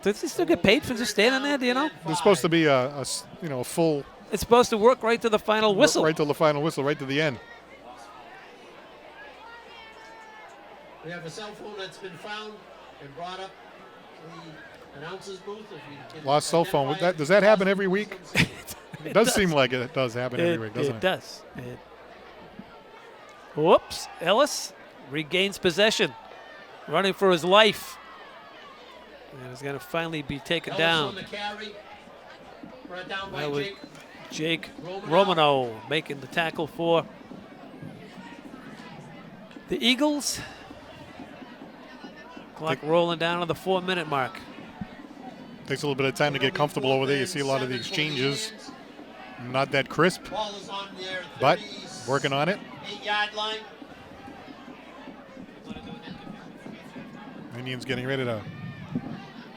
Does he still get paid for just standing there, do you know? There's supposed to be a full... It's supposed to work right to the final whistle. Right to the final whistle, right to the end. We have a cell phone that's been found and brought up to the announcer's booth. If you Lost cell phone. Does that happen every week? It does seem like it does happen every week, doesn't it? It does. Whoops. Ellis regains possession, running for his life. And is going to finally be taken down. On the carry. Brought down by That was Jake. Jake Romano making the tackle for the Eagles. Clock rolling down to the 4-minute mark. Takes a little bit of time to get comfortable over there. You see a lot of the exchanges. Not that crisp, Ball is on their but working on it. 8-yard line. Indians getting ready to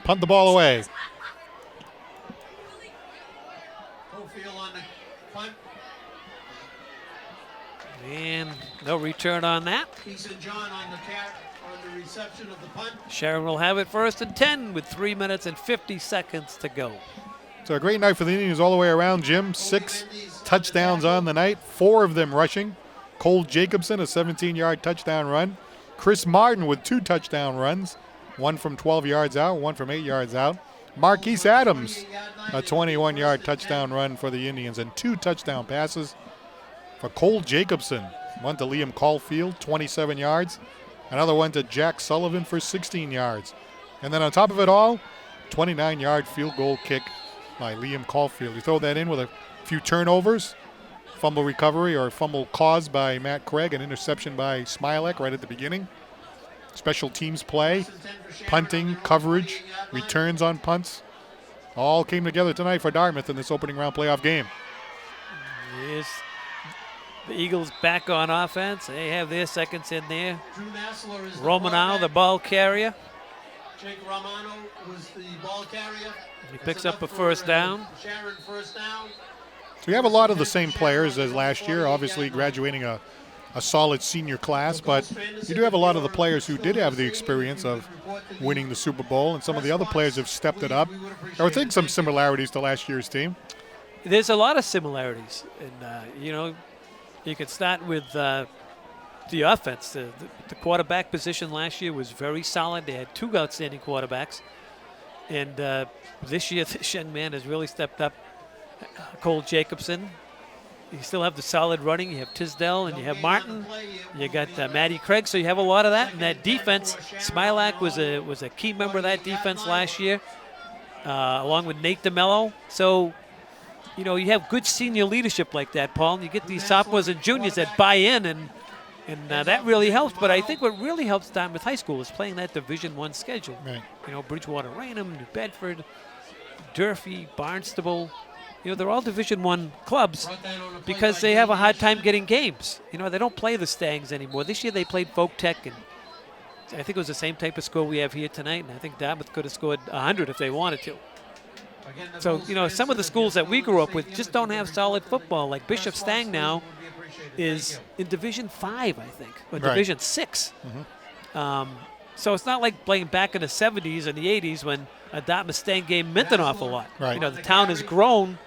punt the ball away. Cofield on the punt. And no return on that. Easton John on the reception of the punt. Sharon will have it 1st and 10 with 3 minutes and 50 seconds to go. So a great night for the Indians all the way around, Jim. 6 touchdowns on the night, 4 of them rushing. Cole Jacobson, a 17-yard touchdown run. Chris Martin with 2 touchdown runs, one from 12 yards out, one from 8 yards out. Marquise Adams, a 21-yard touchdown run for the Indians, and 2 touchdown passes for Cole Jacobson. One to Liam Caulfield, 27 yards. Another one to Jack Sullivan for 16 yards. And then on top of it all, 29-yard field goal kick by Liam Caulfield. You throw that in with a few turnovers, fumble recovery or fumble caused by Matt Craig, an interception by Smilek right at the beginning. Special teams play, punting, coverage, returns on punts. All came together tonight for Dartmouth in this opening round playoff game. Here's the Eagles back on offense. They have their seconds in there. Romano, the ball carrier. Jake Romano was the ball carrier. He picks up a 1st down. Sharon 1st down. So you have a lot of the same players as last year, obviously graduating a solid senior class, but you do have a lot of the players who did have the experience of winning the Super Bowl, and some of the other players have stepped it up. I would think some similarities to last year's team. There's a lot of similarities. And, you could start with the offense. The quarterback position last year was very solid. They had 2 outstanding quarterbacks. And this year, this young man has really stepped up. Cole Jacobson. You still have the solid running. You have Tisdale and you have Martin. You got Matty Craig, so you have a lot of that. And that defense, Smilak was a key member of that defense last year, along with Nate DeMello. So, you have good senior leadership like that, Paul. And you get these sophomores and juniors that buy in, and that really helps. But I think what really helps Dartmouth High School is playing that Division I schedule. Right. Bridgewater Raynham, New Bedford, Durfee, Barnstable. They're all Division I clubs because they have a hard time getting games. They don't play the Stangs anymore. This year they played Folk Tech, and I think it was the same type of score we have here tonight, and I think Dartmouth could have scored 100 if they wanted to. So, some of the schools that we grew up with just don't have solid football. Like Bishop Stang now is in Division 5, I think, or Division 6. So it's not like playing back in the 70s and the 80s when a Dartmouth Stang game meant an awful lot. Right. The town has grown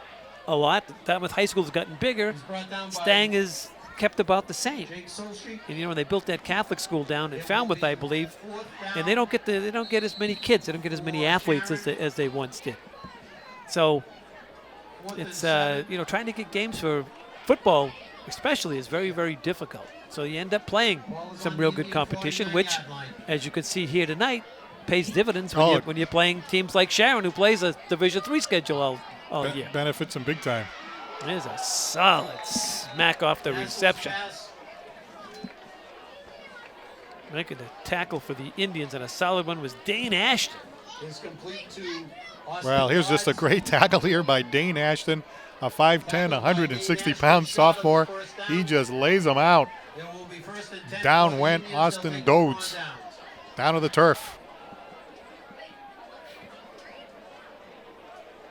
a lot. Dartmouth High School's gotten bigger. Stang is kept about the same. And they built that Catholic school down in Falmouth, I believe, and they don't get as many kids. They don't get as many athletes as they once did. So it's, trying to get games for football especially is very, very difficult. So you end up playing some real good competition, which, as you can see here tonight, pays dividends when you're playing teams like Sharon, who plays a Division III schedule all year. Benefits them big time. There's a solid smack off the reception. Making the tackle for the Indians, and a solid one was Dane Ashton. Well, here's just a great tackle here by Dane Ashton, a 5'10", 160-pound sophomore. He just lays them out. Down went Austin Dodds, down to the turf.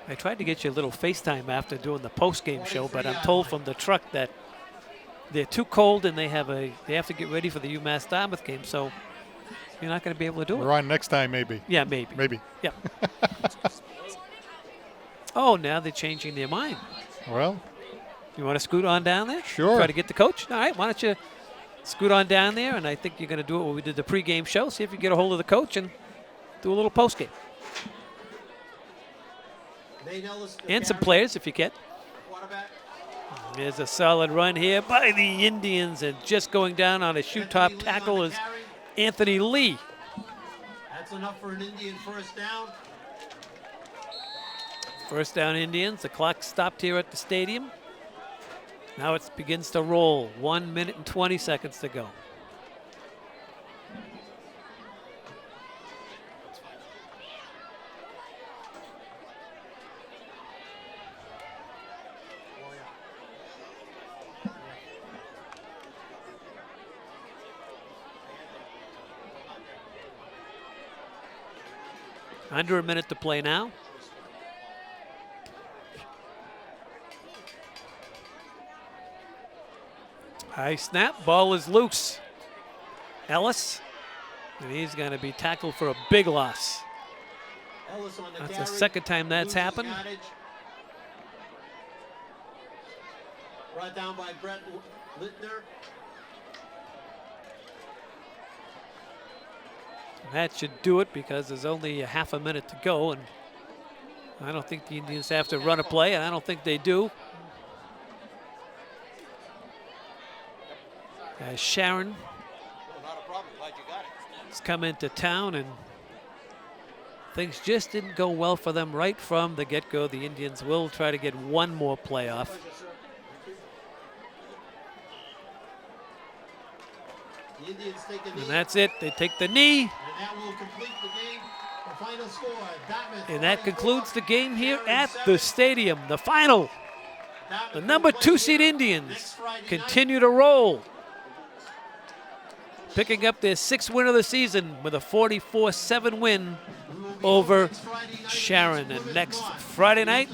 I tried to get you a little FaceTime after doing the post-game show, but I'm told from the truck that they're too cold and they have to get ready for the UMass Dartmouth game, so you're not going to be able to do it. We're on next time, maybe. Yeah, maybe. Maybe. Yeah. Oh, now they're changing their mind. Well, you want to scoot on down there? Sure. Try to get the coach? All right, why don't you scoot on down there, and I think you're going to do it when we did the pregame show, see if you can get a hold of the coach and do a little postgame. And some players, if you can. There's a solid run here by the Indians, and just going down on a shoe-top tackle is Anthony Lee. That's enough for an Indian first down. First down Indians. The clock stopped here at the stadium. Now it begins to roll. 1 minute and 20 seconds to go. Under a minute to play now. High snap, ball is loose. Ellis, and he's going to be tackled for a big loss. That's the second time that's happened. Brought down by Brett Littner. That should do it because there's only a half a minute to go, and I don't think the Indians have to run a play, and I don't think they do. As Sharon has come into town, and things just didn't go well for them right from the get-go. The Indians will try to get one more playoff. And that's it. They take the knee. And that will complete the game. The final score, Dartmouth. And that concludes the game here at the stadium. The final. The number 2 seed Indians continue to roll, picking up their 6th win of the season with a 44-7 win over Sharon. And next Friday night,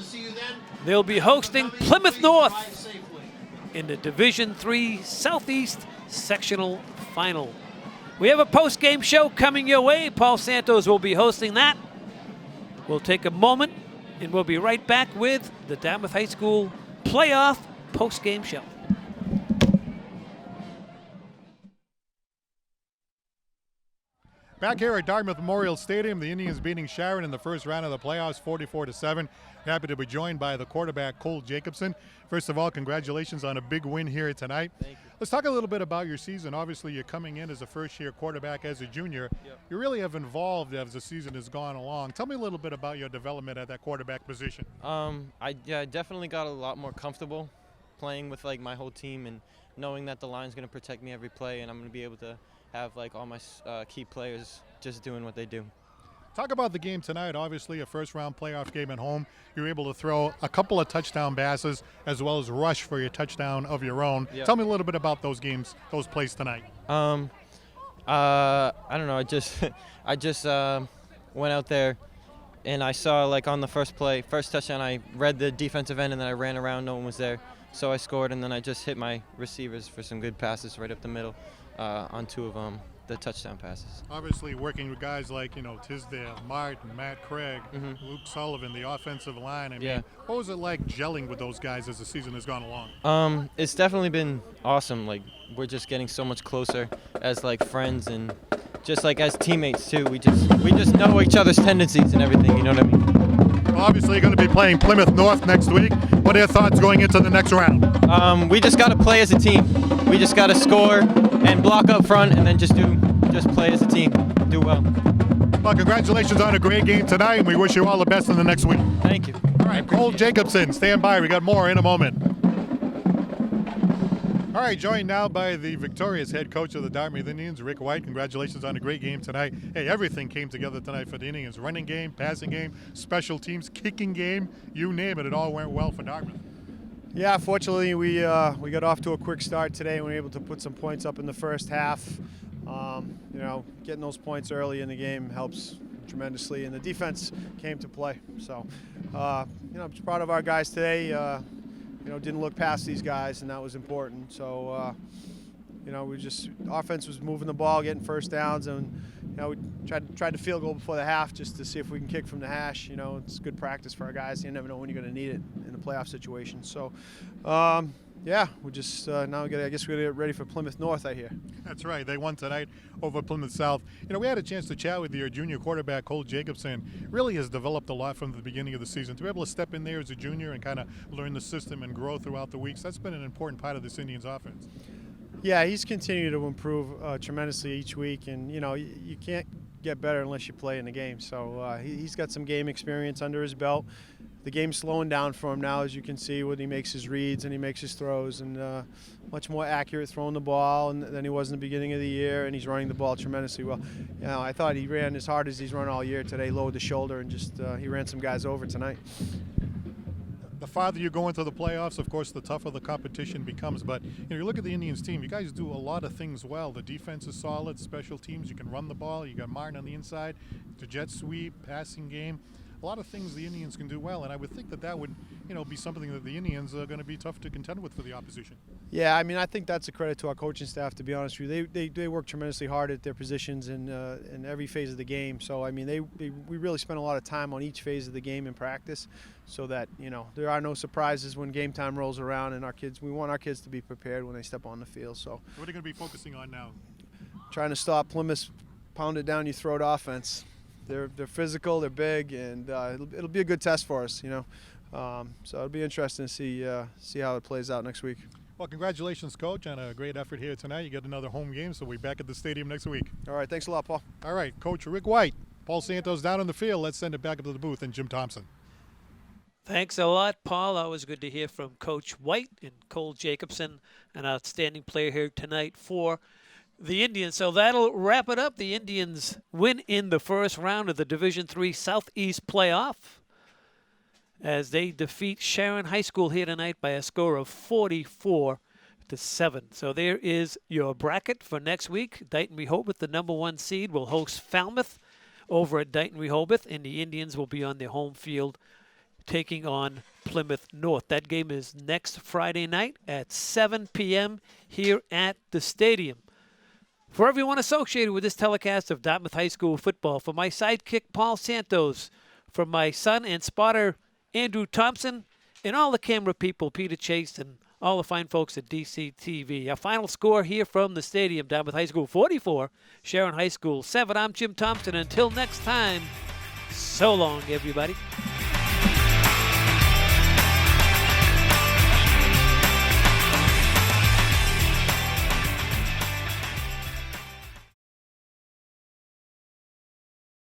they'll be hosting Plymouth North in the Division III Southeast Sectional Final. We have a post-game show coming your way. Paul Santos will be hosting that. We'll take a moment, and we'll be right back with the Dartmouth High School playoff post-game show. back here at Dartmouth Memorial Stadium, the Indians beating Sharon in the first round of the playoffs, 44-7. Happy to be joined by the quarterback, Cole Jacobson. First of all, congratulations on a big win here tonight. Thank you. Let's talk a little bit about your season. Obviously, you're coming in as a first-year quarterback as a junior. Yep. You really have evolved as the season has gone along. Tell me a little bit about your development at that quarterback position. I definitely got a lot more comfortable playing with my whole team and knowing that the line's going to protect me every play, and I'm going to be able to have all my key players just doing what they do. Talk about the game tonight. Obviously, a first-round playoff game at home. You were able to throw a couple of touchdown passes as well as rush for your touchdown of your own. Yep. Tell me a little bit about those games, those plays tonight. I don't know. I just went out there and I saw on the first touchdown, I read the defensive end and then I ran around. No one was there, so I scored, and then I just hit my receivers for some good passes right up the middle on two of the touchdown passes. Obviously, working with guys like, Tisdale, Martin, Matt Craig, Mm-hmm. Luke Sullivan, the offensive line. I mean, Yeah. what was it like gelling with those guys as the season has gone along? It's definitely been awesome. We're just getting so much closer as friends and just as teammates too. We just know each other's tendencies and everything. You know what I mean? Well, Obviously, you're going to be playing Plymouth North next week. What are your thoughts going into the next round? We just got to play as a team. We just got to score and block up front, and then just play as a team. Do well. Well, congratulations on a great game tonight, and we wish you all the best in the next week. Thank you. All right, Cole Jacobson, stand by. We got more in a moment. All right, joined now by the victorious head coach of the Dartmouth Indians, Rick White. Congratulations on a great game tonight. Hey, everything came together tonight for the Indians. Running game, passing game, special teams, kicking game, you name it. It all went well for Dartmouth. Yeah, fortunately we got off to a quick start today and we were able to put some points up in the first half. Getting those points early in the game helps tremendously, and the defense came to play. So, I'm proud of our guys today. Didn't look past these guys, and that was important. So, offense was moving the ball, getting first downs, and we tried to field goal before the half just to see if we can kick from the hash. It's good practice for our guys. You never know when you're going to need it in a playoff situation. So, we just now I guess we're going to get ready for Plymouth North, I hear. That's right. They won tonight over Plymouth South. We had a chance to chat with your junior quarterback, Cole Jacobson. Really has developed a lot from the beginning of the season. To be able to step in there as a junior and kind of learn the system and grow throughout the weeks, that's been an important part of this Indians offense. Yeah, he's continued to improve tremendously each week, and you can't get better unless you play in the game. So he's got some game experience under his belt. The game's slowing down for him now, as you can see, when he makes his reads and he makes his throws, and much more accurate throwing the ball than he was in the beginning of the year, and he's running the ball tremendously well. I thought he ran as hard as he's run all year today, lowered the shoulder, and just he ran some guys over tonight. The farther you go into the playoffs, of course, the tougher the competition becomes. But you look at the Indians team, you guys do a lot of things well. The defense is solid, special teams, you can run the ball, you got Martin on the inside, the jet sweep, passing game. A lot of things the Indians can do well, and I would think that would, be something that the Indians are going to be tough to contend with for the opposition. Yeah, I think that's a credit to our coaching staff, to be honest with you. They work tremendously hard at their positions in every phase of the game. So, we really spend a lot of time on each phase of the game in practice, so that, there are no surprises when game time rolls around, and we want our kids to be prepared when they step on the field. So, what are you going to be focusing on now? Trying to stop Plymouth's pound it down your throat offense. They're physical, they're big, and it'll be a good test for us, So it'll be interesting to see how it plays out next week. Well, congratulations, Coach, on a great effort here tonight. You get another home game, so we'll be back at the stadium next week. All right, thanks a lot, Paul. All right, Coach Rick White, Paul Santos down on the field. Let's send it back up to the booth and Jim Thompson. Thanks a lot, Paul. Always good to hear from Coach White and Cole Jacobson, an outstanding player here tonight for the Indians. So that'll wrap it up. The Indians win in the first round of the Division III Southeast playoff as they defeat Sharon High School here tonight by a score of 44-7. So there is your bracket for next week. Dighton Rehoboth, the #1 seed, will host Falmouth over at Dighton Rehoboth, and the Indians will be on their home field taking on Plymouth North. That game is next Friday night at 7 p.m. here at the stadium. For everyone associated with this telecast of Dartmouth High School football, for my sidekick, Paul Santos, from my son and spotter, Andrew Thompson, and all the camera people, Peter Chase, and all the fine folks at DCTV. Our final score here from the stadium, Dartmouth High School 44, Sharon High School 7. I'm Jim Thompson. Until next time, so long, everybody.